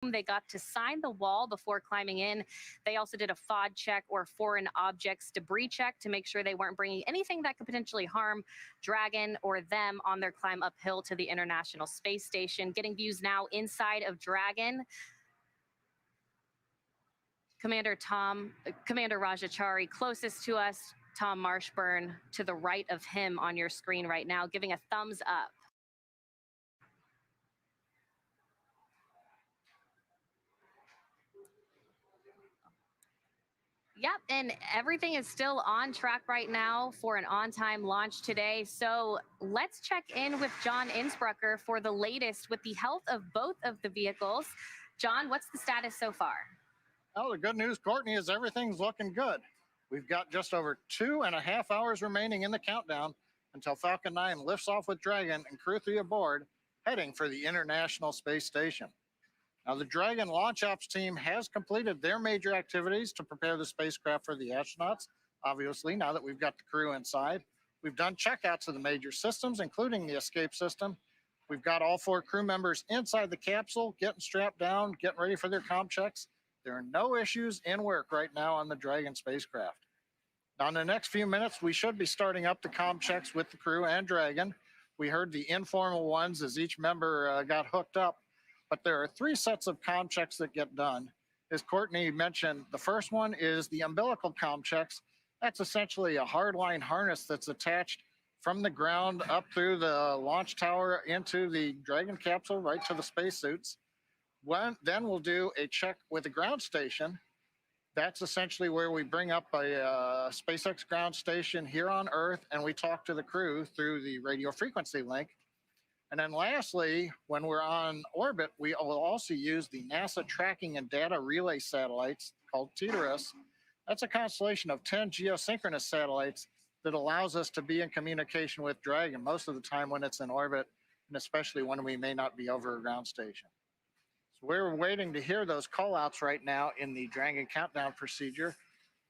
They got to sign the wall before climbing in. They also did a FOD check, or foreign objects debris check, to make sure they weren't bringing anything that could potentially harm Dragon or them on their climb uphill to the International Space Station. Getting views now inside of Dragon. Commander Rajachari closest to us, Tom Marshburn to the right of him on your screen right now, giving a thumbs up. Yep, and everything is still on track right now for an on-time launch today. So let's check in with John Innsbrucker for the latest with the health of both of the vehicles. John, what's the status so far? Well, the good news, Courtney, is everything's looking good. We've got just over 2.5 hours remaining in the countdown until Falcon 9 lifts off with Dragon and Crew-3 aboard, heading for the International Space Station. Now, the Dragon launch ops team has completed their major activities to prepare the spacecraft for the astronauts. Obviously, now that we've got the crew inside, we've done checkouts of the major systems, including the escape system. We've got all 4 crew members inside the capsule, getting strapped down, getting ready for their comm checks. There are no issues in work right now on the Dragon spacecraft. Now, in the next few minutes, we should be starting up the comm checks with the crew and Dragon. We heard the informal ones as each member got hooked up. But there are 3 sets of comm checks that get done. As Courtney mentioned, the first one is the umbilical comm checks. That's essentially a hardline harness that's attached from the ground up through the launch tower into the Dragon capsule, right to the spacesuits. Then we'll do a check with the ground station. That's essentially where we bring up a SpaceX ground station here on Earth, and we talk to the crew through the radio frequency link. And then lastly, when we're on orbit, we will also use the NASA tracking and data relay satellites called TDRS. That's a constellation of 10 geosynchronous satellites that allows us to be in communication with Dragon most of the time when it's in orbit, and especially when we may not be over a ground station. So we're waiting to hear those call outs right now in the Dragon countdown procedure.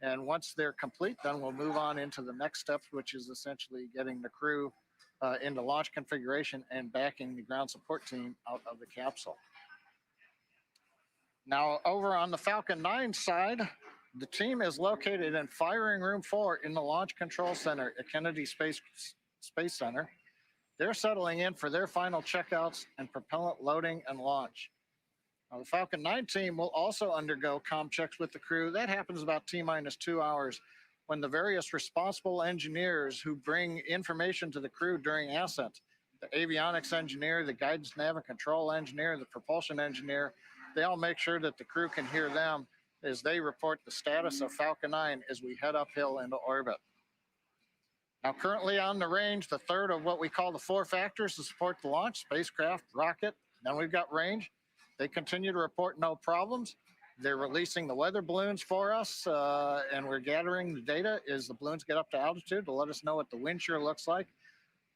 And once they're complete, then we'll move on into the next steps, which is essentially getting the crew into launch configuration and backing the ground support team out of the capsule. Now, over on the Falcon 9 side, the team is located in Firing Room 4 in the Launch Control Center at Kennedy Space Center. They're settling in for their final checkouts and propellant loading and launch. Now, the Falcon 9 team will also undergo comm checks with the crew. That happens about T-minus 2 hours, when the various responsible engineers who bring information to the crew during ascent, the avionics engineer, the guidance nav and control engineer, the propulsion engineer, they all make sure that the crew can hear them as they report the status of Falcon 9 as we head uphill into orbit. Now, currently on the range, the third of what we call the 4 factors to support the launch: spacecraft, rocket, then we've got range. They continue to report no problems. They're releasing the weather balloons for us, and we're gathering the data as the balloons get up to altitude to let us know what the wind shear looks like.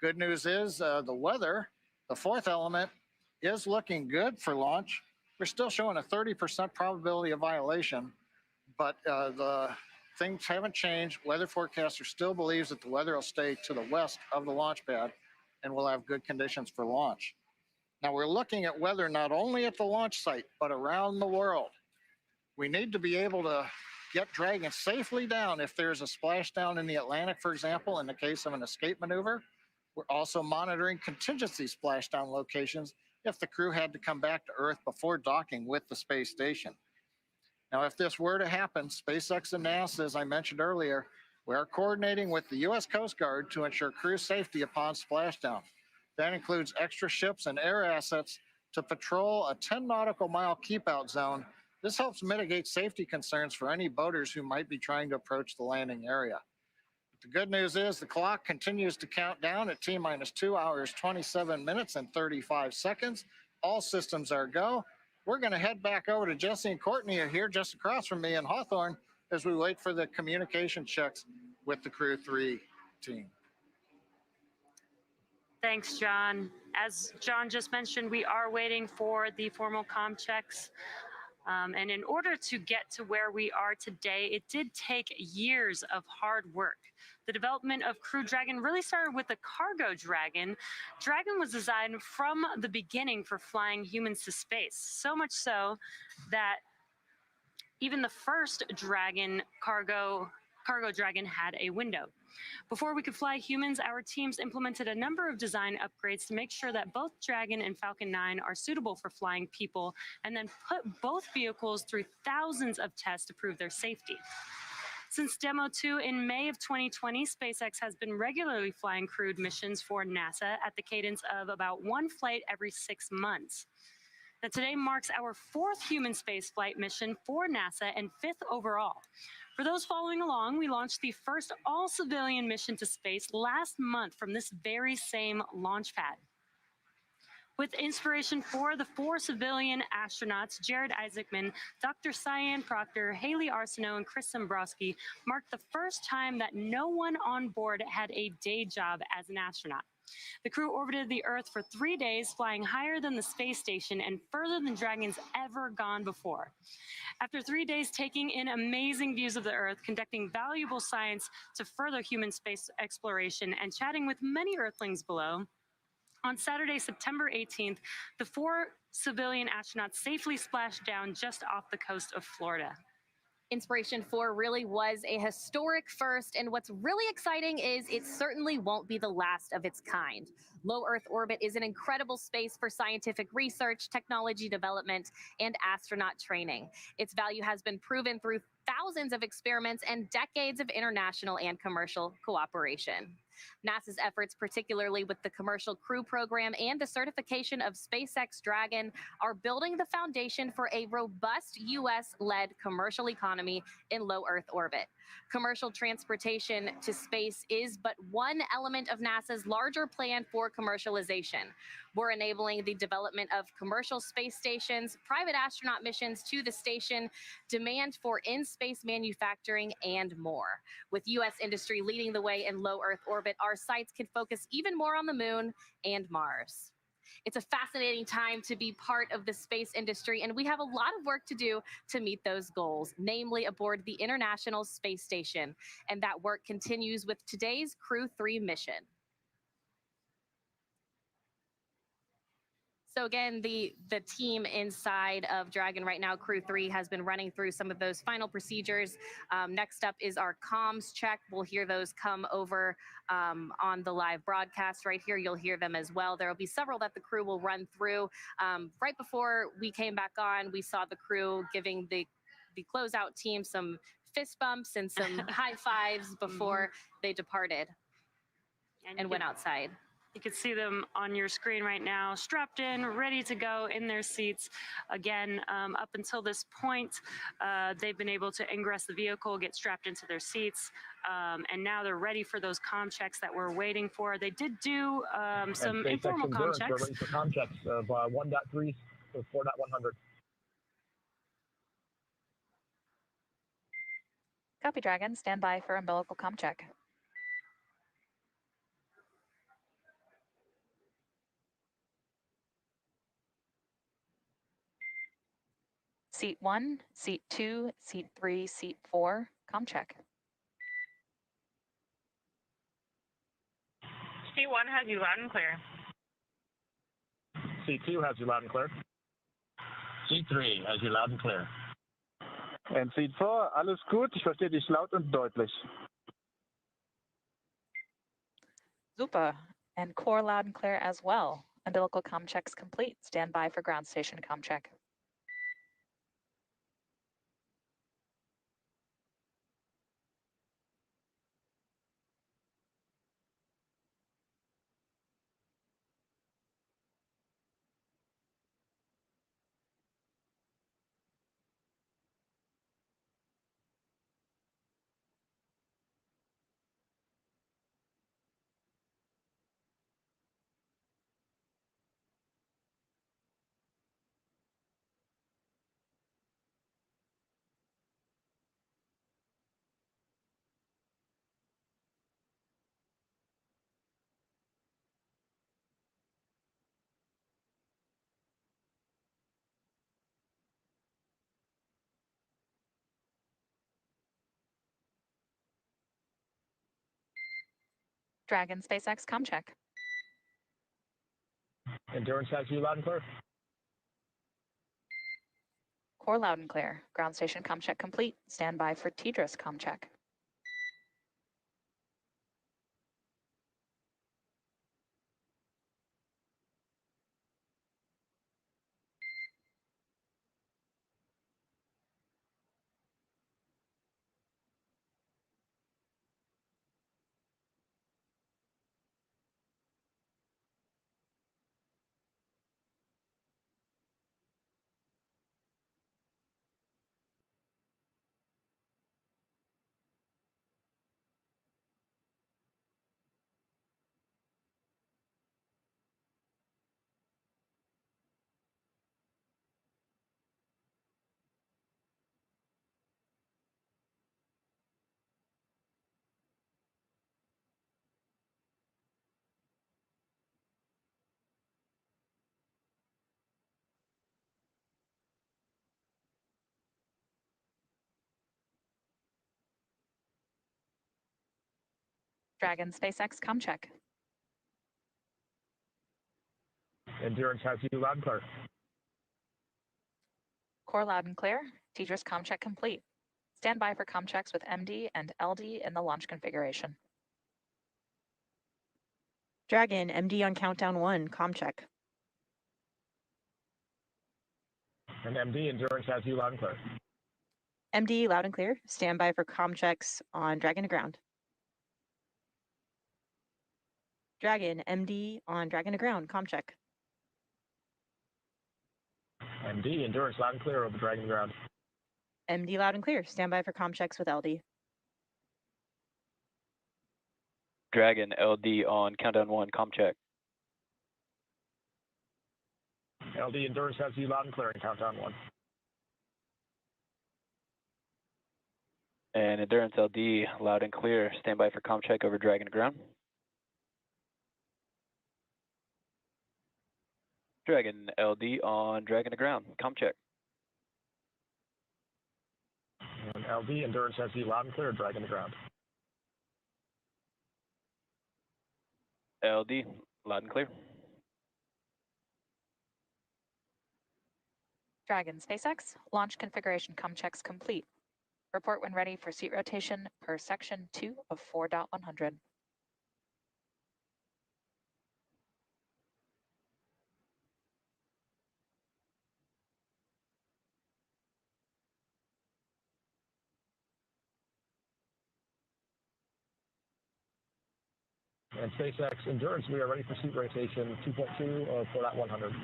Good news is the weather, the 4th element, is looking good for launch. We're still showing a 30% probability of violation, but the things haven't changed. Weather forecaster still believes that the weather will stay to the west of the launch pad, and we'll have good conditions for launch. Now, we're looking at weather not only at the launch site, but around the world. We need to be able to get Dragon safely down if there's a splashdown in the Atlantic, for example, in the case of an escape maneuver. We're also monitoring contingency splashdown locations if the crew had to come back to Earth before docking with the space station. Now, if this were to happen, SpaceX and NASA, as I mentioned earlier, we are coordinating with the U.S. Coast Guard to ensure crew safety upon splashdown. That includes extra ships and air assets to patrol a 10 nautical mile keep-out zone. This helps mitigate safety concerns for any boaters who might be trying to approach the landing area. But the good news is the clock continues to count down at T-minus 2 hours, 27 minutes, and 35 seconds. All systems are go. We're going to head back over to Jesse and Courtney here just across from me in Hawthorne as we wait for the communication checks with the Crew-3 team. Thanks, John. As John just mentioned, we are waiting for the formal comm checks And in order to get to where we are today, it did take years of hard work. The development of Crew Dragon really started with the cargo Dragon. Dragon was designed from the beginning for flying humans to space, so much so that even the first Dragon cargo Dragon had a window. Before we could fly humans, our teams implemented a number of design upgrades to make sure that both Dragon and Falcon 9 are suitable for flying people, and then put both vehicles through thousands of tests to prove their safety. Since Demo 2 in May of 2020, SpaceX has been regularly flying crewed missions for NASA at the cadence of about one flight every 6 months. Now, today marks our 4th human spaceflight mission for NASA and 5th overall. For those following along, we launched the first all-civilian mission to space last month from this very same launch pad. With inspiration for the 4 civilian astronauts, Jared Isaacman, Dr. Cyan Proctor, Haley Arsenault, and Chris Dombrowski, marked the first time that no one on board had a day job as an astronaut. The crew orbited the Earth for 3 days, flying higher than the space station and further than Dragon's ever gone before. After 3 days taking in amazing views of the Earth, conducting valuable science to further human space exploration, and chatting with many Earthlings below, on Saturday, September 18th, the 4 civilian astronauts safely splashed down just off the coast of Florida. Inspiration 4 really was a historic first, and what's really exciting is it certainly won't be the last of its kind. Low Earth orbit is an incredible space for scientific research, technology development, and astronaut training. Its value has been proven through thousands of experiments and decades of international and commercial cooperation. NASA's efforts, particularly with the Commercial Crew Program and the certification of SpaceX Dragon, are building the foundation for a robust U.S.-led commercial economy in low Earth orbit. Commercial transportation to space is but one element of NASA's larger plan for commercialization. We're enabling the development of commercial space stations, private astronaut missions to the station, demand for in-space manufacturing, and more. With U.S. industry leading the way in low Earth orbit, our sites can focus even more on the moon and Mars. It's a fascinating time to be part of the space industry, and we have a lot of work to do to meet those goals, namely aboard the International Space Station. And that work continues with today's Crew-3 mission. So again, the team inside of Dragon right now, Crew-3, has been running through some of those final procedures. Next up is our comms check. We'll hear those come over on the live broadcast right here. You'll hear them as well. There will be several that the crew will run through. Right before we came back on, we saw the crew giving the closeout team some fist bumps and some high fives before they departed and went outside. You can see them on your screen right now, strapped in, ready to go in their seats. Again, up until this point, they've been able to ingress the vehicle, get strapped into their seats, and now they're ready for those comm checks that we're waiting for. They did do some informal comm checks. Ready for comm checks of 1.3 to 4.100. Copy, Dragon. Stand by for umbilical comm check. Seat 1, Seat 2, Seat 3, Seat 4, comm check. Seat 1 has you loud and clear. Seat 2 has you loud and clear. Seat 3 has you loud and clear. And Seat 4, alles gut, ich verstehe dich laut und deutlich. Super. And core loud and clear as well. Umbilical comm checks complete. Stand by for ground station comm check. Dragon SpaceX Comm Check. Endurance has you loud and clear. Core loud and clear. Ground station Comm Check complete. Stand by for TDRS Comm Check. Dragon SpaceX Comm Check. Endurance has you loud and clear. Core loud and clear. TDRS Comm Check complete. Stand by for comm checks with MD and LD in the launch configuration. Dragon, MD on countdown 1, comm check. And MD, endurance has you loud and clear. MD, loud and clear. Stand by for comm checks on Dragon to ground. Dragon, MD on Dragon to ground, comm check. MD, endurance loud and clear over Dragon ground. MD, loud and clear. Stand by for comm checks with LD. Dragon, LD on countdown 1, comm check. LD, endurance has you loud and clear in countdown 1. And Endurance LD, loud and clear. Stand by for comm check over Dragon to ground. Dragon, LD on Dragon to ground, comm check. And LD, endurance has you loud and clear, Dragon to ground. LD, loud and clear. Dragon SpaceX, launch configuration comm checks complete. Report when ready for seat rotation per section 2 of 4.100. And SpaceX endurance, we are ready for seat rotation 2.2 of 4.100.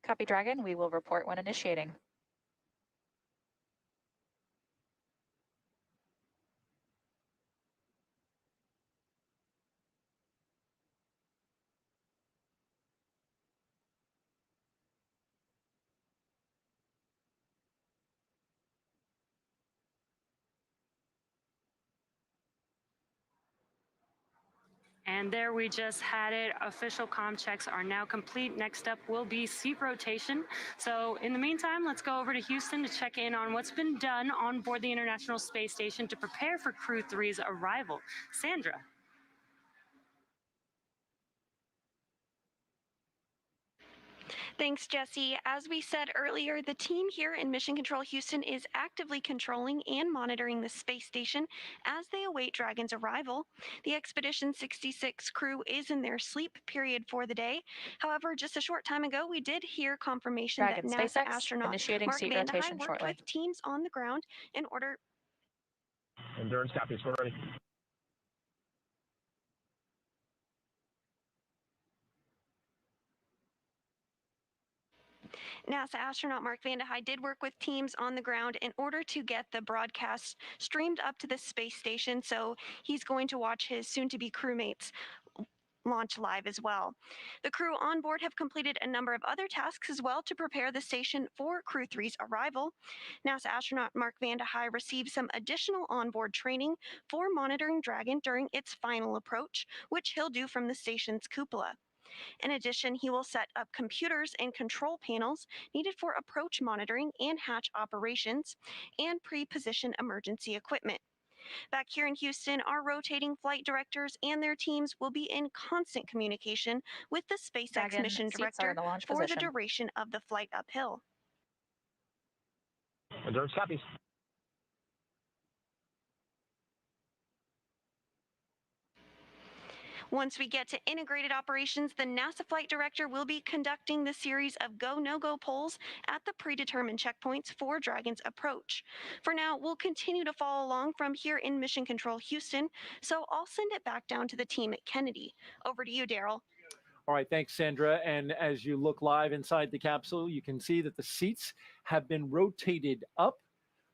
Copy Dragon, we will report when initiating. And there we just had it. Official comm checks are now complete. Next up will be seat rotation. So in the meantime, let's go over to Houston to check in on what's been done on board the International Space Station to prepare for Crew-3's arrival. Sandra. Thanks, Jesse. As we said earlier, the team here in Mission Control Houston is actively controlling and monitoring the space station as they await Dragon's arrival. The Expedition 66 crew is in their sleep period for the day. However, just a short time ago, we did hear confirmation Dragon that NASA SpaceX, astronaut initiating Mark seat Van de rotation Hei worked shortly. with teams on the ground in order. Endurance copies, we're ready. NASA astronaut Mark Van de Hei did work with teams on the ground in order to get the broadcast streamed up to the space station, so he's going to watch his soon-to-be crewmates launch live as well. The crew on board have completed a number of other tasks as well to prepare the station for Crew-3's arrival. NASA astronaut Mark Van de Hei received some additional onboard training for monitoring Dragon during its final approach, which he'll do from the station's cupola. In addition, he will set up computers and control panels needed for approach monitoring and hatch operations and pre-position emergency equipment. Back here in Houston, our rotating flight directors and their teams will be in constant communication with the SpaceX Dragon mission seats are director in the launch for position. the duration of the flight uphill. Endurance copies. Once we get to integrated operations, the NASA flight director will be conducting the series of go, no-go polls at the predetermined checkpoints for Dragon's approach. For now, we'll continue to follow along from here in Mission Control Houston, so I'll send it back down to the team at Kennedy. Over to you, Daryl. All right, thanks, Sandra. And as you look live inside the capsule, you can see that the seats have been rotated up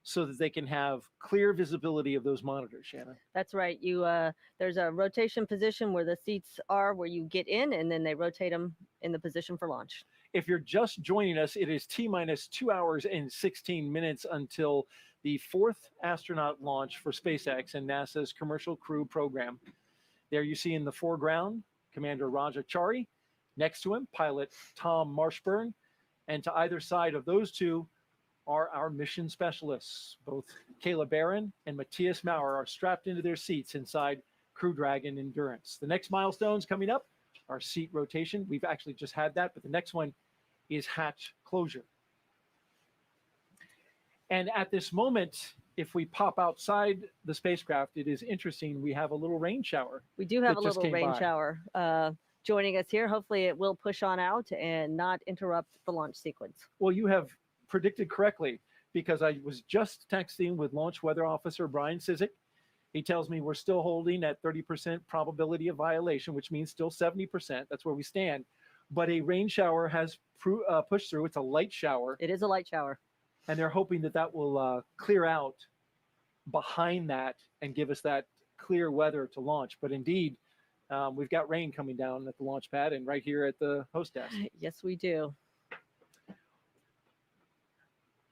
so that they can have clear visibility of those monitors, Shannon. That's right. There's a rotation position where the seats are where you get in, and then they rotate them in the position for launch. If you're just joining us, it is T-minus 2 hours and 16 minutes until the 4th astronaut launch for SpaceX and NASA's Commercial Crew program. There you see in the foreground, Commander Raja Chari. Next to him, pilot Tom Marshburn. And to either side of those two are our mission specialists. Both Kayla Baron and Matthias Maurer are strapped into their seats inside Crew Dragon Endurance. The next milestones coming up are seat rotation. We've actually just had that, but the next one is hatch closure. And at this moment, if we pop outside the spacecraft, it is interesting. We have a little rain shower. We do have a little rain shower joining us here. Hopefully it will push on out and not interrupt the launch sequence. Well, you have predicted correctly, because I was just texting with Launch Weather Officer Brian Sizik. He tells me we're still holding at 30% probability of violation, which means still 70%. That's where we stand. But a rain shower has pushed through. It's a light shower. It is a light shower. And they're hoping that that will clear out behind that and give us that clear weather to launch. But indeed, we've got rain coming down at the launch pad and right here at the host desk. Yes, we do.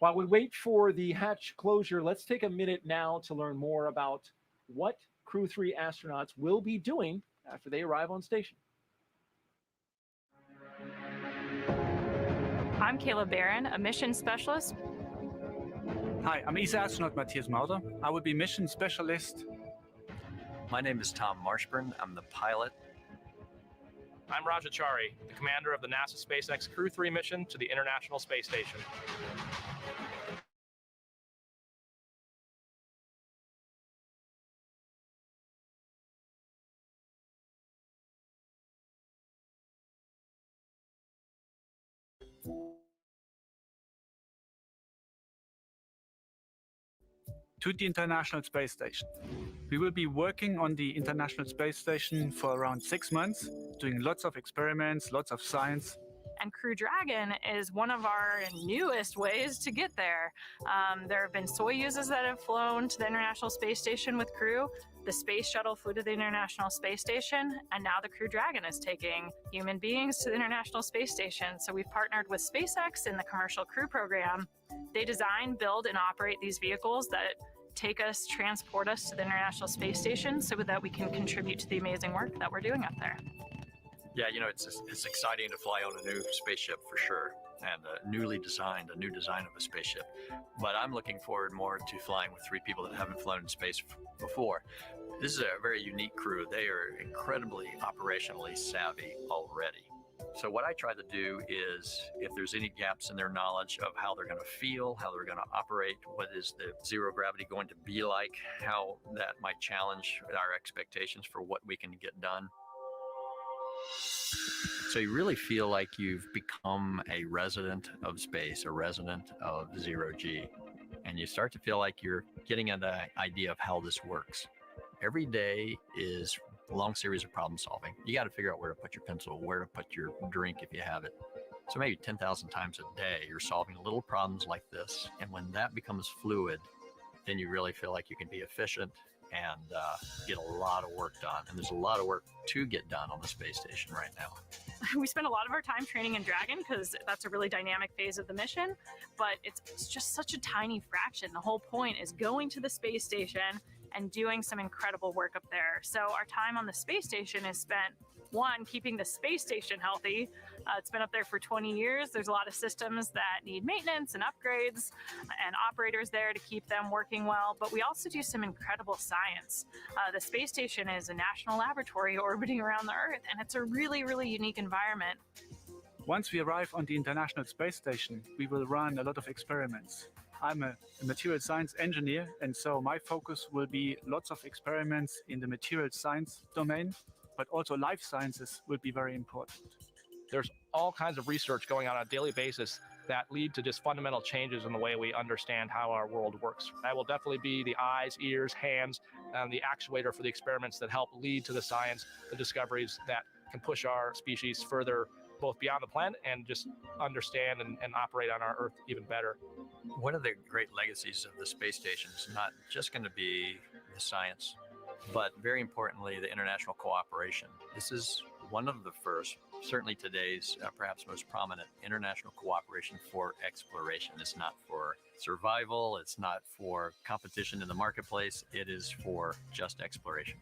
While we wait for the hatch closure, let's take a minute now to learn more about what Crew-3 astronauts will be doing after they arrive on station. I'm Kayla Baron, a mission specialist. Hi, I'm ESA astronaut Matthias Maurer. I will be mission specialist. My name is Tom Marshburn. I'm the pilot. I'm Raja Chari, the commander of the NASA SpaceX Crew-3 mission to the International Space Station. To the International Space Station. We will be working on the International Space Station for around 6 months, doing lots of experiments, lots of science. And Crew Dragon is one of our newest ways to get there. There have been Soyuzes that have flown to the International Space Station with crew. The Space Shuttle flew to the International Space Station, and now the Crew Dragon is taking human beings to the International Space Station. So we've partnered with SpaceX in the Commercial Crew program. They design, build, and operate these vehicles that take us, transport us to the International Space Station so that we can contribute to the amazing work that we're doing up there. Yeah, you know, it's exciting to fly on a new spaceship for sure, and a new design of a spaceship. But I'm looking forward more to flying with 3 people that haven't flown in space before. This is a very unique crew. They are incredibly operationally savvy already. So what I try to do is, if there's any gaps in their knowledge of how they're going to feel, how they're going to operate, what is the zero gravity going to be like, how that might challenge our expectations for what we can get done. So you really feel like you've become a resident of space, a resident of zero G, and you start to feel like you're getting an idea of how this works. Every day is a long series of problem solving. You got to figure out where to put your pencil, where to put your drink if you have it. So maybe 10,000 times a day, you're solving little problems like this. And when that becomes fluid, then you really feel like you can be efficient and get a lot of work done. And there's a lot of work to get done on the space station right now. We spend a lot of our time training in Dragon because that's a really dynamic phase of the mission, but it's just such a tiny fraction. The whole point is going to the space station and doing some incredible work up there. So our time on the space station is spent, one, keeping the space station healthy. It's been up there for 20 years. There's a lot of systems that need maintenance and upgrades and operators there to keep them working well. But we also do some incredible science. The space station is a national laboratory orbiting around the Earth, and it's a really, really unique environment. Once we arrive on the International Space Station, we will run a lot of experiments. I'm a material science engineer, and so my focus will be lots of experiments in the material science domain, but also life sciences will be very important. There's all kinds of research going on a daily basis that lead to just fundamental changes in the way we understand how our world works. I will definitely be the eyes, ears, hands, and the actuator for the experiments that help lead to the science, the discoveries that can push our species further, both beyond the planet and just understand and operate on our Earth even better. One of the great legacies of the space station is not just going to be the science, but very importantly, the international cooperation. This is one of the first, certainly today's perhaps most prominent international cooperation for exploration. It's not for survival, it's not for competition in the marketplace, it is for just exploration.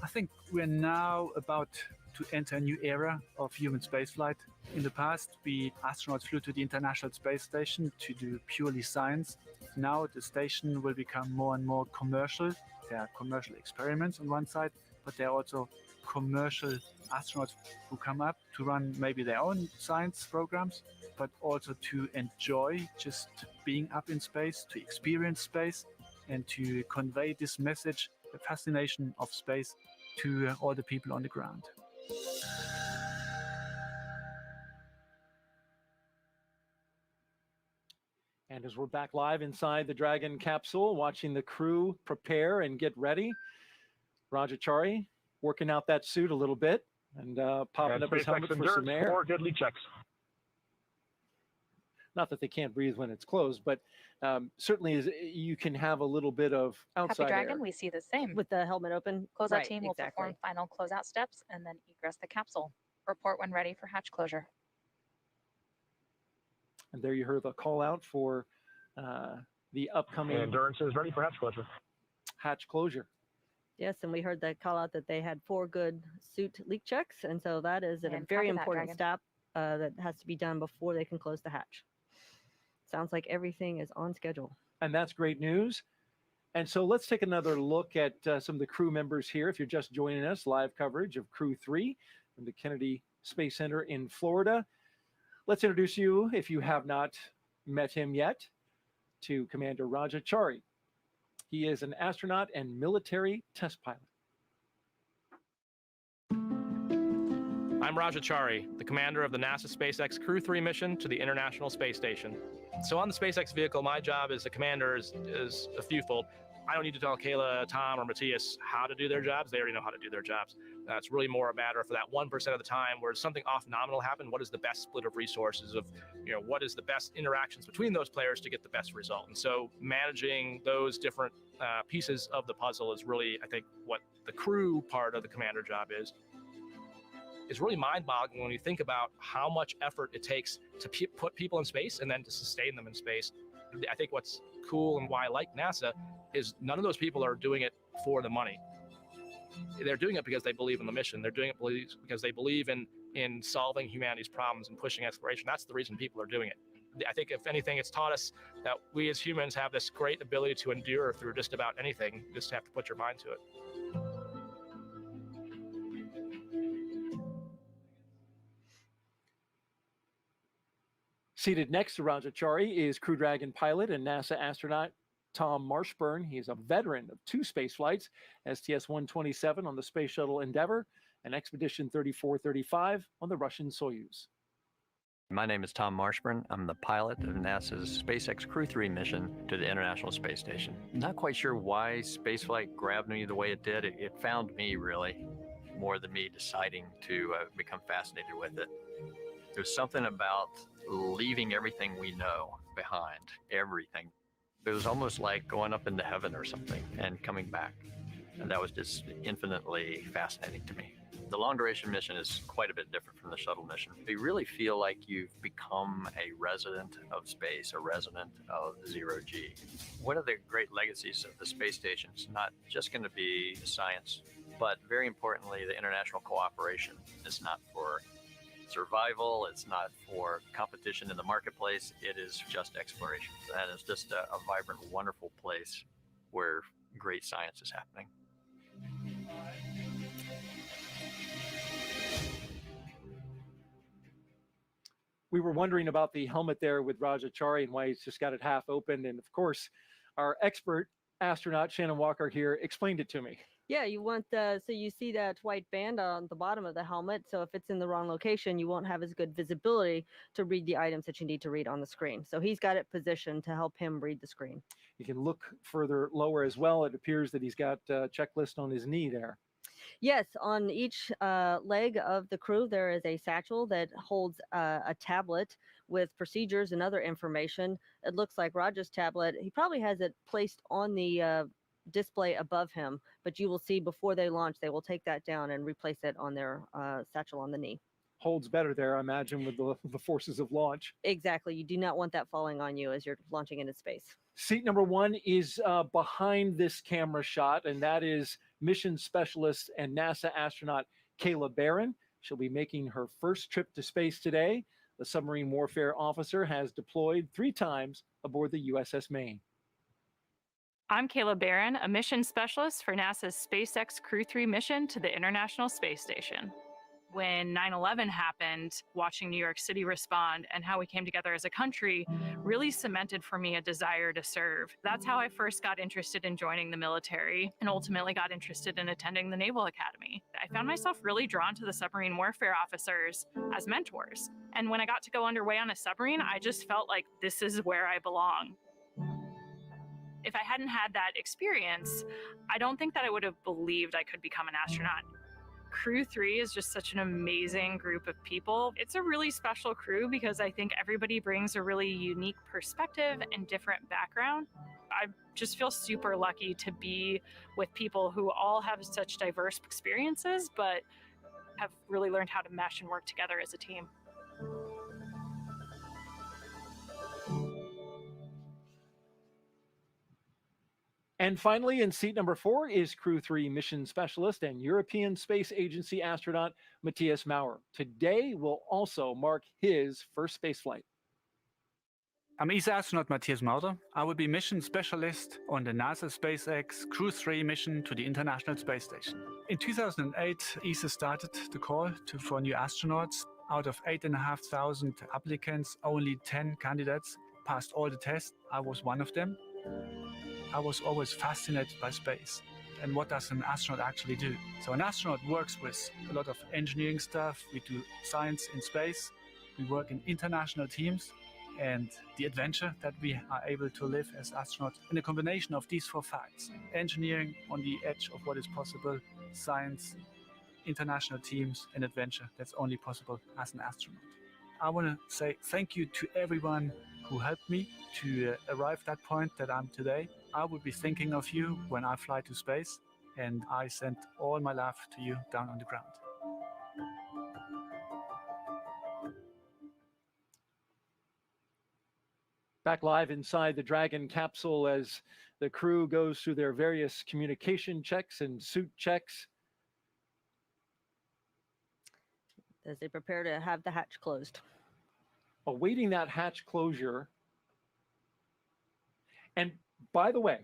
I think we're now about to enter a new era of human spaceflight. In the past, we astronauts flew to the International Space Station to do purely science. Now the station will become more and more commercial. There are commercial experiments on one side, but there are also commercial astronauts who come up to run maybe their own science programs, but also to enjoy just being up in space, to experience space, and to convey this message, the fascination of space, to all the people on the ground. And as we're back live inside the Dragon capsule, watching the crew prepare and get ready, Rajachari working out that suit a little bit and popping up his helmet for some air. 4 deadly checks. Not that they can't breathe when it's closed, but certainly you can have a little bit of outside Happy Dragon, air. we see the same. With the helmet open. Closeout Right, team will exactly. perform final closeout steps and then egress the capsule. Report when ready for hatch closure. And there you heard the call out for the upcoming Endurance is ready for hatch closure. Hatch closure. Yes, and we heard that call out that they had 4 good suit leak checks, and so that is a And very copy that, important Dragon. step that has to be done before they can close the hatch. Sounds like everything is on schedule. And that's great news. And so let's take another look at some of the crew members here. If you're just joining us, live coverage of Crew-3 from the Kennedy Space Center in Florida. Let's introduce you, if you have not met him yet, to Commander Rajachari. He is an astronaut and military test pilot. I'm Rajachari, the commander of the NASA SpaceX Crew-3 mission to the International Space Station. So on the SpaceX vehicle, my job as a commander is a fewfold. I don't need to tell Kayla, Tom, or Matthias how to do their jobs. They already know how to do their jobs. It's really more a matter for that 1% of the time where something off nominal happen, what is the best split of resources of, what is the best interactions between those players to get the best result. And so managing those different pieces of the puzzle is really, I think, what the crew part of the commander job is. It's really mind-boggling when you think about how much effort it takes to put people in space and then to sustain them in space. I think what's cool and why I like NASA is none of those people are doing it for the money. They're doing it because they believe in the mission. They're doing it because they believe in solving humanity's problems and pushing exploration. That's the reason people are doing it. I think if anything, it's taught us that we as humans have this great ability to endure through just about anything. You just have to put your mind to it. Seated next to Rajachari is Crew Dragon pilot and NASA astronaut Tom Marshburn. He is a veteran of 2 space flights, STS-127 on the Space Shuttle Endeavour and Expedition 3435 on the Russian Soyuz. My name is Tom Marshburn. I'm the pilot of NASA's SpaceX Crew-3 mission to the International Space Station. Not quite sure why spaceflight grabbed me the way it did. It found me, really, more than me deciding to become fascinated with it. There's something about leaving everything we know behind, everything. It was almost like going up into heaven or something and coming back. And that was just infinitely fascinating to me. The long duration mission is quite a bit different from the shuttle mission. You really feel like you've become a resident of space, a resident of zero-G. One of the great legacies of the space station is not just going to be science, but very importantly, the international cooperation is not for survival, it's not for competition in the marketplace, it is just exploration. And it's just a vibrant, wonderful place where great science is happening. We were wondering about the helmet there with Rajachari and why he's just got it half open. And of course, our expert astronaut, Shannon Walker here, explained it to me. Yeah, you want so you see that white band on the bottom of the helmet. So if it's in the wrong location, you won't have as good visibility to read the items that you need to read on the screen. So he's got it positioned to help him read the screen. You can look further lower as well. It appears that he's got a checklist on his knee there. Yes, on each leg of the crew, there is a satchel that holds a tablet with procedures and other information. It looks like Roger's tablet. He probably has it placed on the display above him, but you will see before they launch, they will take that down and replace it on their satchel on the knee. Holds better there, I imagine, with the forces of launch. Exactly. You do not want that falling on you as you're launching into space. Seat number 1 is behind this camera shot, and that is mission specialist and NASA astronaut Kayla Baron. She'll be making her first trip to space today. The submarine warfare officer has deployed 3 times aboard the USS Maine. I'm Kayla Baron, a mission specialist for NASA's SpaceX Crew-3 mission to the International Space Station. When 9/11 happened, watching New York City respond and how we came together as a country really cemented for me a desire to serve. That's how I first got interested in joining the military and ultimately got interested in attending the Naval Academy. I found myself really drawn to the submarine warfare officers as mentors. And when I got to go underway on a submarine, I just felt like this is where I belong. If I hadn't had that experience, I don't think that I would have believed I could become an astronaut. Crew-3 is just such an amazing group of people. It's a really special crew because I think everybody brings a really unique perspective and different background. I just feel super lucky to be with people who all have such diverse experiences, but have really learned how to mesh and work together as a team. And finally, in seat number 4 is Crew-3 mission specialist and European Space Agency astronaut Matthias Maurer. Today will also mark his first space flight. I'm ESA astronaut Matthias Maurer. I will be mission specialist on the NASA SpaceX Crew-3 mission to the International Space Station. In 2008, ESA started the call for new astronauts. Out of 8,500 applicants, only 10 candidates passed all the tests. I was one of them. I was always fascinated by space and what does an astronaut actually do. So an astronaut works with a lot of engineering stuff. We do science in space. We work in international teams, and the adventure that we are able to live as astronauts in a combination of these 4 facts: engineering on the edge of what is possible, science, international teams, and adventure that's only possible as an astronaut. I want to say thank you to everyone who helped me to arrive at that point that I'm today. I will be thinking of you when I fly to space, and I send all my love to you down on the ground. Back live inside the Dragon capsule as the crew goes through their various communication checks and suit checks. As they prepare to have the hatch closed. Awaiting that hatch closure. And by the way,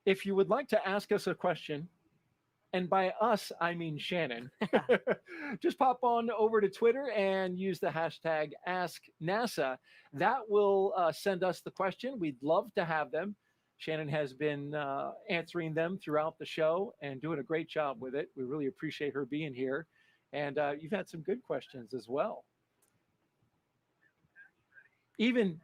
if you would like to ask us a question, and by us, I mean Shannon, just pop on over to Twitter and use the hashtag AskNASA. That will send us the question. We'd love to have them. Shannon has been answering them throughout the show and doing a great job with it. We really appreciate her being here. And you've had some good questions as well. Even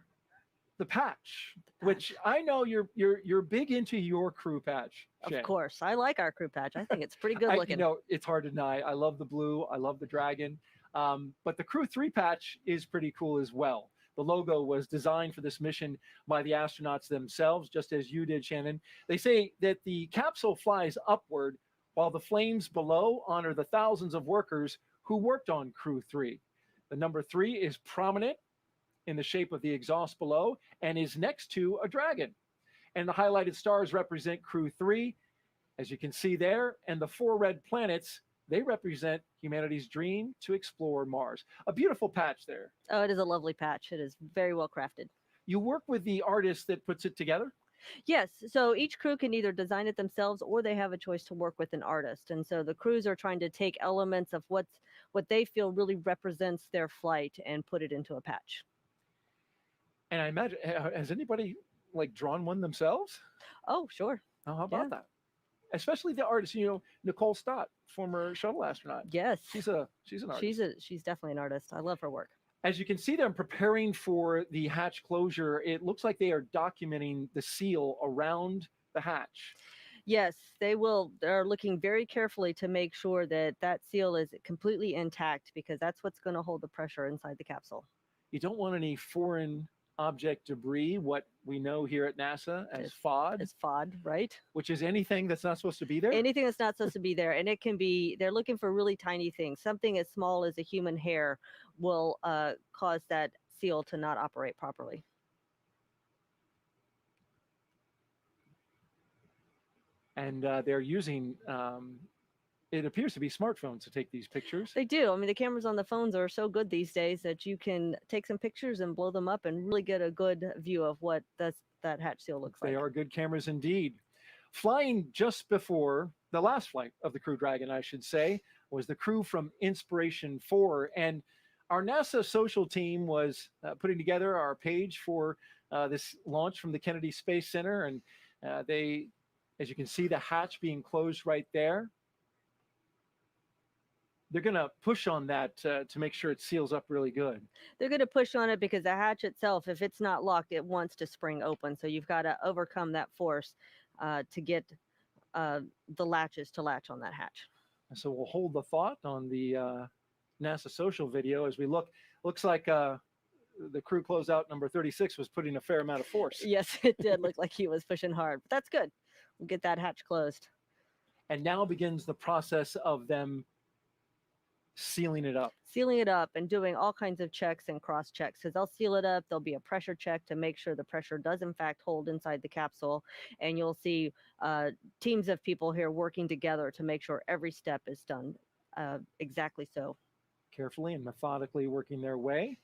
the patch, which I know you're big into your crew patch. Shannon. Of course, I like our crew patch. I think it's pretty good looking. You know, it's hard to deny. I love the blue. I love the dragon. But the Crew-3 patch is pretty cool as well. The logo was designed for this mission by the astronauts themselves, just as you did, Shannon. They say that the capsule flies upward while the flames below honor the thousands of workers who worked on Crew-3. The number 3 is prominent in the shape of the exhaust below and is next to a dragon. And the highlighted stars represent Crew-3 As you can see there, and the 4 red planets, they represent humanity's dream to explore Mars. A beautiful patch there. Oh, it is a lovely patch. It is very well crafted. You work with the artist that puts it together? Yes, so each crew can either design it themselves or they have a choice to work with an artist. And so the crews are trying to take elements of what they feel really represents their flight and put it into a patch. And I imagine, has anybody like drawn one themselves? Oh, sure. Oh, how about that? Especially the artist, you know, Nicole Stott, former shuttle astronaut. Yes. She's an artist. She's definitely an artist. I love her work. As you can see them preparing for the hatch closure, it looks like they are documenting the seal around the hatch. Yes, they will. They're looking very carefully to make sure that that seal is completely intact because that's what's going to hold the pressure inside the capsule. You don't want any foreign object debris, what we know here at NASA as FOD. As FOD, right? Which is anything that's not supposed to be there? Anything that's not supposed to be there. And it can be, they're looking for really tiny things. Something as small as a human hair will cause that seal to not operate properly. And they're using, it appears to be smartphones to take these pictures. They do. I mean, the cameras on the phones are so good these days that you can take some pictures and blow them up and really get a good view of what that hatch seal looks like. They are good cameras indeed. Flying just before the last flight of the Crew Dragon, I should say, was the crew from Inspiration 4. And our NASA social team was putting together our page for this launch from the Kennedy Space Center. And they, as you can see, the hatch being closed right there. They're going to push on that to make sure it seals up really good. They're going to push on it because the hatch itself, if it's not locked, it wants to spring open. So you've got to overcome that force to get the latches to latch on that hatch. So we'll hold the thought on the NASA social video as we look. Looks like the crew closeout number 36 was putting a fair amount of force. Yes, it did look like he was pushing hard. But that's good. We'll get that hatch closed. And now begins the process of them sealing it up and doing all kinds of checks and cross checks because they'll seal it up. There'll be a pressure check to make sure the pressure does in fact hold inside the capsule, and you'll see teams of people here working together to make sure every step is done exactly so. Carefully and methodically working their way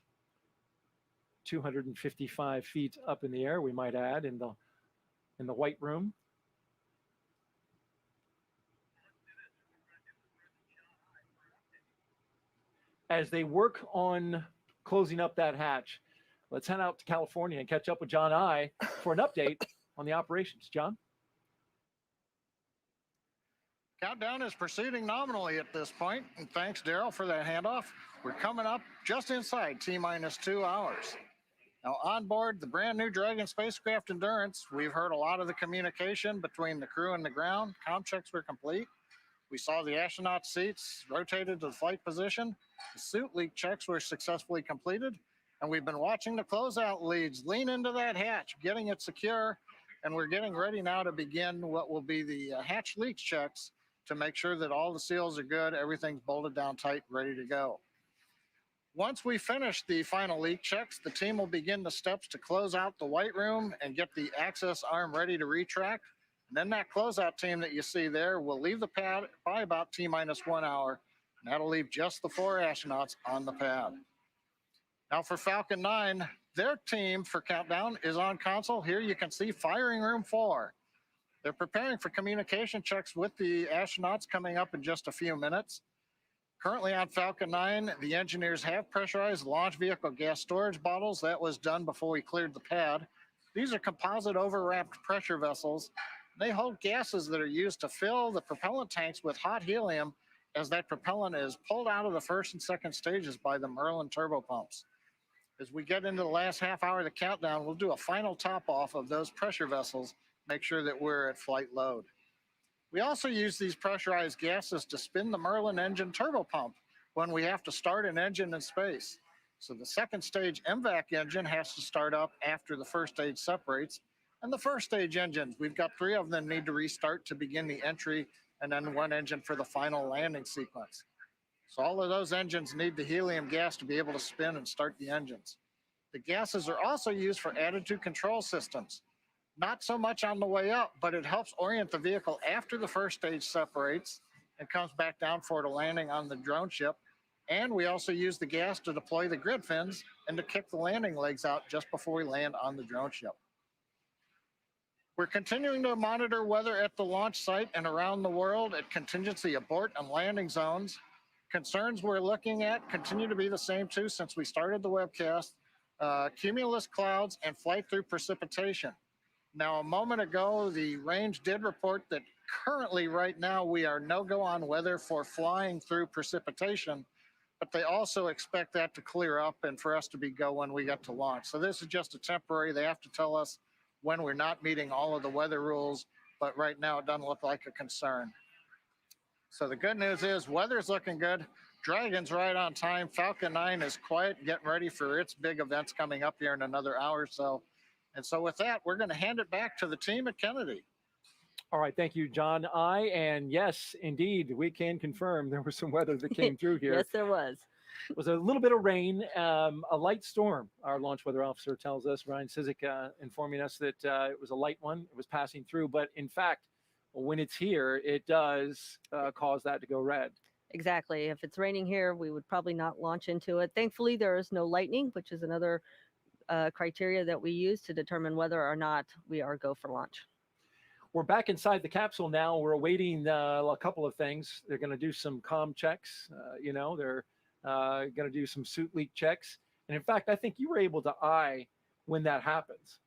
255 feet up in the air, we might add, in the white room. As they work on closing up that hatch, let's head out to California and catch up with John I for an update on the operations. John? Countdown is proceeding nominally at this point, and thanks, Daryl, for that handoff. We're coming up just inside T-minus 2 hours. Now, on board the brand new Dragon spacecraft Endurance, we've heard a lot of the communication between the crew and the ground. Comm checks were complete. We saw the astronaut seats rotated to the flight position. The suit leak checks were successfully completed. And we've been watching the closeout leads lean into that hatch, getting it secure. And we're getting ready now to begin what will be the hatch leak checks to make sure that all the seals are good, everything's bolted down tight, ready to go. Once we finish the final leak checks, the team will begin the steps to close out the white room and get the access arm ready to retract. And then that closeout team that you see there will leave the pad by about T-minus 1 hour, and that'll leave just the 4 astronauts on the pad. Now for Falcon 9, their team for countdown is on console. Here you can see firing room 4. They're preparing for communication checks with the astronauts coming up in just a few minutes. Currently on Falcon 9, the engineers have pressurized launch vehicle gas storage bottles. That was done before we cleared the pad. These are composite overwrapped pressure vessels. They hold gases that are used to fill the propellant tanks with hot helium as that propellant is pulled out of the first and second stages by the Merlin turbopumps. As we get into the last half hour of the countdown, we'll do a final top off of those pressure vessels, make sure that we're at flight load. We also use these pressurized gases to spin the Merlin engine turbopump when we have to start an engine in space. So the second stage MVAC engine has to start up after the first stage separates. And the first stage engines, we've got 3 of them need to restart to begin the entry, and then 1 engine for the final landing sequence. So all of those engines need the helium gas to be able to spin and start the engines. The gases are also used for attitude control systems. Not so much on the way up, but it helps orient the vehicle after the first stage separates and comes back down for the landing on the drone ship. And we also use the gas to deploy the grid fins and to kick the landing legs out just before we land on the drone ship. We're continuing to monitor weather at the launch site and around the world at contingency abort and landing zones. Concerns we're looking at continue to be the same too since we started the webcast. Cumulus clouds and flight through precipitation. Now, a moment ago, the range did report that currently right now we are no-go on weather for flying through precipitation, but they also expect that to clear up and for us to be go when we get to launch. So this is just a temporary. They have to tell us when we're not meeting all of the weather rules, but right now it doesn't look like a concern. So the good news is weather's looking good. Dragon's right on time. Falcon 9 is quiet, getting ready for its big events coming up here in another hour or so. And so with that, we're going to hand it back to the team at Kennedy. All right, thank you, John. And yes, indeed, we can confirm there was some weather that came through here. Yes, there was. It was a little bit of rain, a light storm, our launch weather officer tells us, Ryan Sizik, informing us that it was a light one. It was passing through. But in fact, when it's here, it does cause that to go red. Exactly. If it's raining here, we would probably not launch into it. Thankfully, there is no lightning, which is another criteria that we use to determine whether or not we are go for launch. We're back inside the capsule now. We're awaiting a couple of things. They're going to do some comm checks. They're going to do some suit leak checks. And in fact, I think you were able to eye when that happens.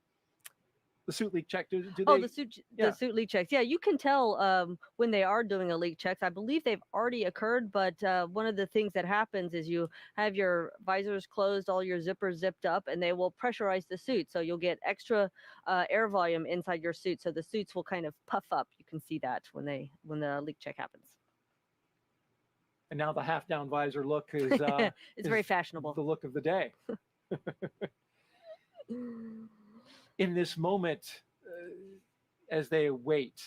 The suit leak check. Do they? Oh, the suit leak checks. Yeah, you can tell when they are doing a leak checks. I believe they've already occurred, but one of the things that happens is you have your visors closed, all your zippers zipped up, and they will pressurize the suit. So you'll get extra air volume inside your suit. So the suits will kind of puff up. You can see that when the leak check happens. And now the half down visor look is it's very fashionable. The look of the day. In this moment, as they wait,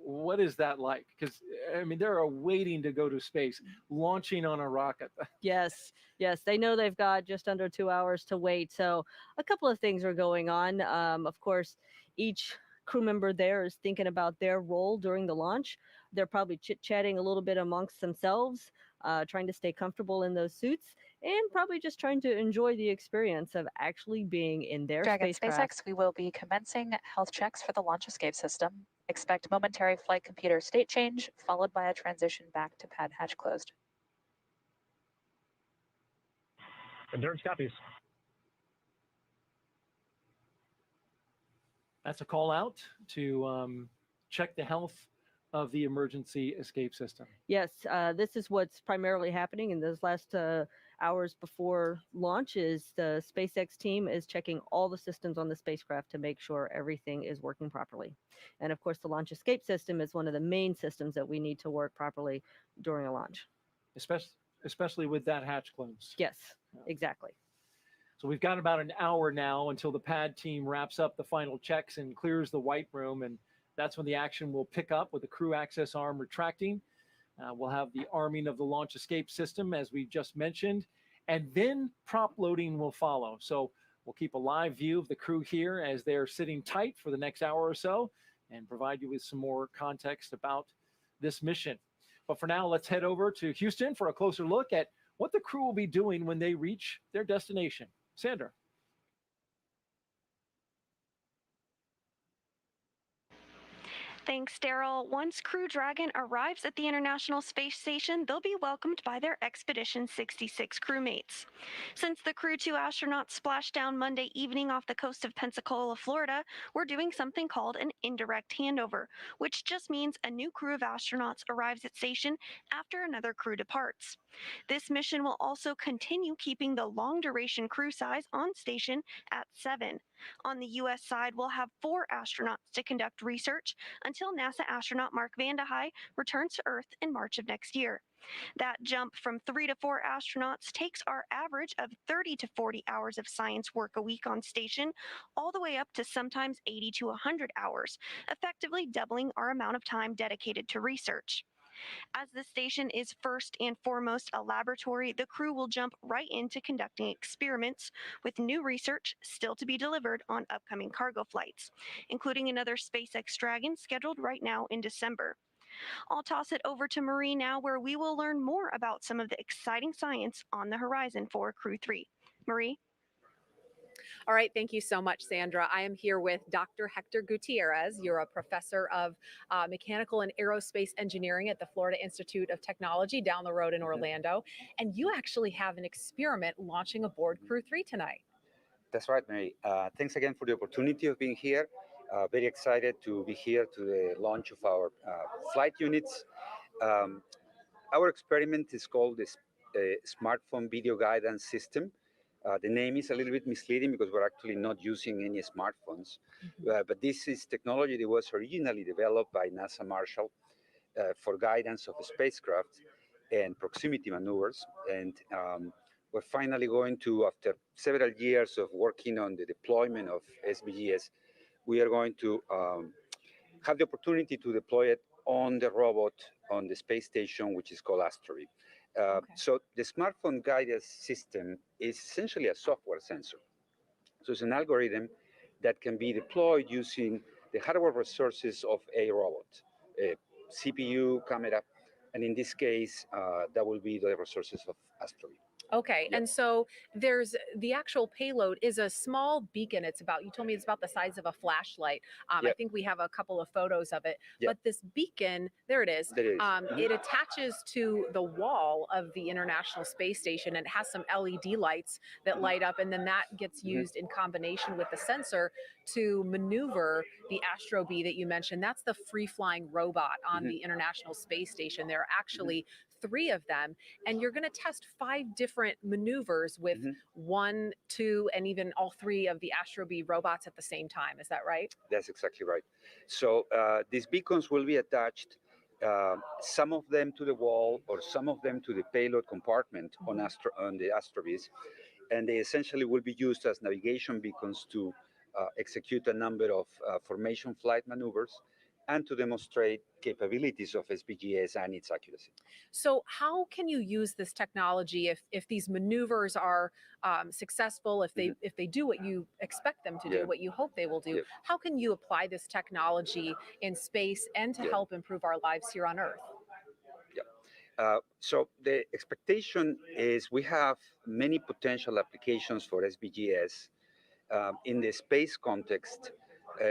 what is that like? Because, I mean, they're waiting to go to space, launching on a rocket. Yes, they know they've got just under 2 hours to wait. So a couple of things are going on. Of course, each crew member there is thinking about their role during the launch. They're probably chit-chatting a little bit amongst themselves, trying to stay comfortable in those suits, and probably just trying to enjoy the experience of actually being in their Dragon spacecraft. SpaceX, we will be commencing health checks for the launch escape system. Expect momentary flight computer state change, followed by a transition back to pad hatch closed. Endurance copies. That's a call out to check the health of the emergency escape system. Yes, this is what's primarily happening in those last hours before launch. Is the SpaceX team is checking all the systems on the spacecraft to make sure everything is working properly. And of course, the launch escape system is one of the main systems that we need to work properly during a launch. Especially with that hatch closed. Yes, exactly. So we've got about an hour now until the pad team wraps up the final checks and clears the white room. And that's when the action will pick up with the crew access arm retracting. We'll have the arming of the launch escape system, as we just mentioned, and then prop loading will follow. So we'll keep a live view of the crew here as they're sitting tight for the next hour or so and provide you with some more context about this mission. But for now, let's head over to Houston for a closer look at what the crew will be doing when they reach their destination. Sandra. Thanks, Daryl. Once Crew Dragon arrives at the International Space Station, they'll be welcomed by their Expedition 66 crewmates. Since the Crew 2 astronauts splashed down Monday evening off the coast of Pensacola, Florida, we're doing something called an indirect handover, which just means a new crew of astronauts arrives at station after another crew departs. This mission will also continue keeping the long-duration crew size on station at 7. On the U.S. side, we'll have 4 astronauts to conduct research until NASA astronaut Mark Vande Hei returns to Earth in March of next year. That jump from 3 to 4 astronauts takes our average of 30 to 40 hours of science work a week on station, all the way up to sometimes 80 to 100 hours, effectively doubling our amount of time dedicated to research. As the station is first and foremost a laboratory, the crew will jump right into conducting experiments with new research still to be delivered on upcoming cargo flights, including another SpaceX Dragon scheduled right now in December. I'll toss it over to Marie now, where we will learn more about some of the exciting science on the horizon for Crew-3. Marie? All right, thank you so much, Sandra. I am here with Dr. Hector Gutierrez. You're a professor of mechanical and aerospace engineering at the Florida Institute of Technology down the road in Orlando. And you actually have an experiment launching aboard Crew-3 tonight. That's right, Mary. Thanks again for the opportunity of being here. Very excited to be here to the launch of our flight units. Our experiment is called the Smartphone Video Guidance System. The name is a little bit misleading because we're actually not using any smartphones. But this is technology that was originally developed by NASA Marshall for guidance of spacecraft and proximity maneuvers. And we're finally going to, after several years of working on the deployment of SVGS, we are going to have the opportunity to deploy it on the robot on the space station, which is called Astronaut. So the smartphone guidance system is essentially a software sensor. So it's an algorithm that can be deployed using the hardware resources of a robot, a CPU, camera, and in this case, that will be the resources of Astronaut. Okay, and so there's the actual payload is a small beacon. It's about, you told me it's about the size of a flashlight. I think we have a couple of photos of it, but this beacon, there it is. It attaches to the wall of the International Space Station and it has some LED lights that light up, and then that gets used in combination with the sensor to maneuver the Astro Bee that you mentioned. That's the free-flying robot on the International Space Station. There are actually 3 of them, and you're going to test 5 different maneuvers with 1, 2, and even all 3 of the Astro Bee robots at the same time. Is that right? That's exactly right. So these beacons will be attached, some of them to the wall or some of them to the payload compartment on the Astro Bees, and they essentially will be used as navigation beacons to execute a number of formation flight maneuvers and to demonstrate capabilities of SVGS and its accuracy. So how can you use this technology if these maneuvers are successful, if they do what you expect them to do, what you hope they will do? How can you apply this technology in space and to help improve our lives here on Earth? So the expectation is we have many potential applications for SVGS in the space context.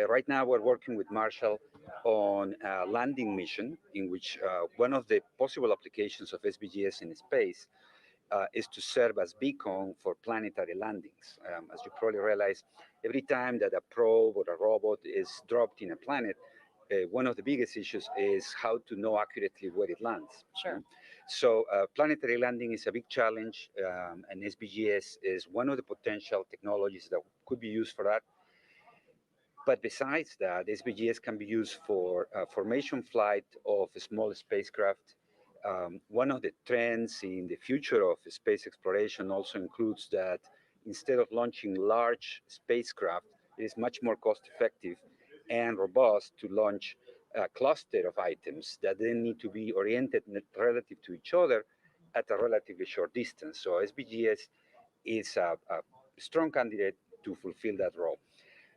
Right now we're working with Marshall on a landing mission in which one of the possible applications of SVGS in space is to serve as beacon for planetary landings. As you probably realize, every time that a probe or a robot is dropped in a planet, one of the biggest issues is how to know accurately where it lands. Sure. So planetary landing is a big challenge, and SVGS is one of the potential technologies that could be used for that. But besides that, SVGS can be used for formation flight of a small spacecraft. One of the trends in the future of space exploration also includes that instead of launching large spacecraft, it is much more cost-effective and robust to launch a cluster of items that then need to be oriented relative to each other at a relatively short distance. So SVGS is a strong candidate to fulfill that role.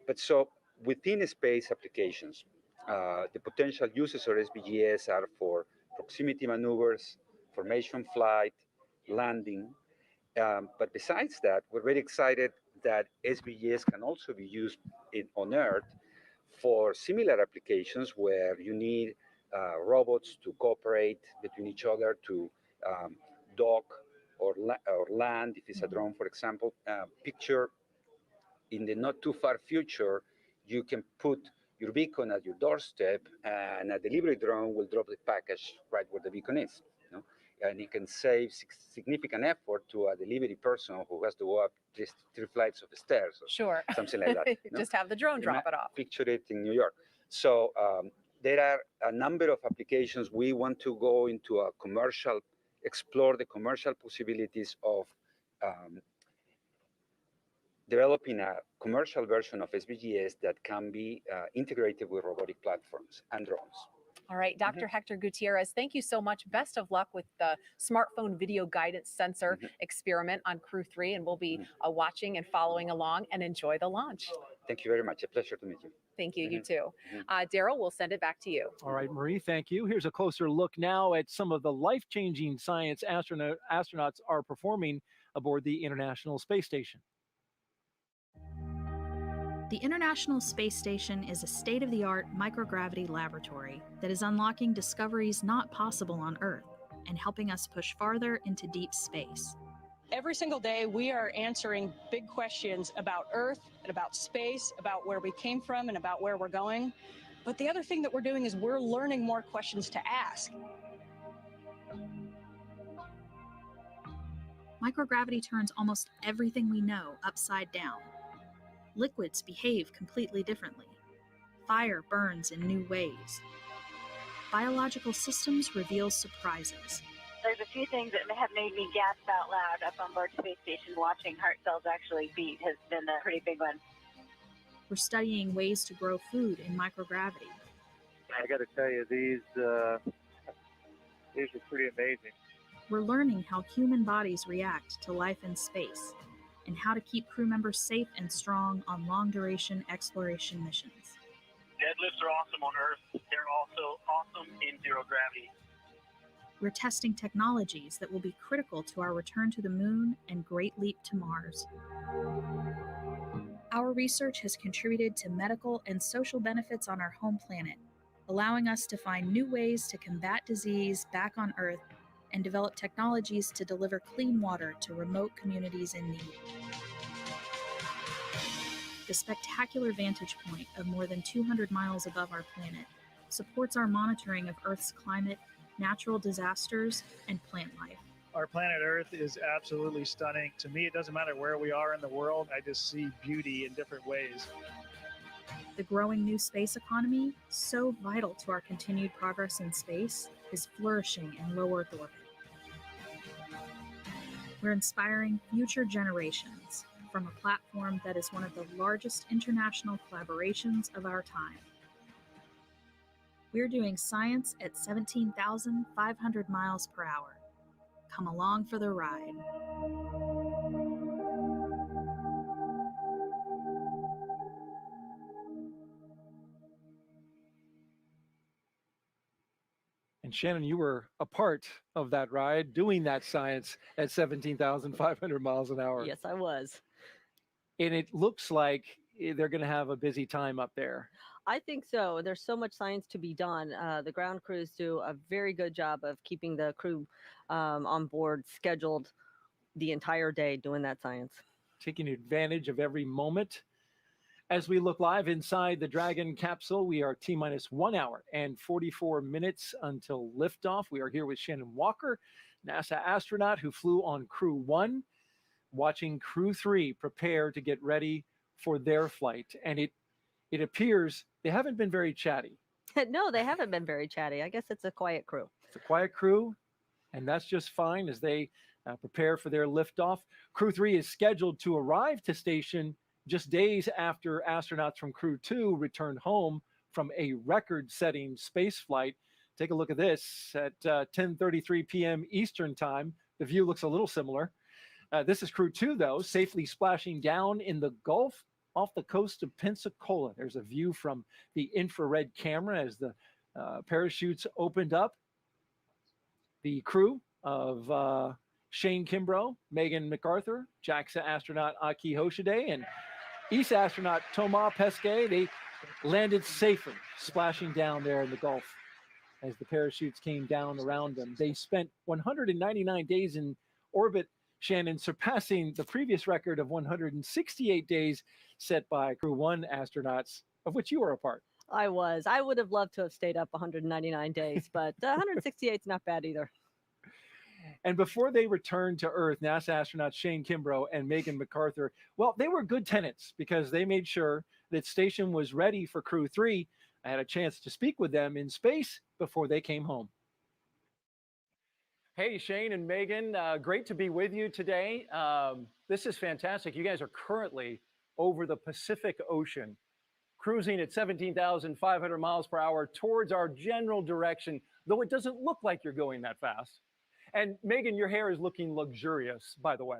But so within space applications, the potential uses of SVGS are for proximity maneuvers, formation flight, landing. But besides that, we're very excited that SVGS can also be used on Earth for similar applications where you need robots to cooperate between each other to dock or land, if it's a drone, for example. Picture in the not too far future, you can put your beacon at your doorstep and a delivery drone will drop the package right where the beacon is. And it can save significant effort to a delivery person who has to go up 3 flights of stairs or something like that. Just have the drone drop it off. Picture it in New York. So there are a number of applications. We want to go into a commercial, explore the commercial possibilities of developing a commercial version of SVGS that can be integrated with robotic platforms and drones. All right, Dr. Hector Gutierrez, thank you so much. Best of luck with the smartphone video guidance sensor experiment on Crew-3, and we'll be watching and following along, and enjoy the launch. Thank you very much. A pleasure to meet you. Thank you, you too. Daryl, we'll send it back to you. All right, Marie, thank you. Here's a closer look now at some of the life-changing science astronauts are performing aboard the International Space Station. The International Space Station is a state-of-the-art microgravity laboratory that is unlocking discoveries not possible on Earth and helping us push farther into deep space. Every single day, we are answering big questions about Earth and about space, about where we came from and about where we're going. But the other thing that we're doing is we're learning more questions to ask. Microgravity turns almost everything we know upside down. Liquids behave completely differently. Fire burns in new ways. Biological systems reveal surprises. There's a few things that have made me gasp out loud up on board Space Station. Watching heart cells actually beat has been a pretty big one. We're studying ways to grow food in microgravity. I got to tell you, these are pretty amazing. We're learning how human bodies react to life in space and how to keep crew members safe and strong on long-duration exploration missions. Deadlifts are awesome on Earth. They're also awesome in zero gravity. We're testing technologies that will be critical to our return to the moon and great leap to Mars. Our research has contributed to medical and social benefits on our home planet, allowing us to find new ways to combat disease back on Earth and develop technologies to deliver clean water to remote communities in need. The spectacular vantage point of more than 200 miles above our planet supports our monitoring of Earth's climate, natural disasters, and plant life. Our planet Earth is absolutely stunning. To me, it doesn't matter where we are in the world. I just see beauty in different ways. The growing new space economy, so vital to our continued progress in space, is flourishing in low Earth orbit. We're inspiring future generations from a platform that is one of the largest international collaborations of our time. We're doing science at 17,500 miles per hour. Come along for the ride. And Shannon, you were a part of that ride, doing that science at 17,500 miles an hour. Yes, I was. And it looks like they're going to have a busy time up there. I think so. There's so much science to be done. The ground crews do a very good job of keeping the crew on board, scheduled the entire day doing that science. Taking advantage of every moment. As we look live inside the Dragon capsule, we are T-minus 1 hour and 44 minutes until liftoff. We are here with Shannon Walker, NASA astronaut who flew on Crew-1, watching Crew-3 prepare to get ready for their flight. And it appears they haven't been very chatty. No, they haven't been very chatty. I guess it's a quiet crew. It's a quiet crew, and that's just fine as they prepare for their liftoff. Crew-3 is scheduled to arrive to station just days after astronauts from Crew-2 returned home from a record-setting space flight. Take a look at this at 10:33 p.m. Eastern Time. The view looks a little similar. This is Crew-2, though, safely splashing down in the Gulf off the coast of Pensacola. There's a view from the infrared camera as the parachutes opened up. The crew of Shane Kimbrough, Megan MacArthur, JAXA astronaut Aki Hoshide, and ESA astronaut Thomas Pesquet, they landed safely, splashing down there in the Gulf as the parachutes came down around them. They spent 199 days in orbit, Shannon, surpassing the previous record of 168 days set by Crew-1 astronauts, of which you were a part. I was. I would have loved to have stayed up 199 days, but 168 is not bad either. And before they returned to Earth, NASA astronauts Shane Kimbrough and Megan MacArthur, well, they were good tenants because they made sure that station was ready for Crew-3. I had a chance to speak with them in space before they came home. Hey, Shane and Megan, great to be with you today. This is fantastic. You guys are currently over the Pacific Ocean. cruising at 17,500 miles per hour towards our general direction, though it doesn't look like you're going that fast. And Megan, your hair is looking luxurious, by the way.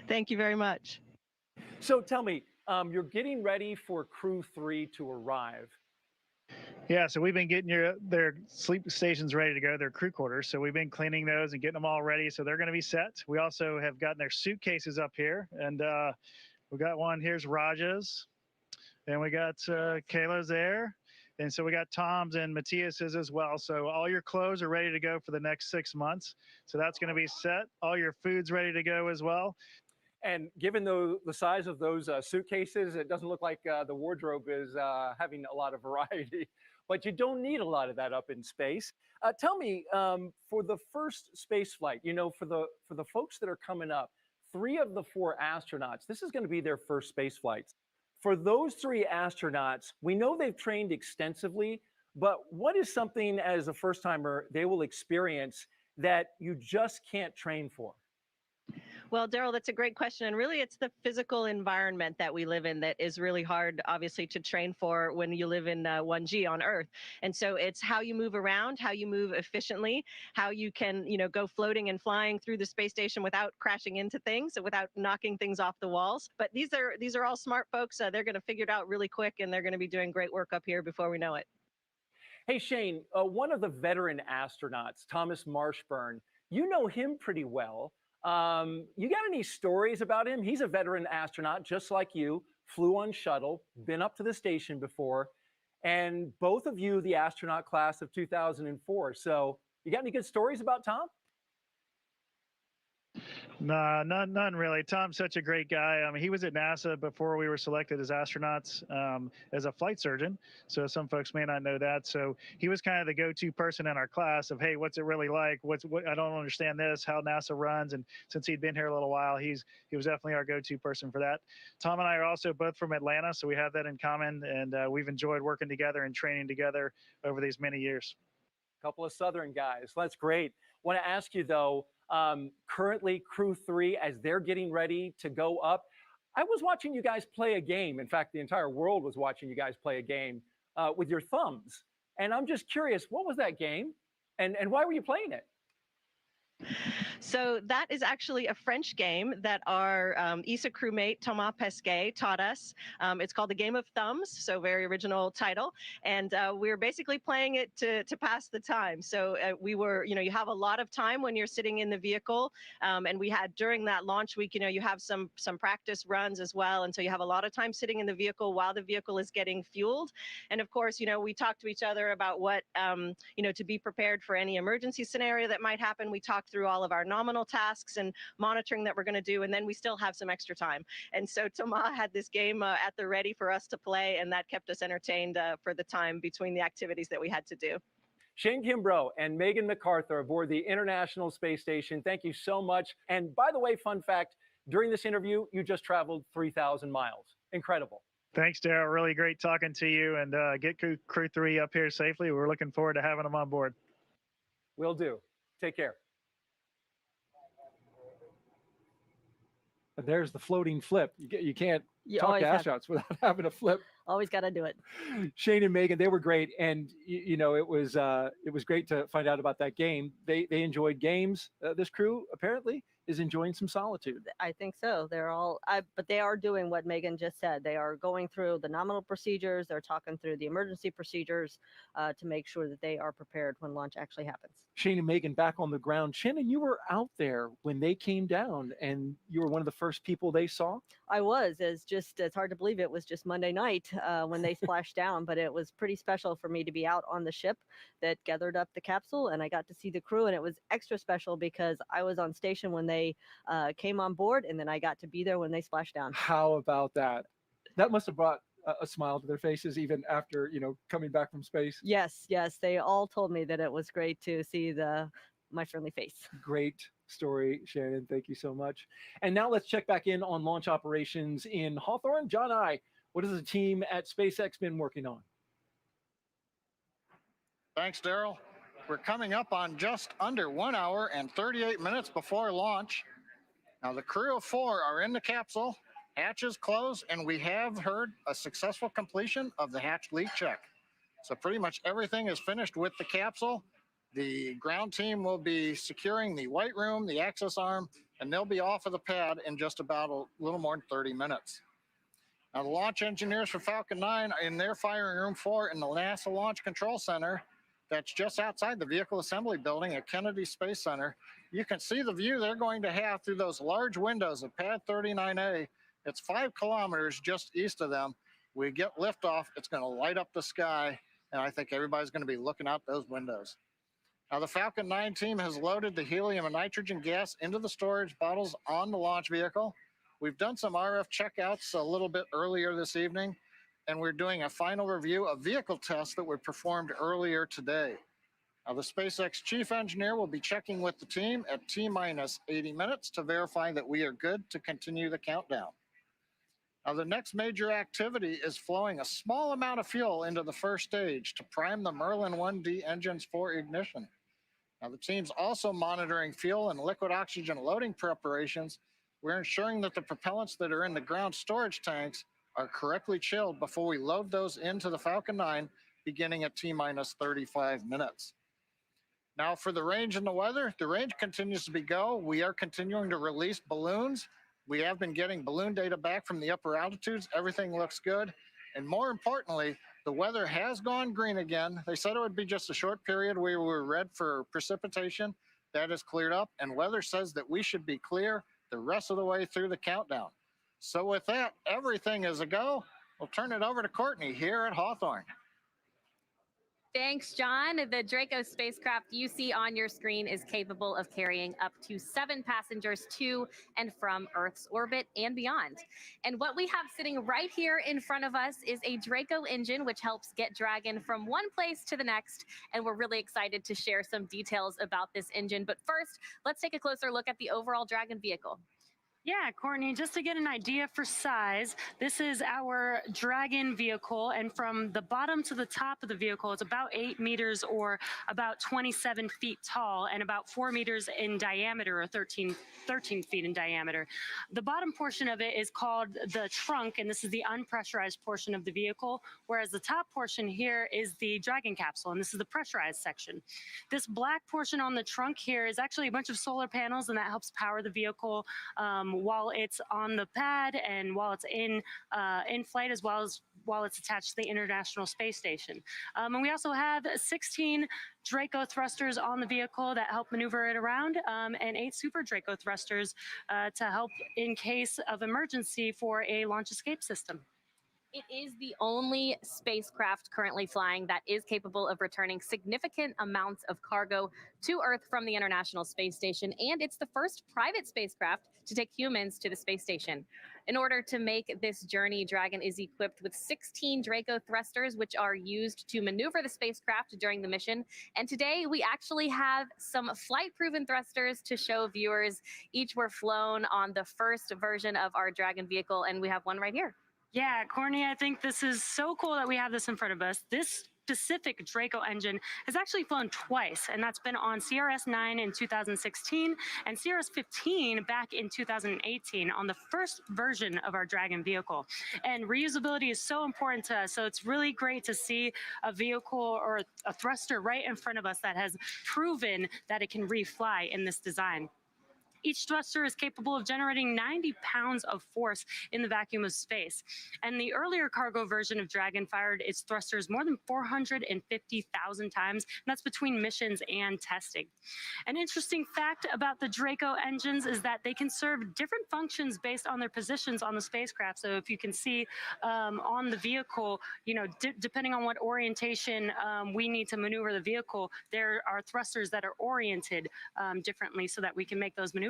Thank you very much. So tell me, you're getting ready for Crew 3 to arrive. Yeah, so we've been getting their sleep stations ready to go, their crew quarters. So we've been cleaning those and getting them all ready. So they're going to be set. We also have gotten their suitcases up here. And we got one. Here's Raja's. And we got Kayla's there. And so we got Tom's and Matthias's as well. So all your clothes are ready to go for the next 6 months. So that's going to be set. All your food's ready to go as well. And given the size of those suitcases, it doesn't look like the wardrobe is having a lot of variety. But you don't need a lot of that up in space. Tell me, for the first space flight, you know, for the folks that are coming up, 3 of the 4 astronauts, this is going to be their first space flights. For those 3 astronauts, we know they've trained extensively, but what is something as a first timer they will experience that you just can't train for? Well, Daryl, that's a great question. And really, it's the physical environment that we live in that is really hard, obviously, to train for when you live in 1G on Earth. And so it's how you move around, how you move efficiently, how you can, you know, go floating and flying through the space station without crashing into things, without knocking things off the walls. But these are all smart folks. They're going to figure it out really quick, and they're going to be doing great work up here before we know it. Hey, Shane, one of the veteran astronauts, Thomas Marshburn, you know him pretty well. You got any stories about him? He's a veteran astronaut, just like you, flew on shuttle, been up to the station before, and both of you, the astronaut class of 2004. So you got any good stories about Tom? Nah, none really. Tom's such a great guy. I mean, he was at NASA before we were selected as astronauts as a flight surgeon. So some folks may not know that. So he was kind of the go-to person in our class of, hey, what's it really like? What I don't understand this, how NASA runs. And since he'd been here a little while, he was definitely our go-to person for that. Tom and I are also both from Atlanta, so we have that in common. And we've enjoyed working together and training together over these many years. A couple of Southern guys. That's great. Want to ask you, though, currently Crew 3, as they're getting ready to go up, I was watching you guys play a game. In fact, the entire world was watching you guys play a game with your thumbs. And I'm just curious, what was that game? And why were you playing it? So that is actually a French game that our ESA crewmate Thomas Pesquet taught us. It's called the Game of Thumbs, so very original title. And we were basically playing it to pass the time. So we were, you know, you have a lot of time when you're sitting in the vehicle. And we had during that launch week, you know, you have some practice runs as well. And so you have a lot of time sitting in the vehicle while the vehicle is getting fueled. And of course, you know, we talked to each other about what, you know, to be prepared for any emergency scenario that might happen. We talked through all of our nominal tasks and monitoring that we're going to do, and then we still have some extra time. And so Thomas had this game at the ready for us to play, and that kept us entertained for the time between the activities that we had to do. Shane Kimbrough and Megan MacArthur aboard the International Space Station, thank you so much. And by the way, fun fact, during this interview, you just traveled 3,000 miles. Incredible. Thanks, Daryl. Really great talking to you, and get Crew 3 up here safely. We're looking forward to having them on board. Will do. Take care. There's the floating flip. You can't You talk always to have- astronauts without having a flip. Always got to do it. Shane and Megan, they were great, and you know it was great to find out about that game. They enjoyed games. This crew apparently is enjoying some solitude. I think so. They're all, but they are doing what Megan just said. They are going through the nominal procedures. They're talking through the emergency procedures to make sure that they are prepared when launch actually happens. Shane and Megan back on the ground. Shannon, you were out there when they came down, and you were one of the first people they saw. I was. It's hard to believe it was just Monday night when they splashed down, but it was pretty special for me to be out on the ship that gathered up the capsule, and I got to see the crew, and it was extra special because I was on station when they came on board, and then I got to be there when they splashed down. How about that? That must have brought a smile to their faces even after, you know, coming back from space. Yes, they all told me that it was great to see my friendly face. Great story, Shannon. Thank you so much. And now let's check back in on launch operations in Hawthorne. John I, what has the team at SpaceX been working on? Thanks, Daryl. We're coming up on just under 1 hour and 38 minutes before launch. Now, the crew of 4 are in the capsule Hatches closed, and we have heard a successful completion of the hatch leak check. So pretty much everything is finished with the capsule. The ground team will be securing the white room, the access arm, and they'll be off of the pad in just about a little more than 30 minutes. Now, the launch engineers for Falcon 9 are in their firing room 4 in the NASA Launch Control Center. That's just outside the vehicle assembly building at Kennedy Space Center. You can see the view they're going to have through those large windows of pad 39A. It's 5 kilometers just east of them. We get liftoff, it's going to light up the sky, and I think everybody's going to be looking out those windows. Now, the Falcon 9 team has loaded the helium and nitrogen gas into the storage bottles on the launch vehicle. We've done some RF checkouts a little bit earlier this evening, and we're doing a final review of vehicle tests that were performed earlier today. Now, the SpaceX chief engineer will be checking with the team at T-minus 80 minutes to verify that we are good to continue the countdown. Now, the next major activity is flowing a small amount of fuel into the first stage to prime the Merlin 1D engines for ignition. Now, the team's also monitoring fuel and liquid oxygen loading preparations. We're ensuring that the propellants that are in the ground storage tanks are correctly chilled before we load those into the Falcon 9, beginning at T-minus 35 minutes. Now, for the range and the weather, the range continues to be go. We are continuing to release balloons. We have been getting balloon data back from the upper altitudes. Everything looks good. And more importantly, the weather has gone green again. They said it would be just a short period where we were red for precipitation. That is cleared up, and weather says that we should be clear the rest of the way through the countdown. So with that, everything is a go. We'll turn it over to Courtney here at Hawthorne. Thanks, John. The Draco spacecraft you see on your screen is capable of carrying up to 7 passengers to and from Earth's orbit and beyond. And what we have sitting right here in front of us is a Draco engine, which helps get Dragon from one place to the next. And we're really excited to share some details about this engine. But first, let's take a closer look at the overall Dragon vehicle. Yeah, Courtney, just to get an idea for size, this is our Dragon vehicle, and from the bottom to the top of the vehicle, it's about 8 meters or about 27 feet tall and about 4 meters in diameter or 13 feet in diameter. The bottom portion of it is called the trunk, and this is the unpressurized portion of the vehicle, whereas the top portion here is the Dragon capsule, and this is the pressurized section. This black portion on the trunk here is actually a bunch of solar panels, and that helps power the vehicle while it's on the pad and while it's in flight, as well as while it's attached to the International Space Station. And we also have 16 Draco thrusters on the vehicle that help maneuver it around, and 8 Super Draco thrusters to help in case of emergency for a launch escape system. It is the only spacecraft currently flying that is capable of returning significant amounts of cargo to Earth from the International Space Station, and it's the first private spacecraft to take humans to the space station. In order to make this journey, Dragon is equipped with 16 Draco thrusters, which are used to maneuver the spacecraft during the mission. And today we actually have some flight-proven thrusters to show viewers. Each were flown on the first version of our Dragon vehicle, and we have one right here. Yeah, Courtney, I think this is so cool that we have this in front of us. This specific Draco engine has actually flown twice, and that's been on CRS-9 in 2016 and CRS-15 back in 2018 on the first version of our Dragon vehicle. And reusability is so important to us, so it's really great to see a vehicle or a thruster right in front of us that has proven that it can refly in this design. Each thruster is capable of generating 90 pounds of force in the vacuum of space. And the earlier cargo version of Dragon fired its thrusters more than 450,000 times, and that's between missions and testing. An interesting fact about the Draco engines is that they can serve different functions based on their positions on the spacecraft. So if you can see on the vehicle, you know, depending on what orientation we need to maneuver the vehicle, there are thrusters that are oriented differently so that we can make those maneuvers.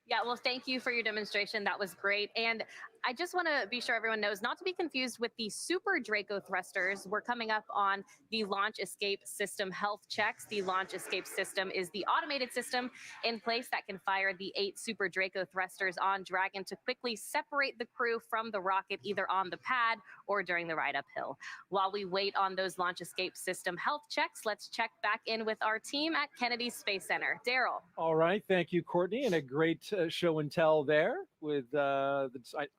Yeah, well, thank you for your demonstration. That was great. And I just want to be sure everyone knows not to be confused with the Super Draco thrusters. We're coming up on the Launch Escape System health checks. The Launch Escape System is the automated system in place that can fire the 8 Super Draco thrusters on Dragon to quickly separate the crew from the rocket, either on the pad or during the ride uphill. While we wait on those Launch Escape System health checks, let's check back in with our team at Kennedy Space Center. Daryl. All right, thank you, Courtney, and a great show and tell there. With I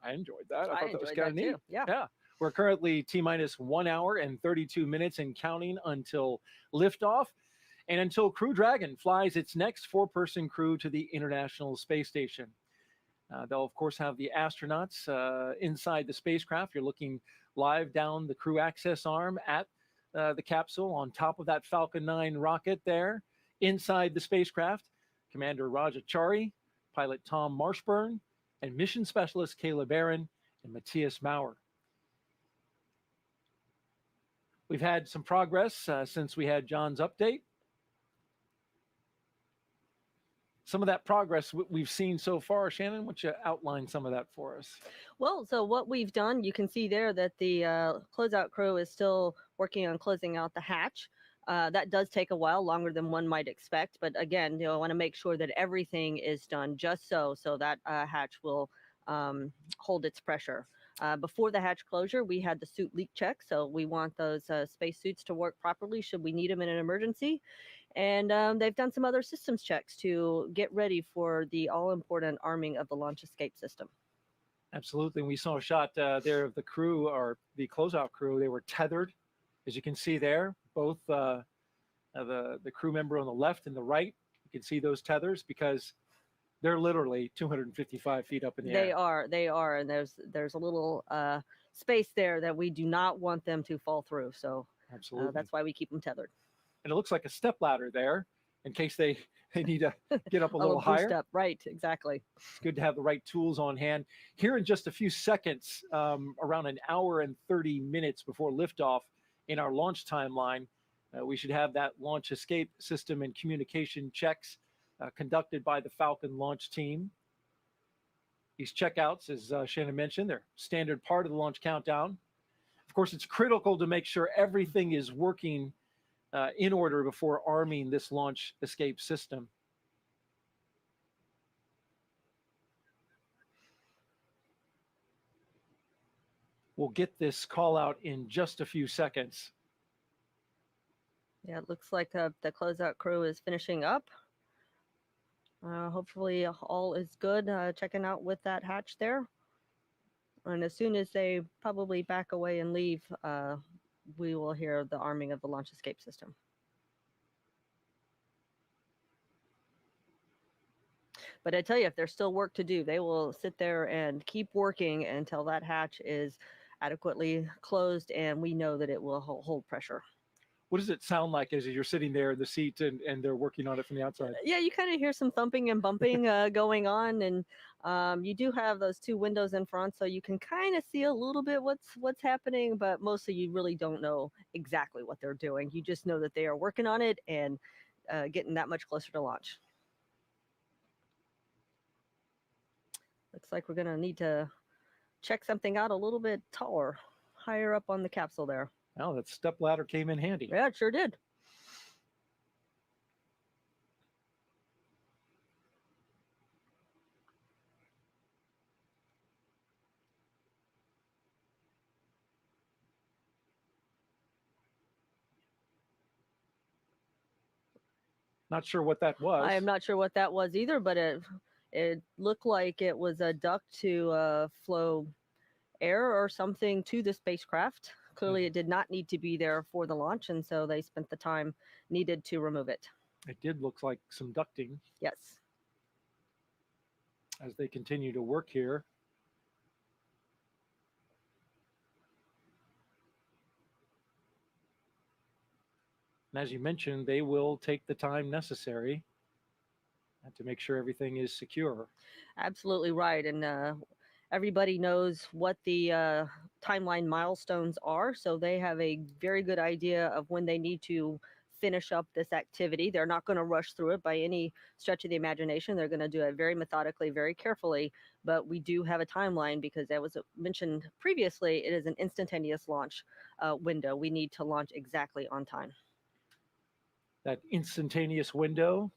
enjoyed that. I thought that was kind of neat. Yeah. We're currently T-minus 1 hour and 32 minutes and counting until liftoff, and until Crew Dragon flies its next 4-person crew to the International Space Station. They'll of course have the astronauts inside the spacecraft. You're looking live down the crew access arm at the capsule on top of that Falcon 9 rocket there. Inside the spacecraft, Commander Raja Chari, pilot Tom Marshburn, and mission specialist Kayla Baron and Matthias Maurer. We've had some progress since we had John's update. Some of that progress we've seen so far. Shannon, why don't you outline some of that for us? Well, so what we've done, you can see there that the closeout crew is still working on closing out the hatch. That does take a while, longer than one might expect. But again, I want to make sure that everything is done just so that hatch will hold its pressure. Before the hatch closure, we had the suit leak check. So we want those spacesuits to work properly should we need them in an emergency. And they've done some other systems checks to get ready for the all-important arming of the launch escape system. Absolutely. We saw a shot there of the crew, or the closeout crew. They were tethered, as you can see there. Both the crew member on the left and the right, you can see those tethers because they're literally 255 feet up in the air. They are, and there's a little space there that we do not want them to fall through. So absolutely, that's why we keep them tethered. And it looks like a step ladder there in case they need to get up a little higher. Up. Right, exactly. It's good to have the right tools on hand. Here in just a few seconds, around an hour and 30 minutes before liftoff in our launch timeline, we should have that launch escape system and communication checks conducted by the Falcon launch team. These checkouts, as Shannon mentioned, they're standard part of the launch countdown. Of course, it's critical to make sure everything is working in order before arming this launch escape system. We'll get this call out in just a few seconds. Yeah, it looks like the closeout crew is finishing up. Hopefully all is good, checking out with that hatch there. And as soon as they probably back away and leave, we will hear the arming of the launch escape system. But I tell you, if there's still work to do, they will sit there and keep working until that hatch is adequately closed and we know that it will hold pressure. What does it sound like as you're sitting there in the seat and they're working on it from the outside? Yeah, you kind of hear some thumping and bumping going on, and you do have those 2 windows in front, so you can kind of see a little bit what's happening, but mostly you really don't know exactly what they're doing. You just know that they are working on it and getting that much closer to launch. Looks like we're going to need to check something out a little bit taller, higher up on the capsule there. Oh, that step ladder came in handy. Yeah, it sure did. Not sure what that was. I am not sure what that was either, but it looked like it was a duct to flow air or something to the spacecraft. Clearly, it did not need to be there for the launch, and so they spent the time needed to remove it. It did look like some ducting. Yes. As they continue to work here. And as you mentioned, they will take the time necessary to make sure everything is secure. Absolutely right. And everybody knows what the timeline milestones are, so they have a very good idea of when they need to finish up this activity. They're not going to rush through it by any stretch of the imagination. They're going to do it very methodically, very carefully, but we do have a timeline because, as was mentioned previously, it is an instantaneous launch window. We need to launch exactly on time. That instantaneous window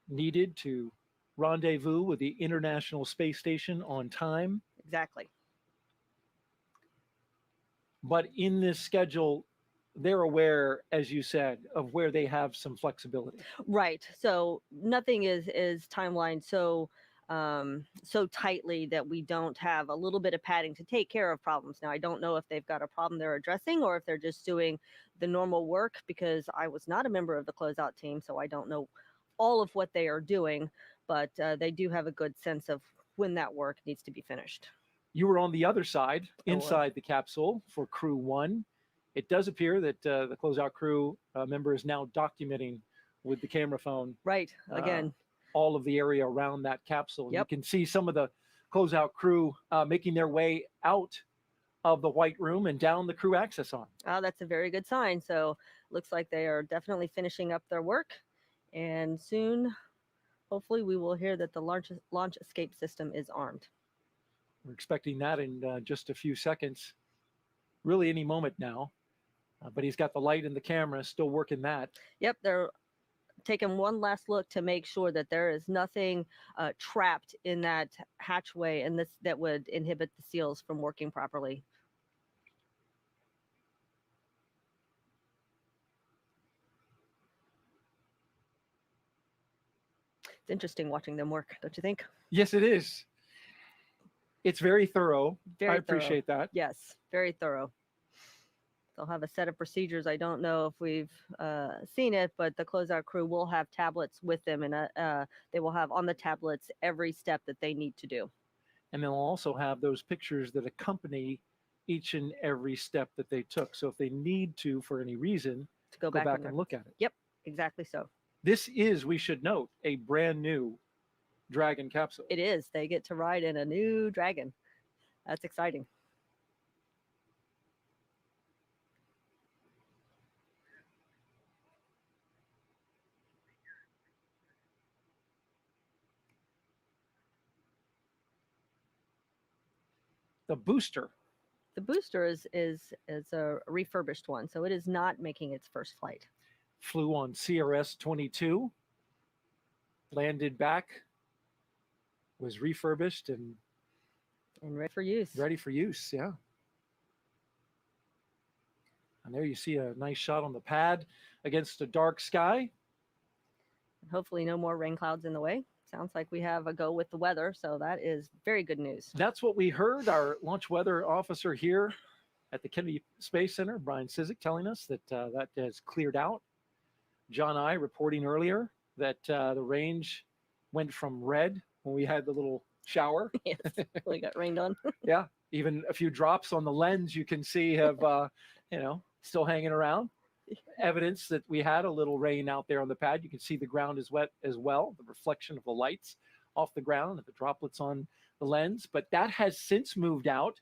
needed to rendezvous with the International Space Station on time. Exactly. But in this schedule, they're aware, as you said, of where they have some flexibility. Right. So nothing is timelined so so tightly that we don't have a little bit of padding to take care of problems. Now, I don't know if they've got a problem they're addressing or if they're just doing the normal work, because I was not a member of the closeout team, so I don't know all of what they are doing, but they do have a good sense of when that work needs to be finished. You were on the other side, inside the capsule for Crew 1. It does appear that the closeout crew member is now documenting with the camera phone. Right, again. All of the area around that capsule. Yep. You can see some of the closeout crew making their way out of the white room and down the crew access arm. Oh, that's a very good sign. So looks like they are definitely finishing up their work. And soon, hopefully, we will hear that the launch escape system is armed. We're expecting that in just a few seconds, really any moment now. But he's got the light and the camera still working that. Yep, they're taking one last look to make sure that there is nothing trapped in that hatchway and that would inhibit the seals from working properly. It's interesting watching them work, don't you think? Yes, it is. It's very thorough. Very I appreciate that. Yes, very thorough. They'll have a set of procedures. I don't know if we've seen it, but the closeout crew will have tablets with them, and they will have on the tablets every step that they need to do. And they'll also have those pictures that accompany each and every step that they took. So if they need to, for any reason, to go back and look at it. Yep, exactly so. This is, we should note, a brand new Dragon capsule. It is. They get to ride in a new Dragon. That's exciting. The booster. The booster is a refurbished one, so it is not making its first flight. Flew on CRS-22, landed back, was refurbished and ready for use. Ready for use, yeah. And there you see a nice shot on the pad against a dark sky. Hopefully no more rain clouds in the way. Sounds like we have a go with the weather, so that is very good news. That's what we heard. Our launch weather officer here at the Kennedy Space Center, Brian Sizik, telling us that that has cleared out. John I reporting earlier that the range went from red when we had the little shower. Yes, we got rained on. Yeah, even a few drops on the lens you can see have, still hanging around. Evidence that we had a little rain out there on the pad. You can see the ground is wet as well, the reflection of the lights off the ground and the droplets on the lens. But that has since moved out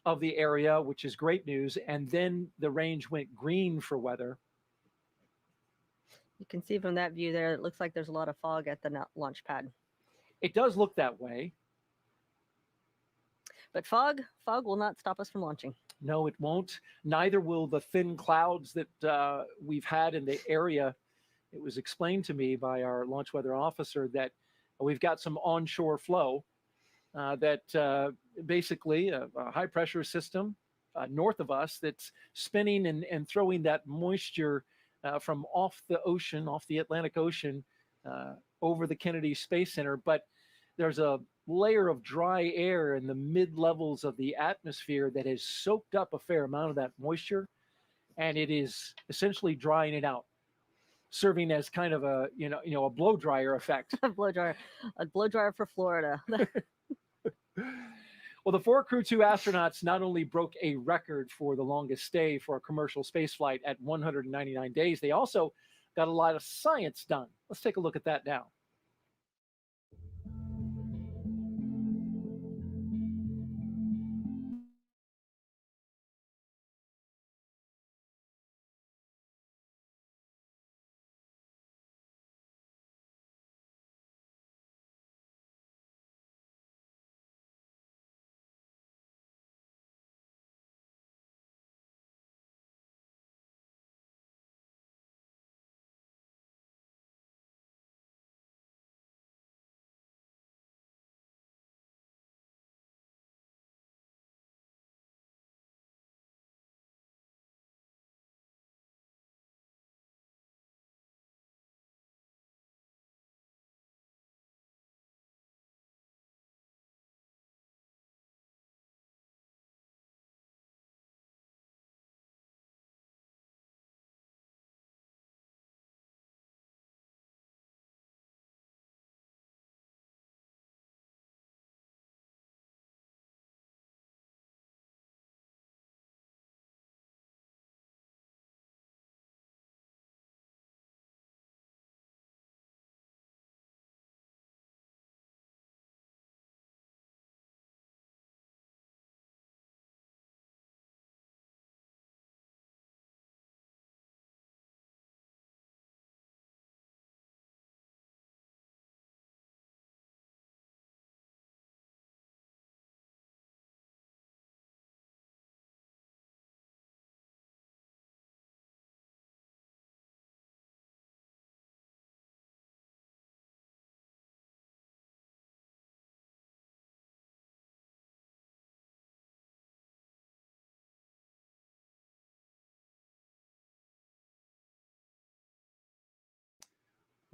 of the area, which is great news. And then the range went green for weather. You can see from that view there, it looks like there's a lot of fog at the launch pad. It does look that way. But fog will not stop us from launching. No, it won't. Neither will the thin clouds that we've had in the area. It was explained to me by our launch weather officer that we've got some onshore flow that basically a high pressure system north of us that's spinning and throwing that moisture from off the ocean, off the Atlantic Ocean, over the Kennedy Space Center. But there's a layer of dry air in the mid-levels of the atmosphere that has soaked up a fair amount of that moisture, and it is essentially drying it out, serving as kind of a a blow dryer effect. A blow dryer for Florida. Well, the 4 Crew 2 astronauts not only broke a record for the longest stay for a commercial spaceflight at 199 days, they also got a lot of science done. Let's take a look at that now.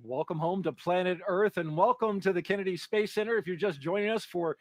Welcome home to planet Earth and welcome to the Kennedy Space Center. If you're just joining us for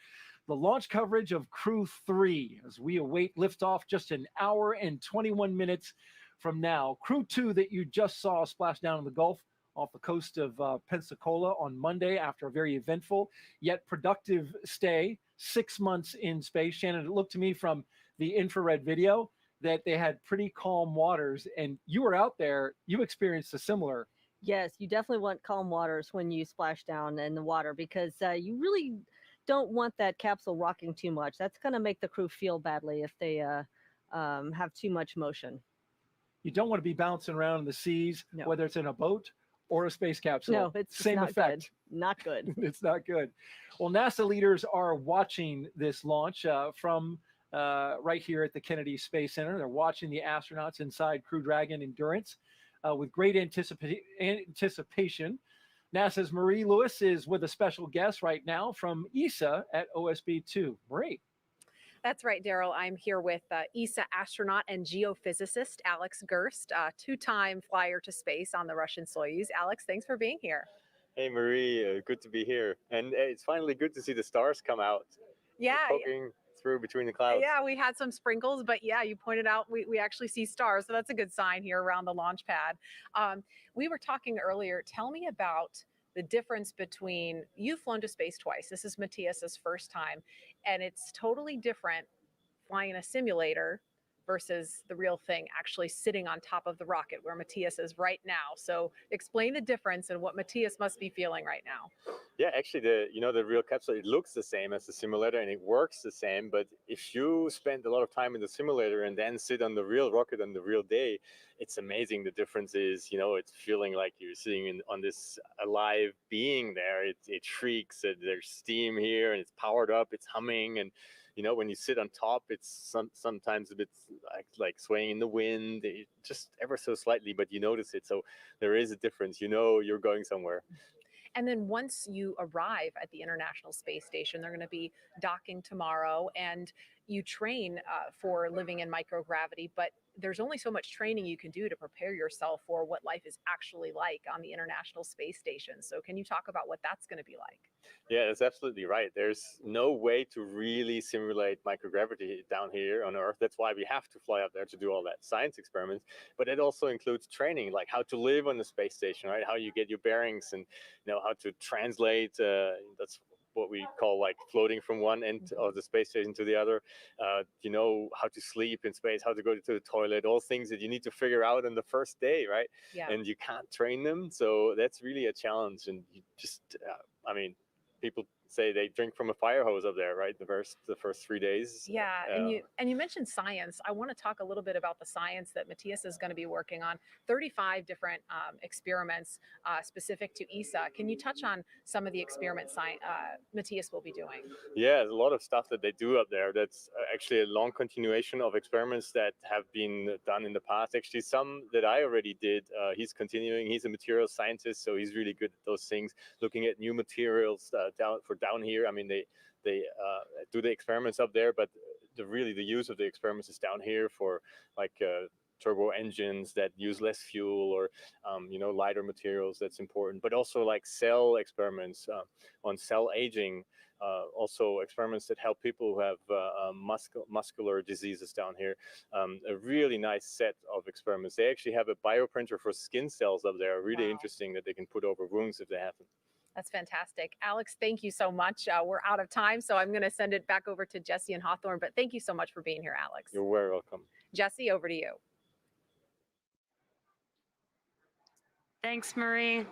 the launch coverage of Crew-3 as we await liftoff just an hour and 21 minutes from now. Crew-2 that you just saw splash down in the Gulf off the coast of Pensacola on Monday after a very eventful yet productive stay, 6 months in space. Shannon, it looked to me from the infrared video that they had pretty calm waters, and you were out there, you experienced a similar. Yes, you definitely want calm waters when you splash down in the water because you really don't want that capsule rocking too much. That's going to make the crew feel badly if they have too much motion. You don't want to be bouncing around in the seas, whether it's in a boat or a space capsule. No, it's same not effect. Good. Not good. It's not good. Well, NASA leaders are watching this launch from right here at the Kennedy Space Center. They're watching the astronauts inside Crew Dragon Endurance with great anticipation. NASA's Marie Lewis is with a special guest right now from ESA at OSB-2. Marie. That's right, Daryl. I'm here with ESA astronaut and geophysicist Alex Gerst, two-time flyer to space on the Russian Soyuz. Alex, thanks for being here. Hey, Marie, good to be here. And it's finally good to see the stars come out. Yeah. Poking through between the clouds. Yeah, we had some sprinkles, but yeah, you pointed out we actually see stars. So that's a good sign here around the launch pad. We were talking earlier. Tell me about the difference between, you've flown to space twice. This is Matthias's first time, and it's totally different flying in a simulator versus the real thing actually sitting on top of the rocket where Matthias is right now. So explain the difference and what Matthias must be feeling right now. Yeah, actually, the real capsule, it looks the same as the simulator and it works the same. But if you spend a lot of time in the simulator and then sit on the real rocket on the real day, it's amazing. The difference is, it's feeling like you're sitting on this alive being there. It shrieks, there's steam here and it's powered up, it's humming. And when you sit on top, it's sometimes a bit like swaying in the wind, just ever so slightly, but you notice it. So there is a difference. You're going somewhere. And then once you arrive at the International Space Station, they're going to be docking tomorrow, and you train for living in microgravity, but there's only so much training you can do to prepare yourself for what life is actually like on the International Space Station. So can you talk about what that's going to be like? Yeah, that's absolutely right. There's no way to really simulate microgravity down here on Earth. That's why we have to fly up there to do all that science experiments. But it also includes training, like how to live on the space station, right? How you get your bearings and how to translate. That's what we call like floating from one end of the space station to the other. How to sleep in space, how to go to the toilet, all things that you need to figure out on the first day, right? Yeah. And you can't train them. So that's really a challenge. And you just, people say they drink from a fire hose up there, right? The first 3 days. Yeah, and you mentioned science. I want to talk a little bit about the science that Matthias is going to be working on. 35 different experiments specific to ESA. Can you touch on some of the experiments Matthias will be doing? Yeah, there's a lot of stuff that they do up there. That's actually a long continuation of experiments that have been done in the past. Actually, some that I already did. He's continuing. He's a materials scientist, so he's really good at those things. Looking at new materials down here. I mean, they do the experiments up there, but the use of the experiments is down here for like turbo engines that use less fuel or lighter materials. That's important, but also like cell experiments on cell aging. Also experiments that help people who have muscular diseases down here. A really nice set of experiments. They actually have a bioprinter for skin cells up there. Really interesting that they can put over wounds if they have them. That's fantastic. Alex, thank you so much. We're out of time, so I'm going to send it back over to Jesse and Hawthorne, but thank you so much for being here, Alex. You're very welcome. Jesse, over to you. Thanks, Marie.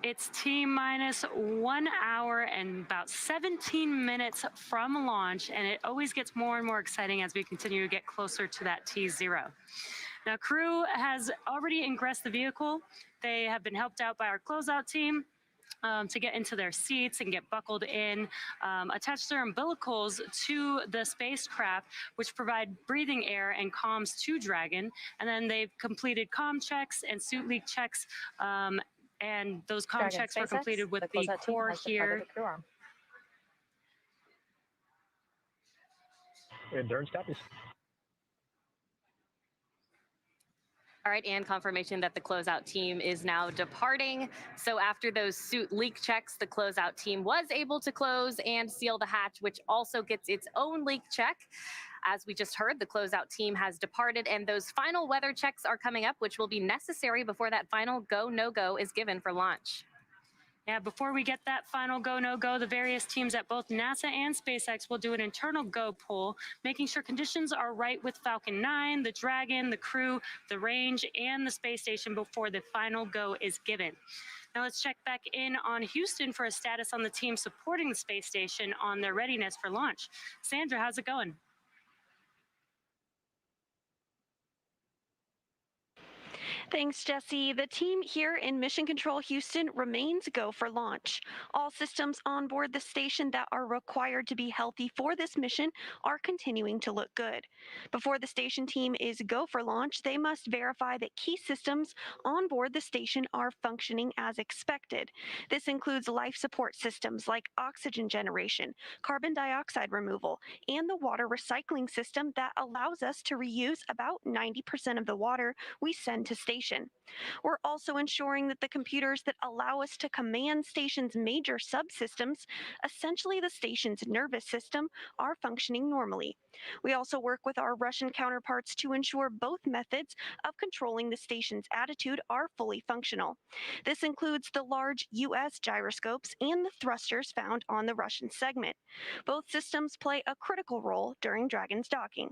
It's T-minus 1 hour and about 17 minutes from launch, and it always gets more and more exciting as we continue to get closer to that T0. Now, crew has already ingressed the vehicle. They have been helped out by our closeout team to get into their seats and get buckled in, attach their umbilicals to the spacecraft, which provide breathing air and comms to Dragon. And then they've completed comm checks and suit leak checks. And those comm checks were completed with the core here. Endurance copies. All right, and confirmation that the closeout team is now departing. So after those suit leak checks, the closeout team was able to close and seal the hatch, which also gets its own leak check. As we just heard, the closeout team has departed, and those final weather checks are coming up, which will be necessary before that final go, no-go is given for launch. Yeah, before we get that final go, no go, the various teams at both NASA and SpaceX will do an internal go poll, making sure conditions are right with Falcon 9, the Dragon, the Crew, the range, and the space station before the final go is given. Now let's check back in on Houston for a status on the team supporting the space station on their readiness for launch. Sandra, how's it going? Thanks, Jesse. The team here in Mission Control Houston remains go for launch. All systems on board the station that are required to be healthy for this mission are continuing to look good. Before the station team is go for launch, they must verify that key systems on board the station are functioning as expected. This includes life support systems like oxygen generation, carbon dioxide removal, and the water recycling system that allows us to reuse about 90% of the water we send to station. We're also ensuring that the computers that allow us to command station's major subsystems, essentially the station's nervous system, are functioning normally. We also work with our Russian counterparts to ensure both methods of controlling the station's attitude are fully functional. This includes the large U.S. gyroscopes and the thrusters found on the Russian segment. Both systems play a critical role during Dragon's docking.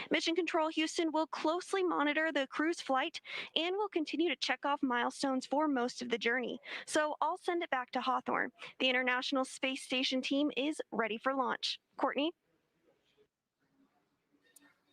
Mission Control Houston will closely monitor the crew's flight and will continue to check off milestones for most of the journey. So I'll send it back to Hawthorne. The International Space Station team is ready for launch. Courtney?